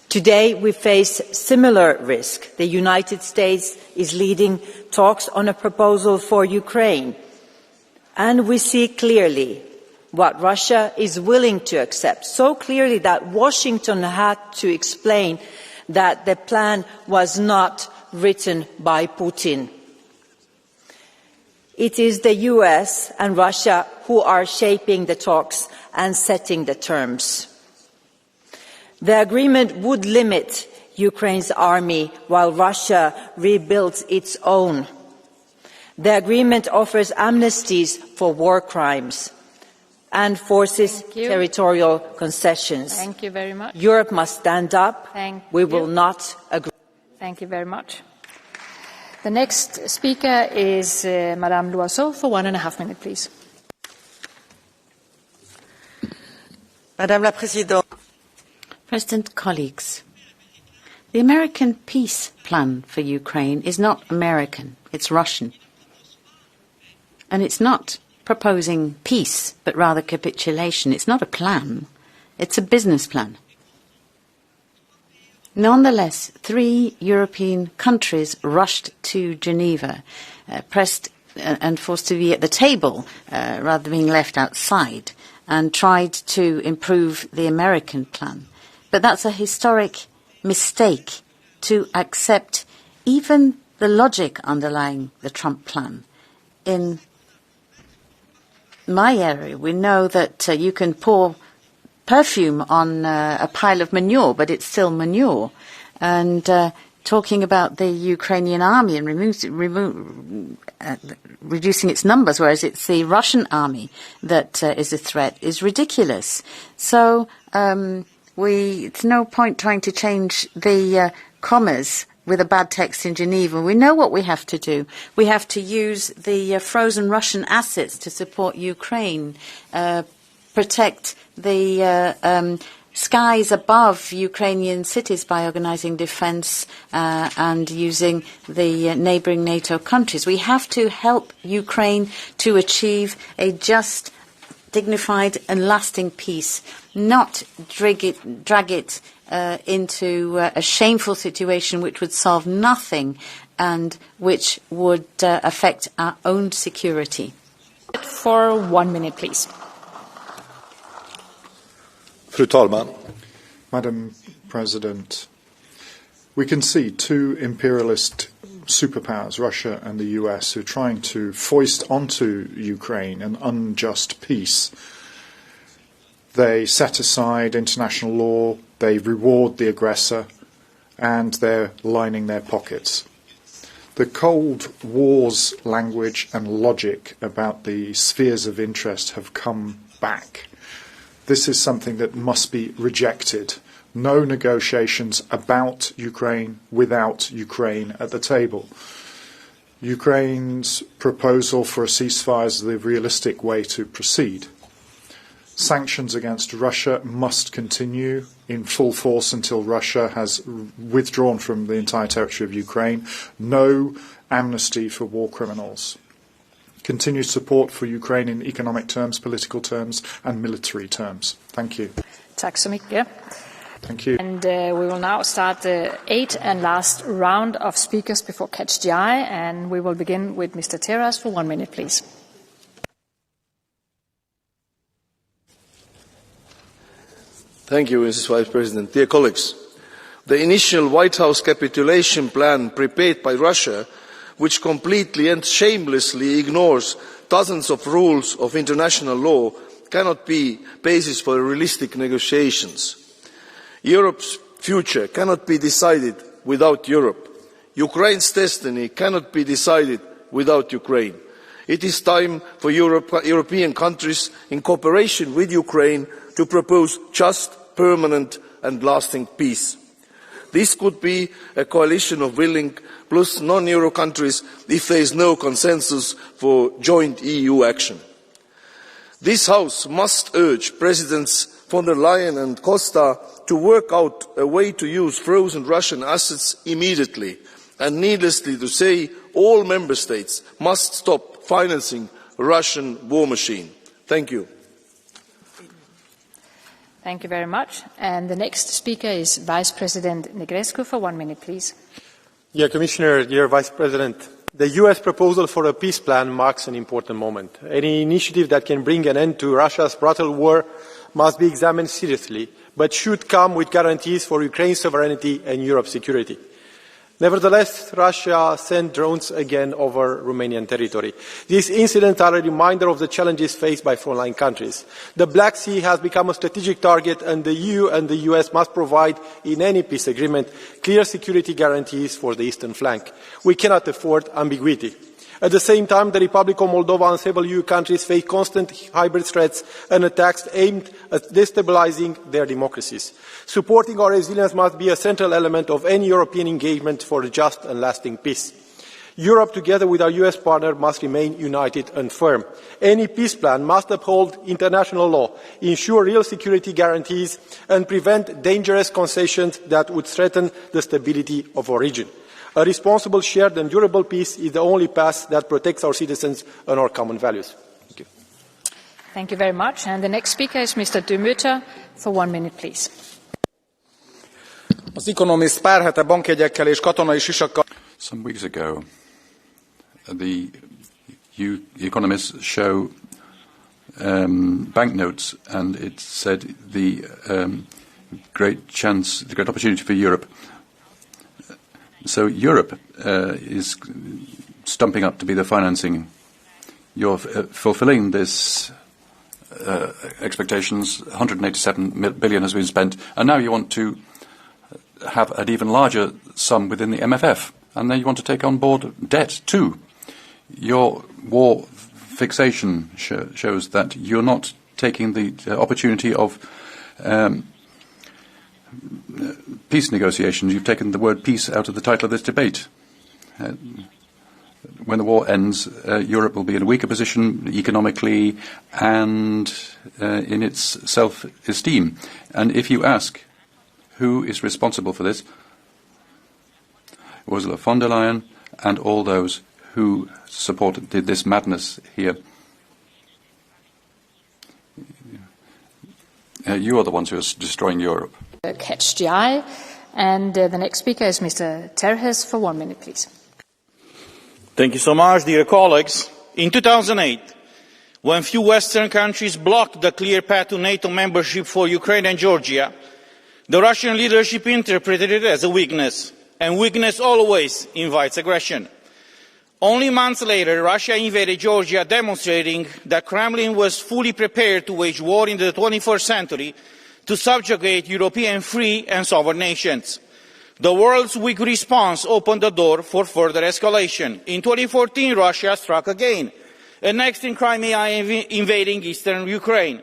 Today we face similar risk. The United States is leading talks on a proposal for Ukraine, and we see clearly what Russia is willing to accept, so clearly that Washington had to explain that the plan was not written by Putin. It is the US and Russia who are shaping the talks and setting the terms. The agreement would limit Ukraine's army while Russia rebuilds its own. The agreement offers amnesties for war crimes and forces territorial concessions. Thank you very much. Europe must stand up. We will not agree. Thank you very much. The next speaker is Madame Loiseau for 1.5 minutes, please. Madame la Présidente. President, colleagues, the American peace plan for Ukraine is not American, it's Russian. And it's not proposing peace, but rather capitulation. It's not a plan, it's a business plan. Nonetheless, 3 European countries rushed to Geneva, pressed and forced to be at the table rather than being left outside, and tried to improve the American plan. But that's a historic mistake to accept even the logic underlying the Trump plan. In my area, we know that you can pour perfume on a pile of manure, but it's still manure. And talking about the Ukrainian army and reducing its numbers, whereas it's the Russian army that is a threat, is ridiculous. So it's no point trying to change the commas with a bad text in Geneva. We know what we have to do. We have to use the frozen Russian assets to support Ukraine, protect the skies above Ukrainian cities by organizing defense and using the neighboring NATO countries. We have to help Ukraine to achieve a just, dignified and lasting peace, not drag it into a shameful situation which would solve nothing and which would affect our own security. For 1 minute, please. Fru talman. Madam President, we can see 2 imperialist superpowers, Russia and the US, who are trying to foist onto Ukraine an unjust peace. They set aside international law, they reward the aggressor, and they're lining their pockets. The Cold War's language and logic about the spheres of interest have come back. This is something that must be rejected. No negotiations about Ukraine without Ukraine at the table. Ukraine's proposal for a ceasefire is the realistic way to proceed. Sanctions against Russia must continue in full force until Russia has withdrawn from the entire territory of Ukraine. No amnesty for war criminals. Continued support for Ukraine in economic terms, political terms and military terms. Thank you. Tack så mycket. Thank you. And we will now start the 8th and last round of speakers before Catch the Eye, and we will begin with Mr. Terras for 1 minute, please. Thank you, Mrs. Vice President. Dear colleagues, the initial White House capitulation plan prepared by Russia, which completely and shamelessly ignores dozens of rules of international law, cannot be basis for realistic negotiations. Europe's future cannot be decided without Europe. Ukraine's destiny cannot be decided without Ukraine. It is time for European countries, in cooperation with Ukraine, to propose just, permanent and lasting peace. This could be a coalition of willing plus non-Euro countries if there is no consensus for joint EU action. This House must urge Presidents von der Leyen and Costa to work out a way to use frozen Russian assets immediately, and needlessly to say, all Member States must stop financing the Russian war machine. Thank you. Thank you very much. And the next speaker is Vice President Negrescu for 1 minute, please. Dear Commissioner, dear Vice President, the US proposal for a peace plan marks an important moment. Any initiative that can bring an end to Russia's brutal war must be examined seriously, but should come with guarantees for Ukraine's sovereignty and Europe's security. Nevertheless, Russia sent drones again over Romanian territory. These incidents are a reminder of the challenges faced by frontline countries. The Black Sea has become a strategic target, and the EU and the US must provide, in any peace agreement, clear security guarantees for the eastern flank. We cannot afford ambiguity. At the same time, the Republic of Moldova and several EU countries face constant hybrid threats and attacks aimed at destabilizing their democracies. Supporting our resilience must be a central element of any European engagement for a just and lasting peace. Europe, together with our US partner, must remain united and firm. Any peace plan must uphold international law, ensure real security guarantees, and prevent dangerous concessions that would threaten the stability of our region. A responsible, shared and durable peace is the only path that protects our citizens and our common values. Thank you. Thank you very much. And the next speaker is Mr. De Mutter for 1 minute, please. Az Economist pár hete bankjegyekkel és katonai sisakkal. Some weeks ago, the Economists show banknotes, and it said the great opportunity for Europe. So Europe is stumping up to be the financing. You're fulfilling this expectations. 187 billion has been spent, and now you want to have an even larger sum within the MFF, and then you want to take on board debt too. Your war fixation shows that you're not taking the opportunity of peace negotiations. You've taken the word peace out of the title of this debate. When the war ends, Europe will be in a weaker position economically and in its self-esteem. And if you ask who is responsible for this, Ursula von der Leyen and all those who supported this madness here, you are the ones who are destroying Europe. Catch the Eye. And the next speaker is Mr. Terhes for 1 minute, please. Thank you so much, dear colleagues. In 2008, when few Western countries blocked the clear path to NATO membership for Ukraine and Georgia, the Russian leadership interpreted it as a weakness, and weakness always invites aggression. Only months later, Russia invaded Georgia, demonstrating that Kremlin was fully prepared to wage war in the 21st century to subjugate European free and sovereign nations. The world's weak response opened the door for further escalation. In 2014, Russia struck again, annexing Crimea and invading eastern Ukraine.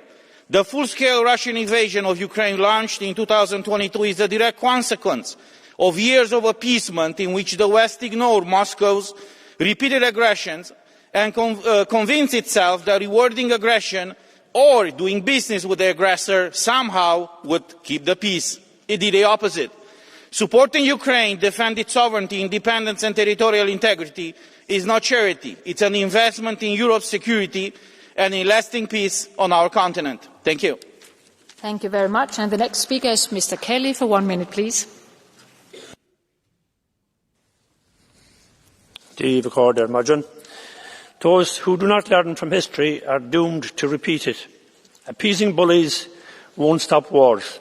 The full-scale Russian invasion of Ukraine launched in 2022 is a direct consequence of years of appeasement in which the West ignored Moscow's repeated aggressions and convinced itself that rewarding aggression or doing business with the aggressor somehow would keep the peace. It did the opposite. Supporting Ukraine defend its sovereignty, independence and territorial integrity is not charity. It's an investment in Europe's security and in lasting peace on our continent. Thank you. Thank you very much. And the next speaker is Mr. Kelly for 1 minute, please. Those who do not learn from history are doomed to repeat it. Appeasing bullies won't stop wars.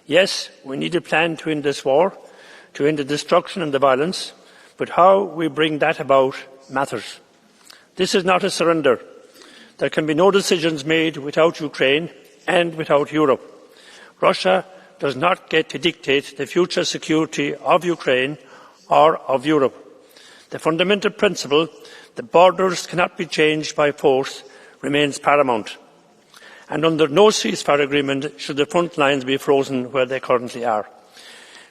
Yes, we need a plan to end this war, to end the destruction and the violence, but how we bring that about matters. This is not a surrender. There can be no decisions made without Ukraine and without Europe. Russia does not get to dictate the future security of Ukraine or of Europe. The fundamental principle that borders cannot be changed by force remains paramount. And under no ceasefire agreement should the front lines be frozen where they currently are.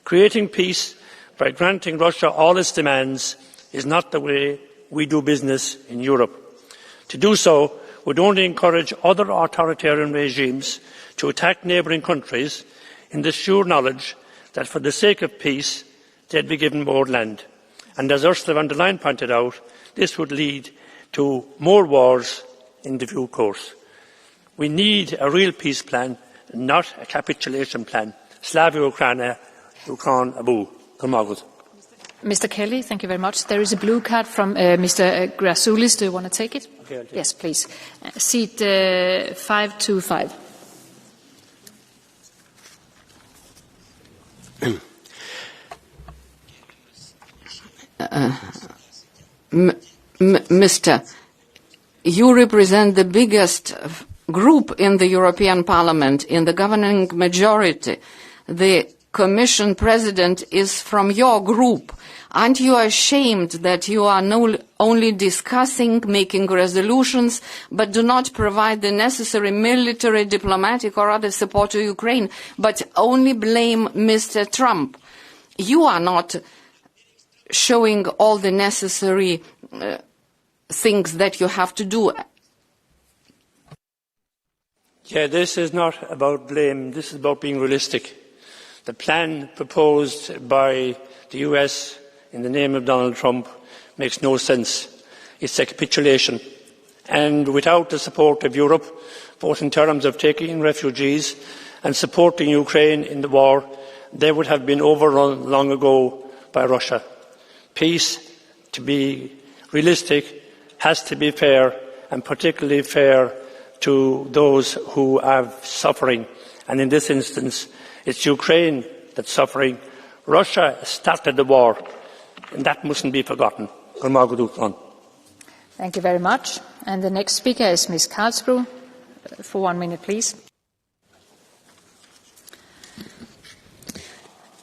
Creating peace by granting Russia all its demands is not the way we do business in Europe. To do so would only encourage other authoritarian regimes to attack neighbouring countries in the sure knowledge that for the sake of peace they'd be given more land. And as Ursula von der Leyen pointed out, this would lead to more wars in due course. We need a real peace plan, not a capitulation plan. Slava Ukraine, Ukraine Abu. Mr. Kelly, thank you very much. There is a blue card from Mr. Grasulis. Do you want to take it? Okay, yes, please. Seat 525. Mr. You represent the biggest group in the European Parliament, in the governing majority. The Commission President is from your group. Aren't you ashamed that you are only discussing, making resolutions, but do not provide the necessary military, diplomatic or other support to Ukraine, but only blame Mr. Trump? You are not showing all the necessary things that you have to do. Yeah, this is not about blame. This is about being realistic. The plan proposed by the US in the name of Donald Trump makes no sense. It's a capitulation. And without the support of Europe, both in terms of taking in refugees and supporting Ukraine in the war, they would have been overrun long ago by Russia. Peace, to be realistic, has to be fair, and particularly fair to those who are suffering. And in this instance, it's Ukraine that's suffering. Russia started the war, and that mustn't be forgotten. Thank you very much. And the next speaker is Ms. Karlsruhe. For 1 minute, please.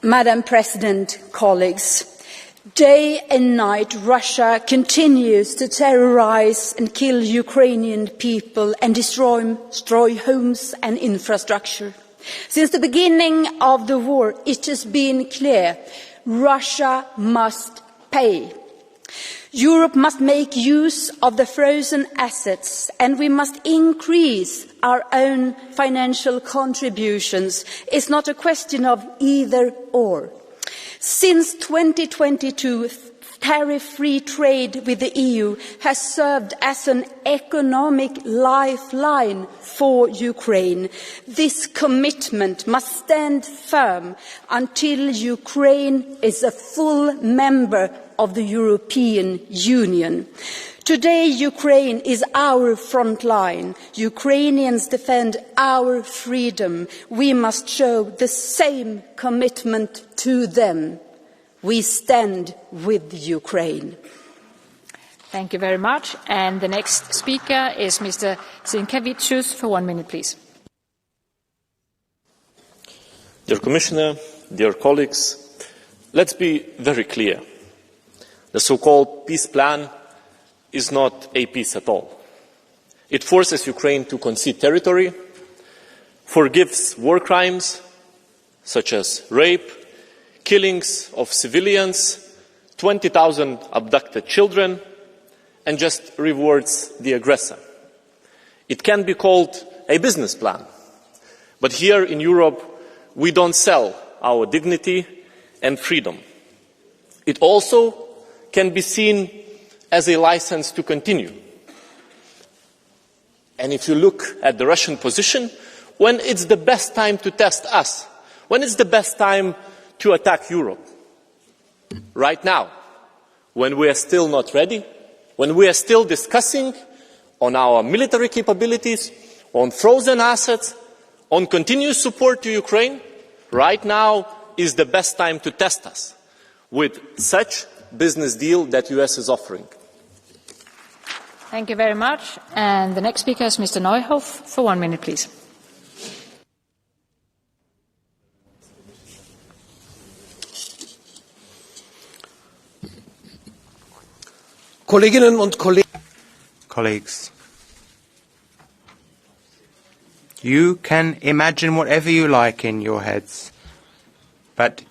Madam President, colleagues, day and night Russia continues to terrorise and kill Ukrainian people and destroy homes and infrastructure. Since the beginning of the war, it has been clear Russia must pay. Europe must make use of the frozen assets, and we must increase our own financial contributions. It's not a question of either or. Since 2022, tariff-free trade with the EU has served as an economic lifeline for Ukraine. This commitment must stand firm until Ukraine is a full member of the European Union. Today, Ukraine is our front line. Ukrainians defend our freedom. We must show the same commitment to them. We stand with Ukraine. Thank you very much. And the next speaker is Mr. Zinkevicius for 1 minute, please. Dear Commissioner, dear colleagues, let's be very clear. The so-called peace plan is not a peace at all. It forces Ukraine to concede territory, forgives war crimes such as rape, killings of civilians, 20,000 abducted children, and just rewards the aggressor. It can be called a business plan. But here in Europe, we don't sell our dignity and freedom. It also can be seen as a license to continue. And if you look at the Russian position, when it's the best time to test us, when it's the best time to attack Europe? Right now, when we are still not ready, when we are still discussing on our military capabilities, on frozen assets, on continuous support to Ukraine, right now is the best time to test us with such business deal that US is offering. Thank you very much. And the next speaker is Mr. Neuhoff for 1 minute, please. Kolleginnen und Kollegen. Colleagues, you can imagine whatever you like in your heads, but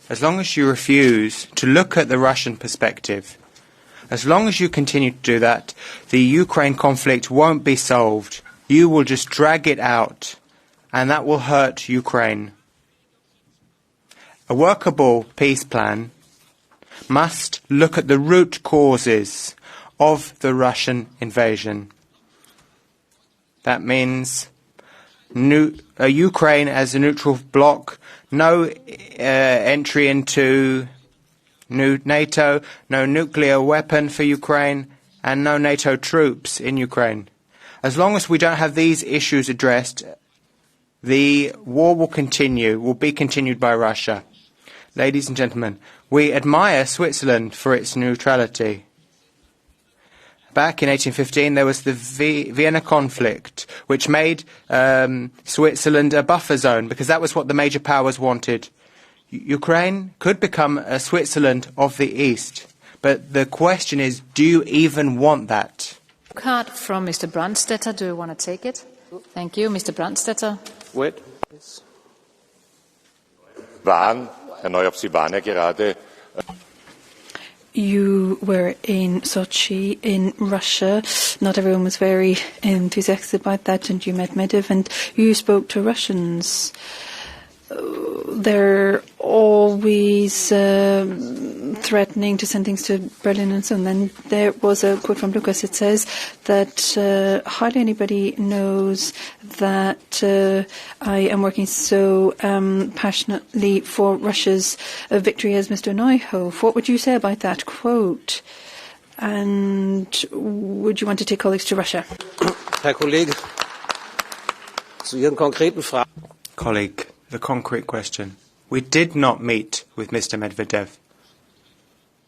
as long as you refuse to look at the Russian perspective, as long as you continue to do that, the Ukraine conflict won't be solved. You will just drag it out, and that will hurt Ukraine. A workable peace plan must look at the root causes of the Russian invasion. That means Ukraine as a neutral bloc, no entry into NATO, no nuclear weapon for Ukraine, and no NATO troops in Ukraine. As long as we don't have these issues addressed, the war will be continued by Russia. Ladies and gentlemen, we admire Switzerland for its neutrality. Back in 1815, there was the Vienna conflict, which made Switzerland a buffer zone, because that was what the major powers wanted. Ukraine could become a Switzerland of the East, but the question is, do you even want that? Card from Mr. Brandstetter. Do you want to take it? Thank you, Mr. Brandstetter. Wait. Herr Neuhoff, Sie waren ja gerade. You were in Sochi, in Russia. Not everyone was very enthusiastic about that, and you met Medvedev, and you spoke to Russians. They're always threatening to send things to Berlin and so on. Then there was a quote from Lucas. It says that hardly anybody knows that I am working so passionately for Russia's victory as Mr. Neuhoff. What would you say about that quote? And would you want to take colleagues to Russia? Herr Kollege, zu Ihren konkreten Fragen. Colleague, the concrete question. We did not meet with Mr. Medvedev.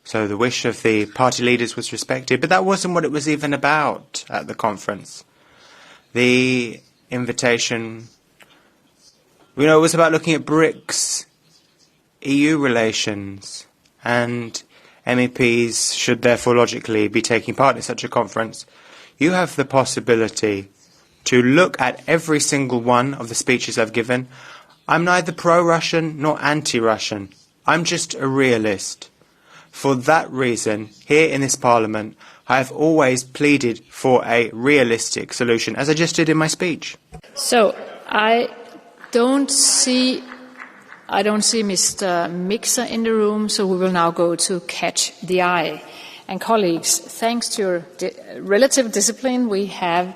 So the wish of the party leaders was respected, but that wasn't what it was even about at the conference. The invitation, it was about looking at BRICS, EU relations, and MEPs should therefore logically be taking part in such a conference. You have the possibility to look at every single one of the speeches I've given. I'm neither pro-Russian nor anti-Russian. I'm just a realist. For that reason, here in this Parliament, I have always pleaded for a realistic solution, as I just did in my speech. So, I don't see Mr. Mixer in the room, so we will now go to Catch the Eye. And colleagues, thanks to your relative discipline, we have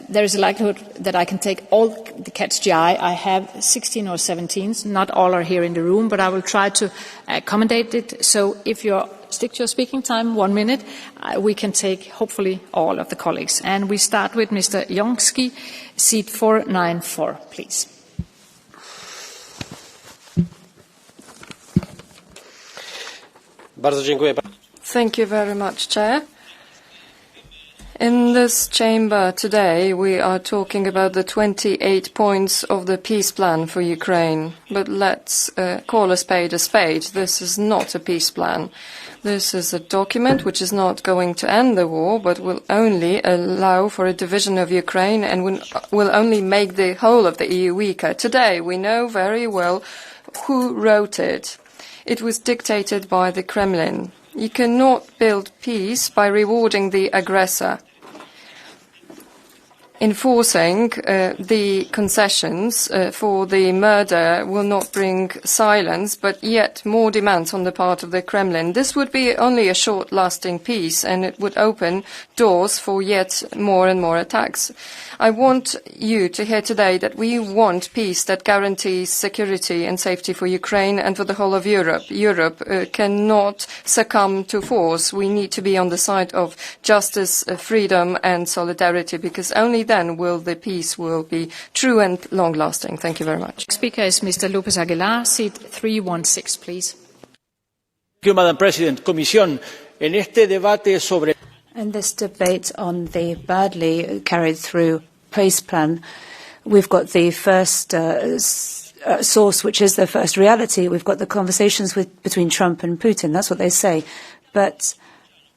there is a likelihood that I can take all the Catch the Eye. I have 16 or 17. Not all are here in the room, but I will try to accommodate it. So if you stick to your speaking time, 1 minute, we can take, hopefully, all of the colleagues. And we start with Mr. Jonsky, seat 494, please. Thank you very much, Chair. In this chamber today, we are talking about the 28 points of the peace plan for Ukraine. But let's call a spade a spade. This is not a peace plan. This is a document which is not going to end the war, but will only allow for a division of Ukraine and will only make the whole of the EU weaker. Today, we know very well who wrote it. It was dictated by the Kremlin. You cannot build peace by rewarding the aggressor. Enforcing the concessions for the murder will not bring silence, but yet more demands on the part of the Kremlin. This would be only a short-lasting peace, and it would open doors for yet more and more attacks. I want you to hear today that we want peace that guarantees security and safety for Ukraine and for the whole of Europe. Europe cannot succumb to force. We need to be on the side of justice, freedom and solidarity, because only then will the peace be true and long-lasting. Thank you very much. Speaker is Mr. Lopez Aguilar, seat 316, please. Thank you, Madam President. Comisión, en este debate sobre In this debate on the badly carried through peace plan, we've got the first source, which is the first reality. We've got the conversations between Trump and Putin. That's what they say. But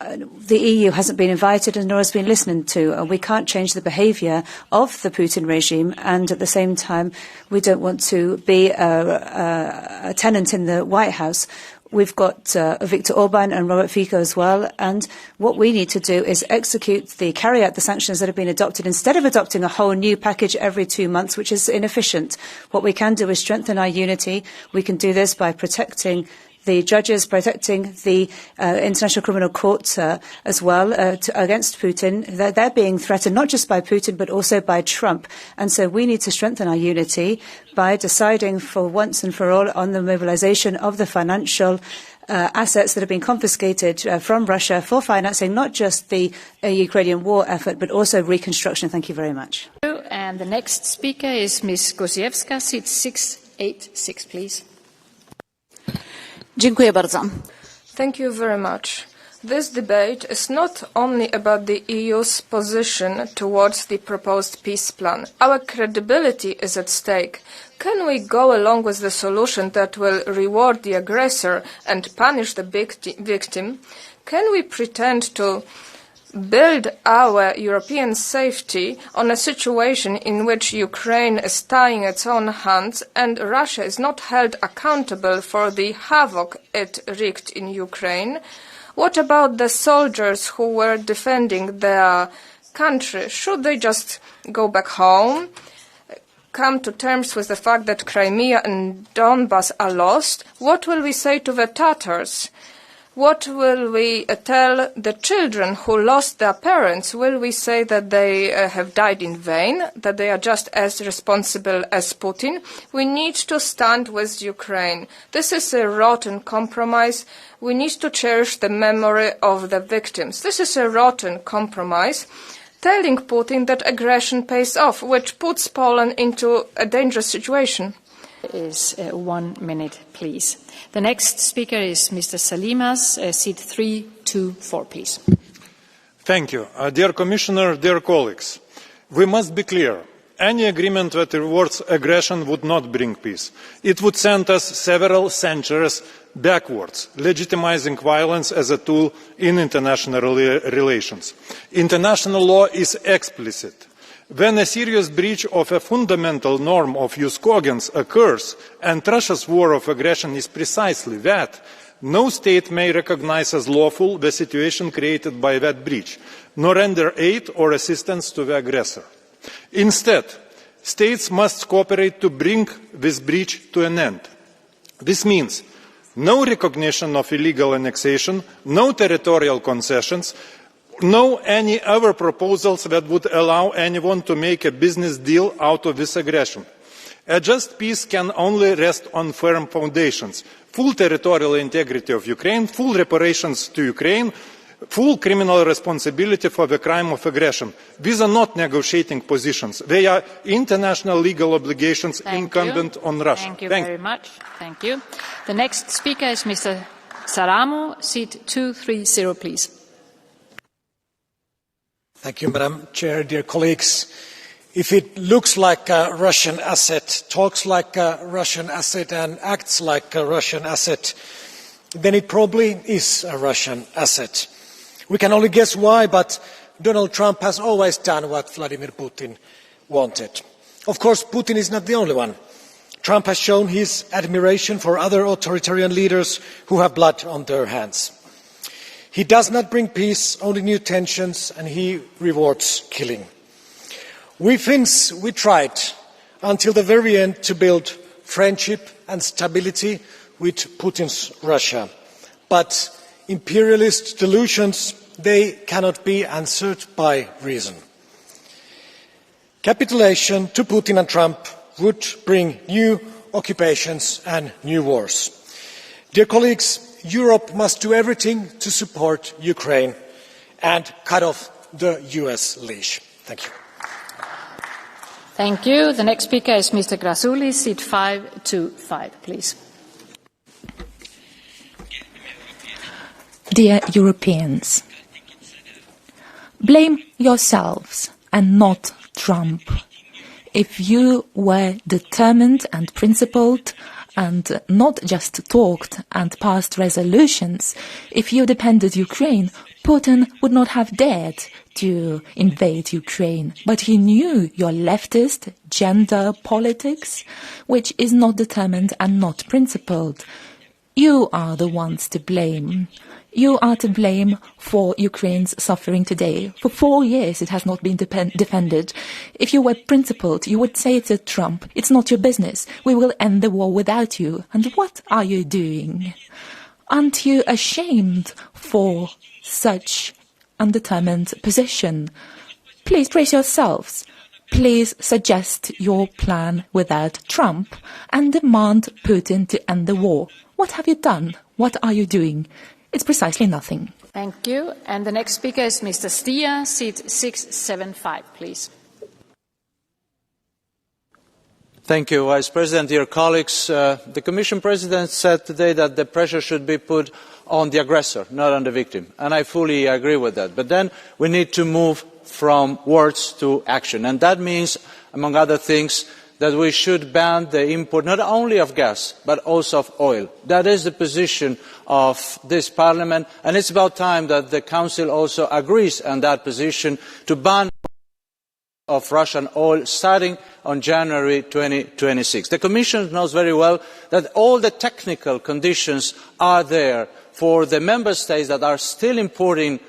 the EU hasn't been invited and nor has been listened to. We can't change the behaviour of the Putin regime, and at the same time, we don't want to be a tenant in the White House. We've got Viktor Orban and Robert Fico as well, and what we need to do is carry out the sanctions that have been adopted, instead of adopting a whole new package every 2 months, which is inefficient. What we can do is strengthen our unity. We can do this by protecting the judges, protecting the International Criminal Court as well against Putin. They're being threatened not just by Putin but also by Trump. And so we need to strengthen our unity by deciding for once and for all on the mobilization of the financial assets that have been confiscated from Russia for financing not just the Ukrainian war effort but also reconstruction. Thank you very much. And the next speaker is Ms. Gosiewska, seat 686, please. Dziękuję bardzo. Thank you very much. This debate is not only about the EU's position towards the proposed peace plan. Our credibility is at stake. Can we go along with the solution that will reward the aggressor and punish the victim? Can we pretend to build our European safety on a situation in which Ukraine is tying its own hands and Russia is not held accountable for the havoc it wreaked in Ukraine? What about the soldiers who were defending their country? Should they just go back home, come to terms with the fact that Crimea and Donbas are lost? What will we say to the Tatars? What will we tell the children who lost their parents? Will we say that they have died in vain, that they are just as responsible as Putin? We need to stand with Ukraine. This is a rotten compromise. We need to cherish the memory of the victims. This is a rotten compromise, telling Putin that aggression pays off, which puts Poland into a dangerous situation. Is 1 minute, please. The next speaker is Mr. Salimas, seat 324, please. Thank you. Dear Commissioner, dear colleagues, we must be clear. Any agreement that rewards aggression would not bring peace. It would send us several centuries backwards, legitimizing violence as a tool in international relations. International law is explicit. When a serious breach of a fundamental norm of jus cogens occurs, and Russia's war of aggression is precisely that, no state may recognize as lawful the situation created by that breach, nor render aid or assistance to the aggressor. Instead, states must cooperate to bring this breach to an end. This means no recognition of illegal annexation, no territorial concessions, no any other proposals that would allow anyone to make a business deal out of this aggression. A just peace can only rest on firm foundations: full territorial integrity of Ukraine, full reparations to Ukraine, full criminal responsibility for the crime of aggression. These are not negotiating positions. They are international legal obligations incumbent on Russia. Thank you very much. Thank you. The next speaker is Mr. Saramo, seat 230, please. Thank you, Madam Chair, dear colleagues. If it looks like a Russian asset, talks like a Russian asset and acts like a Russian asset, then it probably is a Russian asset. We can only guess why, but Donald Trump has always done what Vladimir Putin wanted. Of course, Putin is not the only one. Trump has shown his admiration for other authoritarian leaders who have blood on their hands. He does not bring peace, only new tensions, and he rewards killing. We Finns, we tried until the very end to build friendship and stability with Putin's Russia. But imperialist delusions, they cannot be answered by reason. Capitulation to Putin and Trump would bring new occupations and new wars. Dear colleagues, Europe must do everything to support Ukraine and cut off the US leash. Thank you. Thank you. The next speaker is Mr. Grassouli, seat 525, please. Dear Europeans, blame yourselves and not Trump. If you were determined and principled and not just talked and passed resolutions, if you defended Ukraine, Putin would not have dared to invade Ukraine. But he knew your leftist gender politics, which is not determined and not principled. You are the ones to blame. You are to blame for Ukraine's suffering today. For 4 years it has not been defended. If you were principled, you would say to Trump, it's not your business. We will end the war without you. And what are you doing? Aren't you ashamed for such undetermined position? Please brace yourselves. Please suggest your plan without Trump and demand Putin to end the war. What have you done? What are you doing? It's precisely nothing. Thank you. And the next speaker is Mr. Stier, seat 675, please. Thank you, Vice President. Dear colleagues, the Commission President said today that the pressure should be put on the aggressor, not on the victim. And I fully agree with that. But then we need to move from words to action. And that means, among other things, that we should ban the import not only of gas, but also of oil. That is the position of this Parliament, and it's about time that the Council also agrees on that position to ban of Russian oil starting on January 2026. The Commission knows very well that all the technical conditions are there for the Member States that are still importing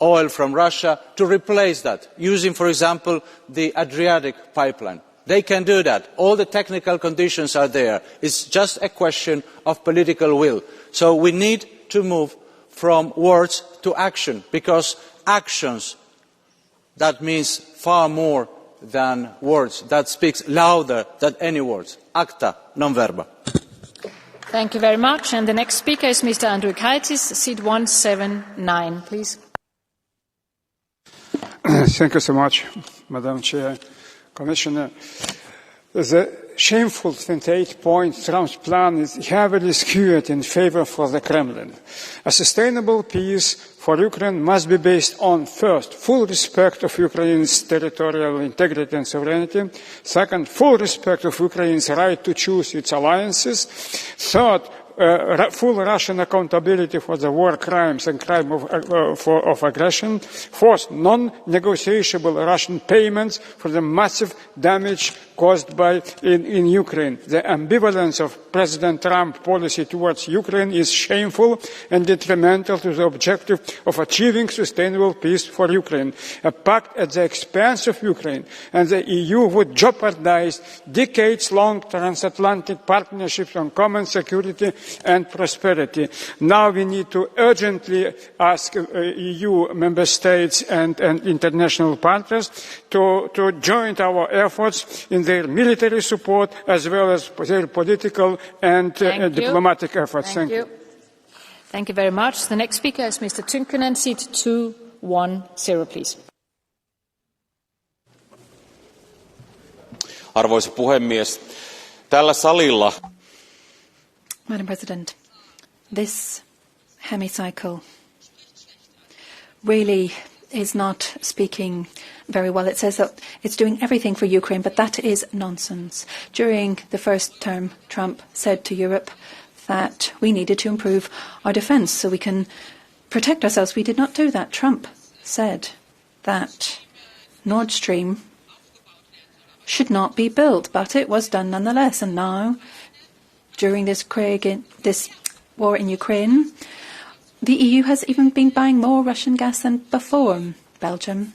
oil from Russia to replace that, using, for example, the Adriatic pipeline. They can do that. All the technical conditions are there. It's just a question of political will. So we need to move from words to action, because actions, that means far more than words. That speaks louder than any words. Acta, non verba. Thank you very much. And the next speaker is Mr. Andriukaitis, seat 179, please. Thank you so much, Madam Chair. Commissioner, the shameful 28-point Trump's plan is heavily skewed in favor of the Kremlin. A sustainable peace for Ukraine must be based on, first, full respect of Ukraine's territorial integrity and sovereignty, second, full respect of Ukraine's right to choose its alliances, third, full Russian accountability for the war crimes and crime of aggression. Fourth, non-negotiable Russian payments for the massive damage caused in Ukraine. The ambivalence of President Trump's policy towards Ukraine is shameful and detrimental to the objective of achieving sustainable peace for Ukraine. A pact at the expense of Ukraine and the EU would jeopardize decades-long transatlantic partnerships on common security and prosperity. Now we need to urgently ask EU member states and international partners to join our efforts in their military support as well as their political and diplomatic efforts. Thank you. Thank you very much. The next speaker is Mr. Tynkkynen, seat 210, please. Arvoisa puhemies, tällä salilla Madam President, this hemicycle really is not speaking very well. It says that it's doing everything for Ukraine, but that is nonsense. During the first term, Trump said to Europe that we needed to improve our defence so we can protect ourselves. We did not do that. Trump said that Nord Stream should not be built, but it was done nonetheless. And now, during this war in Ukraine, the EU has even been buying more Russian gas than before. Belgium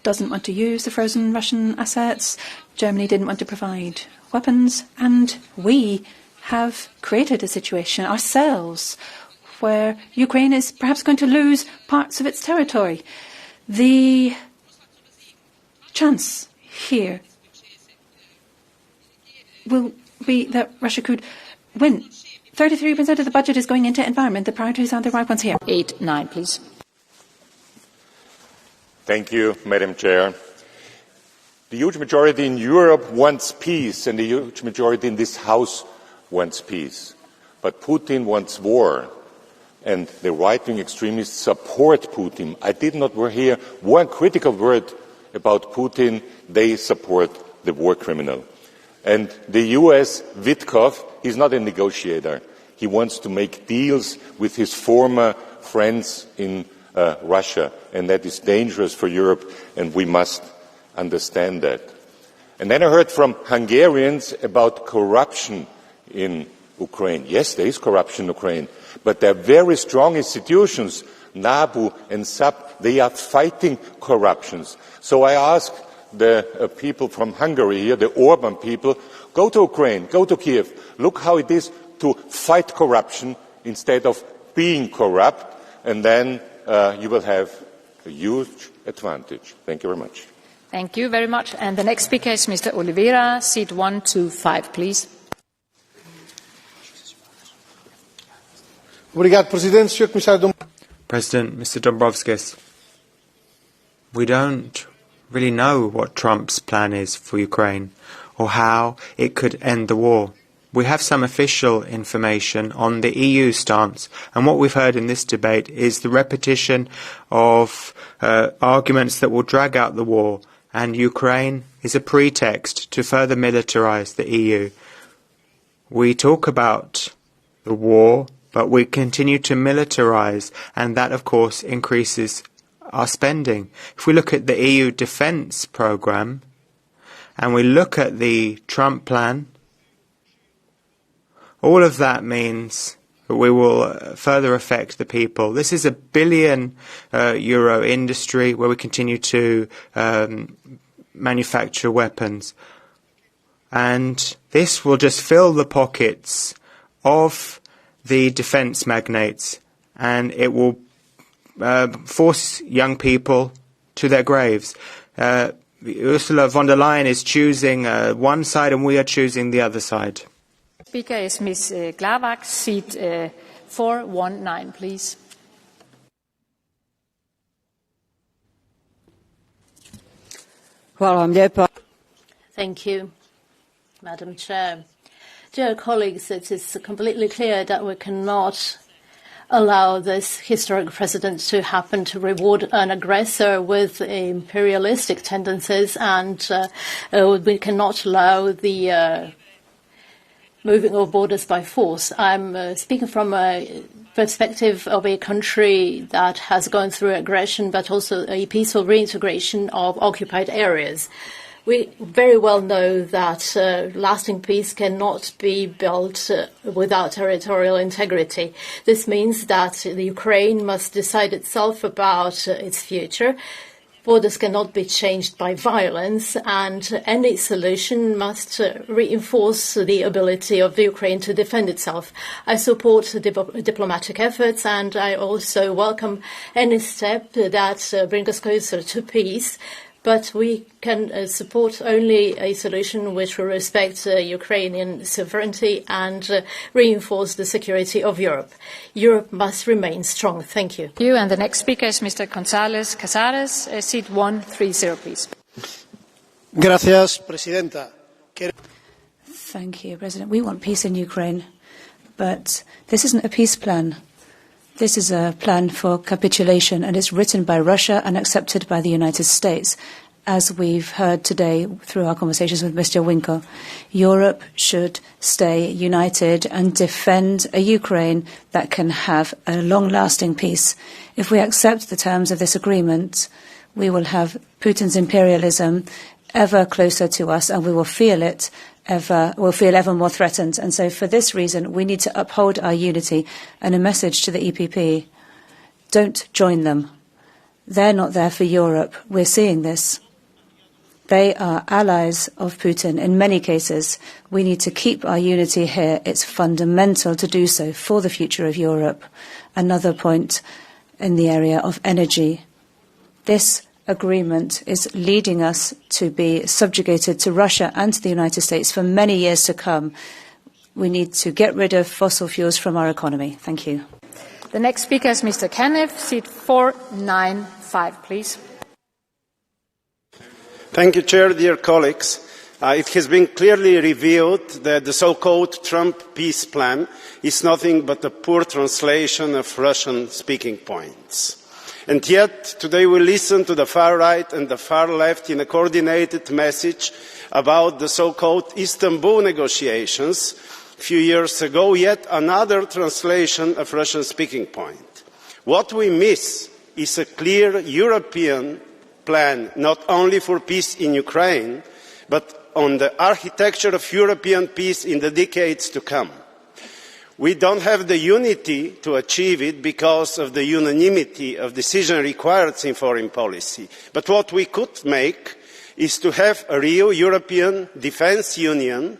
doesn't want to use the frozen Russian assets. Germany didn't want to provide weapons. And we have created a situation ourselves where Ukraine is perhaps going to lose parts of its territory. The chance here will be that Russia could win. 33% of the budget is going into environment. The priorities are the right ones here. 8-9, please. Thank you, Madam Chair. The huge majority in Europe wants peace, and the huge majority in this House wants peace. But Putin wants war, and the right-wing extremists support Putin. I did not hear one critical word about Putin. They support the war criminal. And the US, Witkoff, he's not a negotiator. He wants to make deals with his former friends in Russia, and that is dangerous for Europe, and we must understand that. And then I heard from Hungarians about corruption in Ukraine. Yes, there is corruption in Ukraine, but there are very strong institutions, NABU and SAP, they are fighting corruptions. So I ask the people from Hungary here, the Orban people, go to Ukraine, go to Kiev, look how it is to fight corruption instead of being corrupt, and then you will have a huge advantage. Thank you very much. Thank you very much. And the next speaker is Mr. Oliveira, seat 125, please. President, Mr. Dombrovskis, we don't really know what Trump's plan is for Ukraine or how it could end the war. We have some official information on the EU stance, and what we've heard in this debate is the repetition of arguments that will drag out the war, and Ukraine is a pretext to further militarize the EU. We talk about the war, but we continue to militarize, and that, of course, increases our spending. If we look at the EU defense program, and we look at the Trump plan, all of that means that we will further affect the people. This is a billion euro industry where we continue to manufacture weapons. And this will just fill the pockets of the defense magnates, and it will force young people to their graves. Ursula von der Leyen is choosing one side, and we are choosing the other side. Speaker is Ms. Glavak, seat 419, please. Thank you, Madam Chair. Dear colleagues, it is completely clear that we cannot allow this historic precedent to happen, to reward an aggressor with imperialistic tendencies, and we cannot allow the moving of borders by force. I'm speaking from a perspective of a country that has gone through aggression, but also a peaceful reintegration of occupied areas. We very well know that lasting peace cannot be built without territorial integrity. This means that the Ukraine must decide itself about its future. Borders cannot be changed by violence, and any solution must reinforce the ability of the Ukraine to defend itself. I support diplomatic efforts, and I also welcome any step that brings us closer to peace. But we can support only a solution which will respect Ukrainian sovereignty and reinforce the security of Europe. Europe must remain strong. Thank you. Thank you. And the next speaker is Mr. González Casares, seat 130, please. Gracias, Presidenta. Thank you, President. We want peace in Ukraine, but this isn't a peace plan. This is a plan for capitulation, and it's written by Russia and accepted by the United States. As we've heard today through our conversations with Mr. Winkler, Europe should stay united and defend a Ukraine that can have a long-lasting peace. If we accept the terms of this agreement, we will have Putin's imperialism ever closer to us, and we will feel it will feel ever more threatened. And so for this reason, we need to uphold our unity. And a message to the EPP, don't join them. They're not there for Europe. We're seeing this. They are allies of Putin in many cases. We need to keep our unity here. It's fundamental to do so for the future of Europe. Another point in the area of energy. This agreement is leading us to be subjugated to Russia and to the United States for many years to come. We need to get rid of fossil fuels from our economy. Thank you. The next speaker is Mr. Kanev, seat 495, please. Thank you, Chair. Dear colleagues, it has been clearly revealed that the so-called Trump peace plan is nothing but a poor translation of Russian speaking points. And yet, today we listen to the far right and the far left in a coordinated message about the so-called Istanbul negotiations a few years ago, yet another translation of Russian speaking point. What we miss is a clear European plan, not only for peace in Ukraine, but on the architecture of European peace in the decades to come. We don't have the unity to achieve it because of the unanimity of decision required in foreign policy. But what we could make is to have a real European defence union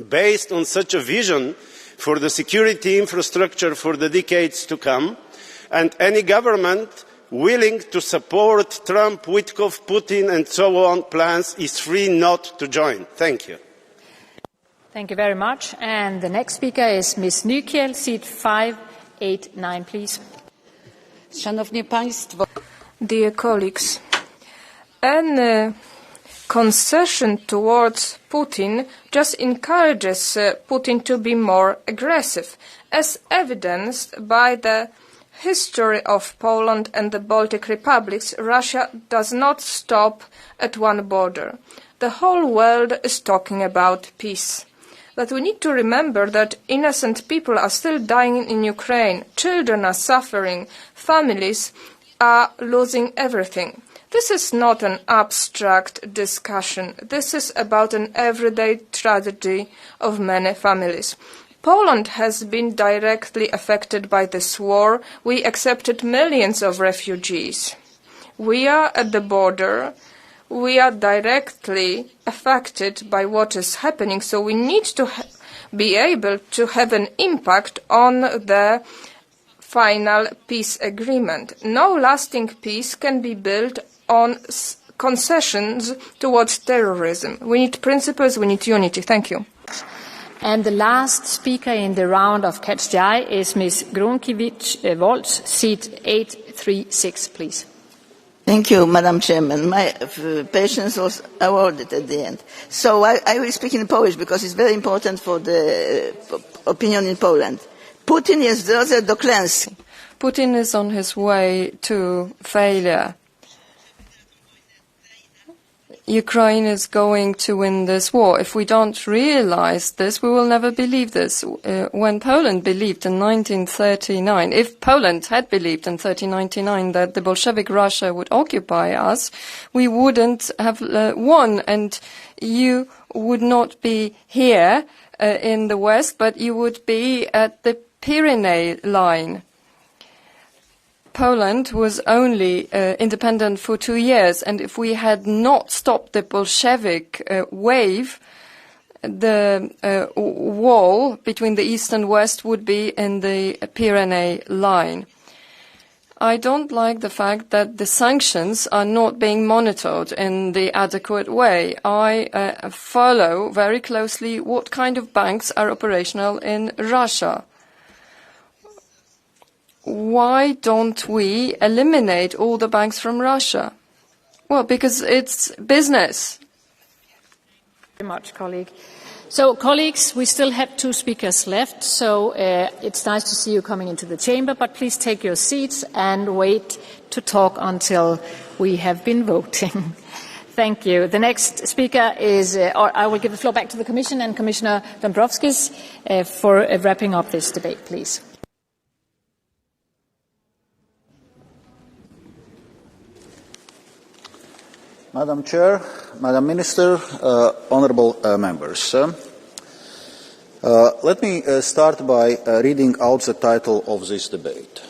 based on such a vision for the security infrastructure for the decades to come, and any government willing to support Trump, Witkoff, Putin and so on plans is free not to join. Thank you. Thank you very much. And the next speaker is Ms. Nykiel, seat 589, please. Dear colleagues, an concession towards Putin just encourages Putin to be more aggressive, as evidenced by the history of Poland and the Baltic republics. Russia does not stop at one border. The whole world is talking about peace. But we need to remember that innocent people are still dying in Ukraine, children are suffering, families are losing everything. This is not an abstract discussion. This is about an everyday tragedy of many families. Poland has been directly affected by this war. We accepted millions of refugees. We are at the border. We are directly affected by what is happening, so we need to be able to have an impact on the final peace agreement. No lasting peace can be built on concessions towards terrorism. We need principles, we need unity. Thank you. And the last speaker in the round of Catch the Eye is Ms. Grunkiewicz-Waltz, seat 836, please. Thank you, Madam Chairman. My patience was awarded at the end. So I will speak in Polish because it's very important for the opinion in Poland. Putin jest w drodze do klęski. Putin is on his way to failure. Ukraine is going to win this war. If we don't realize this, we will never believe this. When Poland believed in 1939, if Poland had believed in 1999 that the Bolshevik Russia would occupy us, we wouldn't have won, and you would not be here in the West, but you would be at the Pyrenees line. Poland was only independent for 2 years, and if we had not stopped the Bolshevik wave, the wall between the East and West would be in the Pyrenees line. I don't like the fact that the sanctions are not being monitored in the adequate way. I follow very closely what kind of banks are operational in Russia. Why don't we eliminate all the banks from Russia? Well, because it's business. Very much, colleague. So, colleagues, we still have 2 speakers left, so it's nice to see you coming into the chamber, but please take your seats and wait to talk until we have been voting. Thank you. The next speaker is, or I will give the floor back to the Commission and Commissioner Dombrovskis for wrapping up this debate, please. Madam Chair, Madam Minister, honourable members. Let me start by reading out the title of this debate.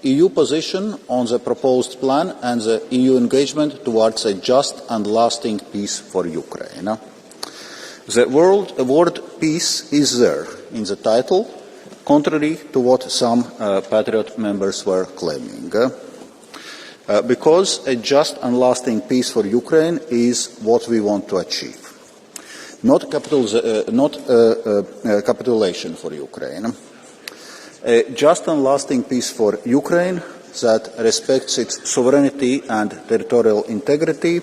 EU position on the proposed plan and the EU engagement towards a just and lasting peace for Ukraine. The word peace is there in the title, contrary to what some Patriot members were claiming. Because a just and lasting peace for Ukraine is what we want to achieve, not capitulation for Ukraine. A just and lasting peace for Ukraine that respects its sovereignty and territorial integrity,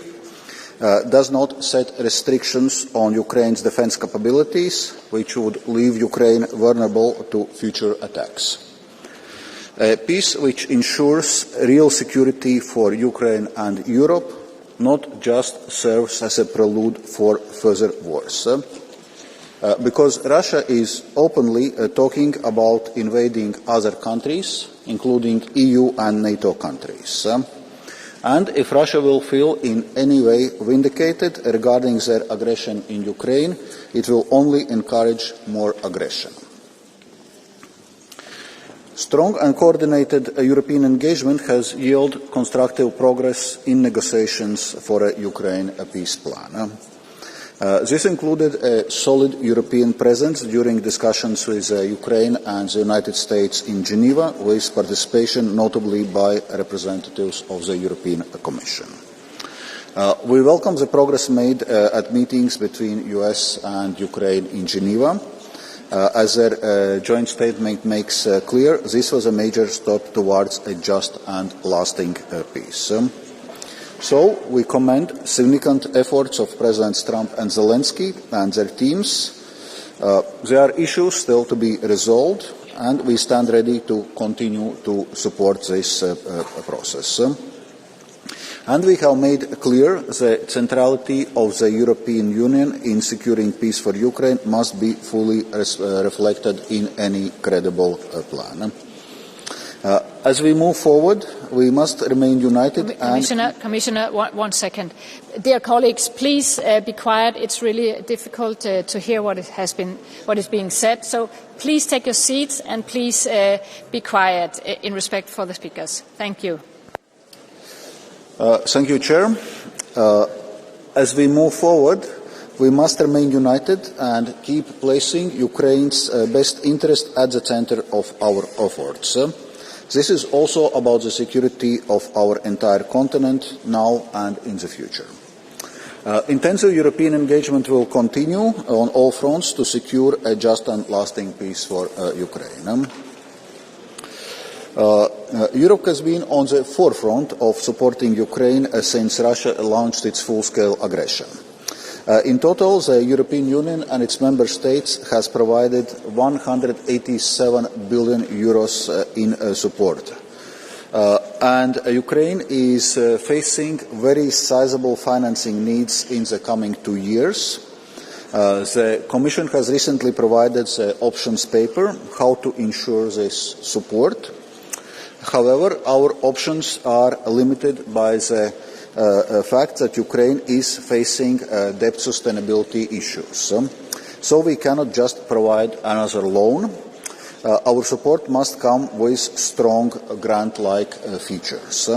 does not set restrictions on Ukraine's defence capabilities, which would leave Ukraine vulnerable to future attacks. A peace which ensures real security for Ukraine and Europe, not just serves as a prelude for further wars. Because Russia is openly talking about invading other countries, including EU and NATO countries. And if Russia will feel in any way vindicated regarding their aggression in Ukraine, it will only encourage more aggression. Strong and coordinated European engagement has yielded constructive progress in negotiations for a Ukraine peace plan. This included a solid European presence during discussions with Ukraine and the United States in Geneva, with participation notably by representatives of the European Commission. We welcome the progress made at meetings between US and Ukraine in Geneva. As their joint statement makes clear, this was a major step towards a just and lasting peace. So we commend significant efforts of Presidents Trump and Zelensky and their teams. There are issues still to be resolved, and we stand ready to continue to support this process. And we have made clear the centrality of the European Union in securing peace for Ukraine must be fully reflected in any credible plan. As we move forward, we must remain united. Commissioner, one second. Dear colleagues, please be quiet. It's really difficult to hear what is being said. So please take your seats and please be quiet in respect for the speakers. Thank you. Thank you, Chair. As we move forward, we must remain united and keep placing Ukraine's best interest at the center of our efforts. This is also about the security of our entire continent now and in the future. Intensive European engagement will continue on all fronts to secure a just and lasting peace for Ukraine. Europe has been on the forefront of supporting Ukraine since Russia launched its full-scale aggression. In total, the European Union and its member states has provided 187 billion euros in support. And Ukraine is facing very sizable financing needs in the coming 2 years. The Commission has recently provided the options paper, how to ensure this support. However, our options are limited by the fact that Ukraine is facing debt sustainability issues. So we cannot just provide another loan. Our support must come with strong grant-like features.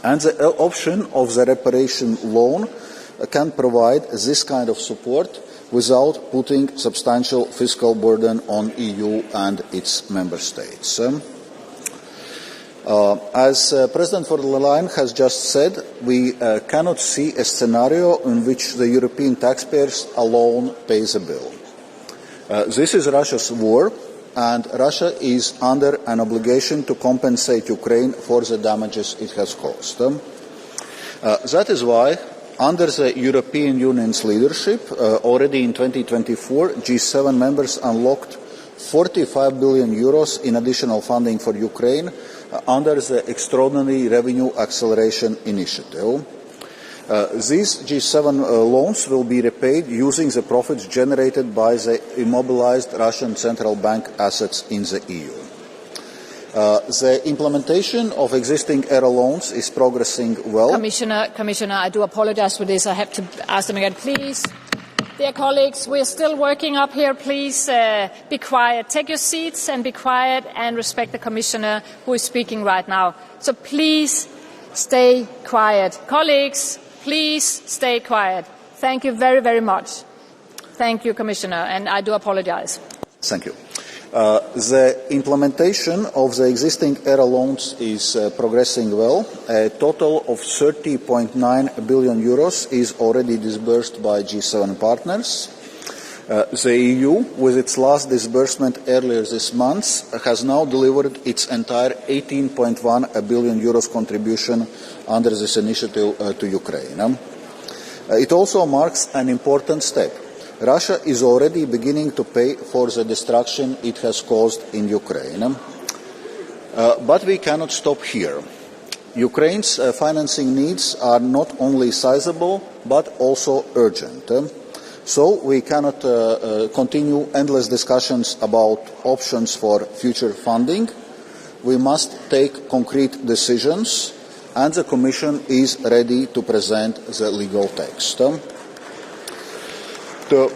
And the option of the reparation loan can provide this kind of support without putting substantial fiscal burden on EU and its member states. As President von der Leyen has just said, we cannot see a scenario in which the European taxpayers alone pay the bill. This is Russia's war, and Russia is under an obligation to compensate Ukraine for the damages it has caused. That is why Under the European Union's leadership, already in 2024, G7 members unlocked 45 billion euros in additional funding for Ukraine under the Extraordinary Revenue Acceleration Initiative. These G7 loans will be repaid using the profits generated by the immobilized Russian Central Bank assets in the EU. The implementation of existing ERA loans is progressing well. Commissioner, I do apologize for this. I have to ask them again, please. Dear colleagues, we are still working up here. Please be quiet. Take your seats and be quiet and respect the Commissioner who is speaking right now. So please stay quiet. Colleagues, please stay quiet. Thank you very, very much. Thank you, Commissioner, and I do apologize. Thank you. The implementation of the existing ERA loans is progressing well. A total of 30.9 billion euros is already disbursed by G7 partners. The EU, with its last disbursement earlier this month, has now delivered its entire 18.1 billion euros contribution under this initiative to Ukraine. It also marks an important step. Russia is already beginning to pay for the destruction it has caused in Ukraine. But we cannot stop here. Ukraine's financing needs are not only sizable, but also urgent. So we cannot continue endless discussions about options for future funding. We must take concrete decisions, and the Commission is ready to present the legal text. To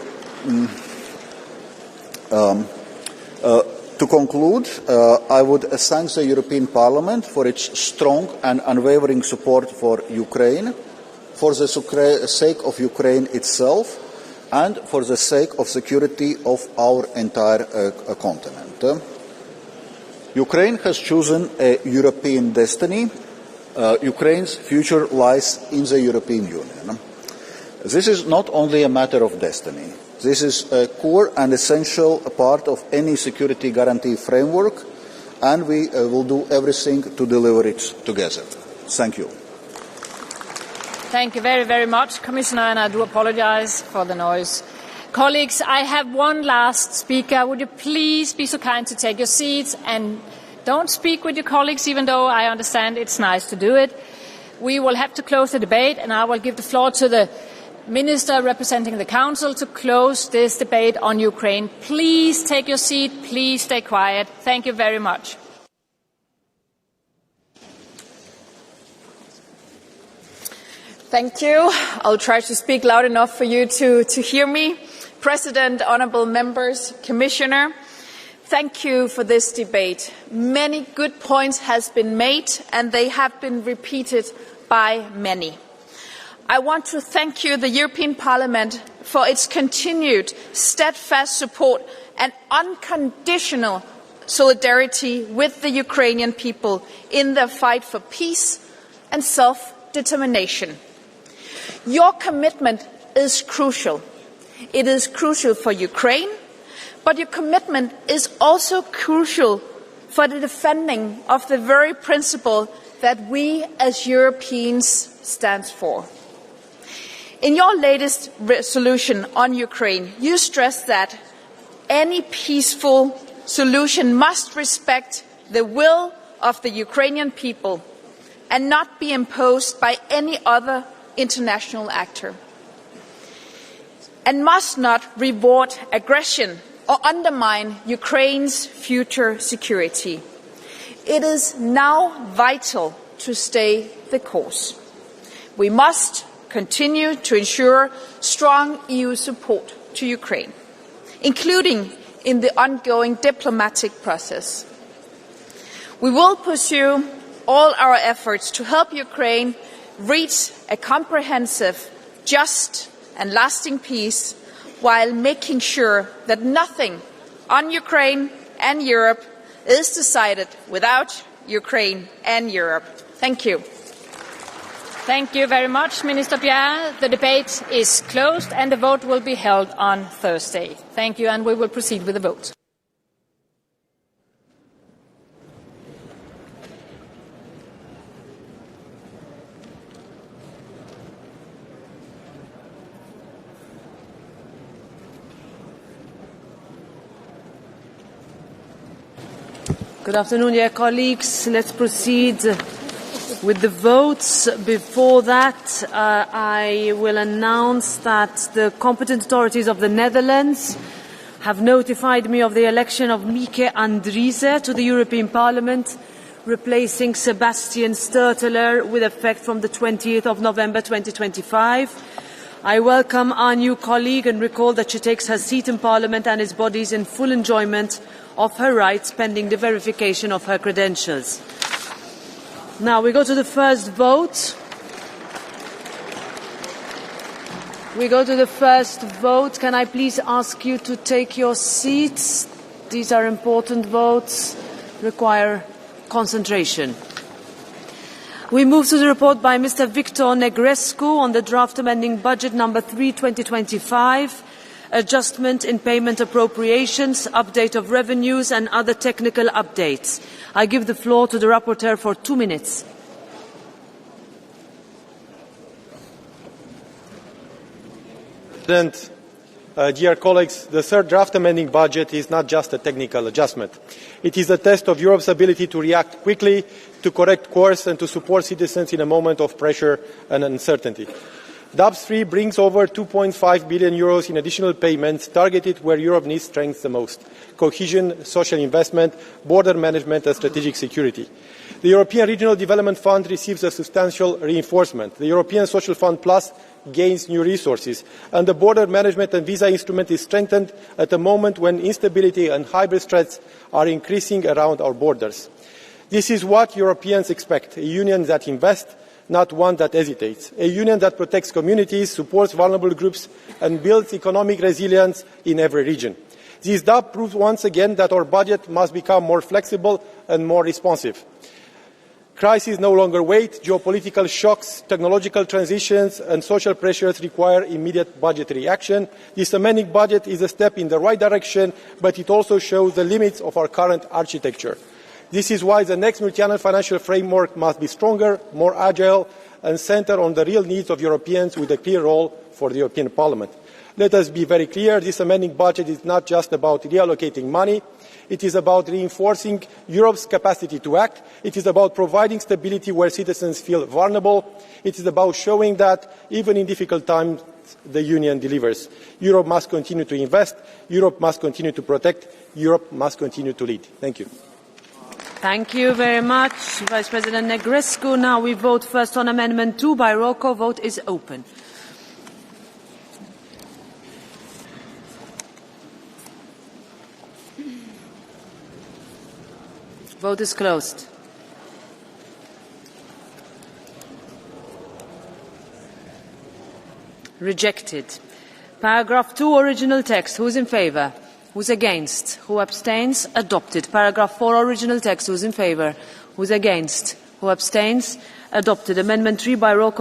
conclude, I would thank the European Parliament for its strong and unwavering support for Ukraine, for the sake of Ukraine itself, and for the sake of security of our entire continent. Ukraine has chosen a European destiny. Ukraine's future lies in the European Union. This is not only a matter of destiny. This is a core and essential part of any security guarantee framework, and we will do everything to deliver it together. Thank you. Thank you very, very much, Commissioner, and I do apologize for the noise. Colleagues, I have one last speaker. Would you please be so kind to take your seats and don't speak with your colleagues, even though I understand it's nice to do it. We will have to close the debate, and I will give the floor to the Minister representing the Council to close this debate on Ukraine. Please take your seat. Please stay quiet. Thank you very much. Thank you. I'll try to speak loud enough for you to hear me. President, honourable members, Commissioner, thank you for this debate. Many good points have been made, and they have been repeated by many. I want to thank you, the European Parliament, for its continued steadfast support and unconditional solidarity with the Ukrainian people in their fight for peace and self-determination. Your commitment is crucial. It is crucial for Ukraine, but your commitment is also crucial for the defending of the very principle that we as Europeans stand for. In your latest resolution on Ukraine, you stress that any peaceful solution must respect the will of the Ukrainian people and not be imposed by any other international actor, and must not reward aggression or undermine Ukraine's future security. It is now vital to stay the course. We must continue to ensure strong EU support to Ukraine, including in the ongoing diplomatic process. We will pursue all our efforts to help Ukraine reach a comprehensive, just and lasting peace, while making sure that nothing on Ukraine and Europe is decided without Ukraine and Europe. Thank you. Thank you very much, Minister Bjerre. The debate is closed and the vote will be held on Thursday. Thank you, and we will proceed with the vote. Good afternoon, dear colleagues. Let's proceed with the votes. Before that, I will announce that the competent authorities of the Netherlands have notified me of the election of Mieke Andriessen to the European Parliament, replacing Sebastian Sturteler with effect from the 20th of November 2025. I welcome our new colleague and recall that she takes her seat in Parliament and its bodies in full enjoyment of her rights pending the verification of her credentials. Now we go to the first vote. Can I please ask you to take your seats? These are important votes, require concentration. We move to the report by Mr. Victor Negrescu on the draft amending budget number 3, 2025. Adjustment in payment appropriations, update of revenues and other technical updates. I give the floor to the rapporteur for 2 minutes. President, dear colleagues, the third draft amending budget is not just a technical adjustment. It is a test of Europe's ability to react quickly, to correct course and to support citizens in a moment of pressure and uncertainty. DABS 3 brings over 2.5 billion euros in additional payments targeted where Europe needs strength the most: cohesion, social investment, border management and strategic security. The European Regional Development Fund receives a substantial reinforcement. The European Social Fund Plus gains new resources, and the border management and visa instrument is strengthened at a moment when instability and hybrid threats are increasing around our borders. This is what Europeans expect: a union that invests, not one that hesitates, a union that protects communities, supports vulnerable groups and builds economic resilience in every region. This DAB proves once again that our budget must become more flexible and more responsive. Crises no longer wait. Geopolitical shocks, technological transitions and social pressures require immediate budgetary action. This amending budget is a step in the right direction, but it also shows the limits of our current architecture. This is why the next multi-annual financial framework must be stronger, more agile and centred on the real needs of Europeans, with a clear role for the European Parliament. Let us be very clear, this amending budget is not just about reallocating money. It is about reinforcing Europe's capacity to act. It is about providing stability where citizens feel vulnerable. It is about showing that, even in difficult times, the Union delivers. Europe must continue to invest. Europe must continue to protect. Europe must continue to lead. Thank you. Thank you very much, Vice President Negrescu. Now we vote first on Amendment 2 by roll call. Vote is open. Vote is closed. Rejected. Paragraph 2, original text. Who is in favour? Who's against? Who abstains? Adopted. Paragraph 4, original text. Who's in favour? Who's against? Who abstains? Adopted. Amendment 3 by roll call.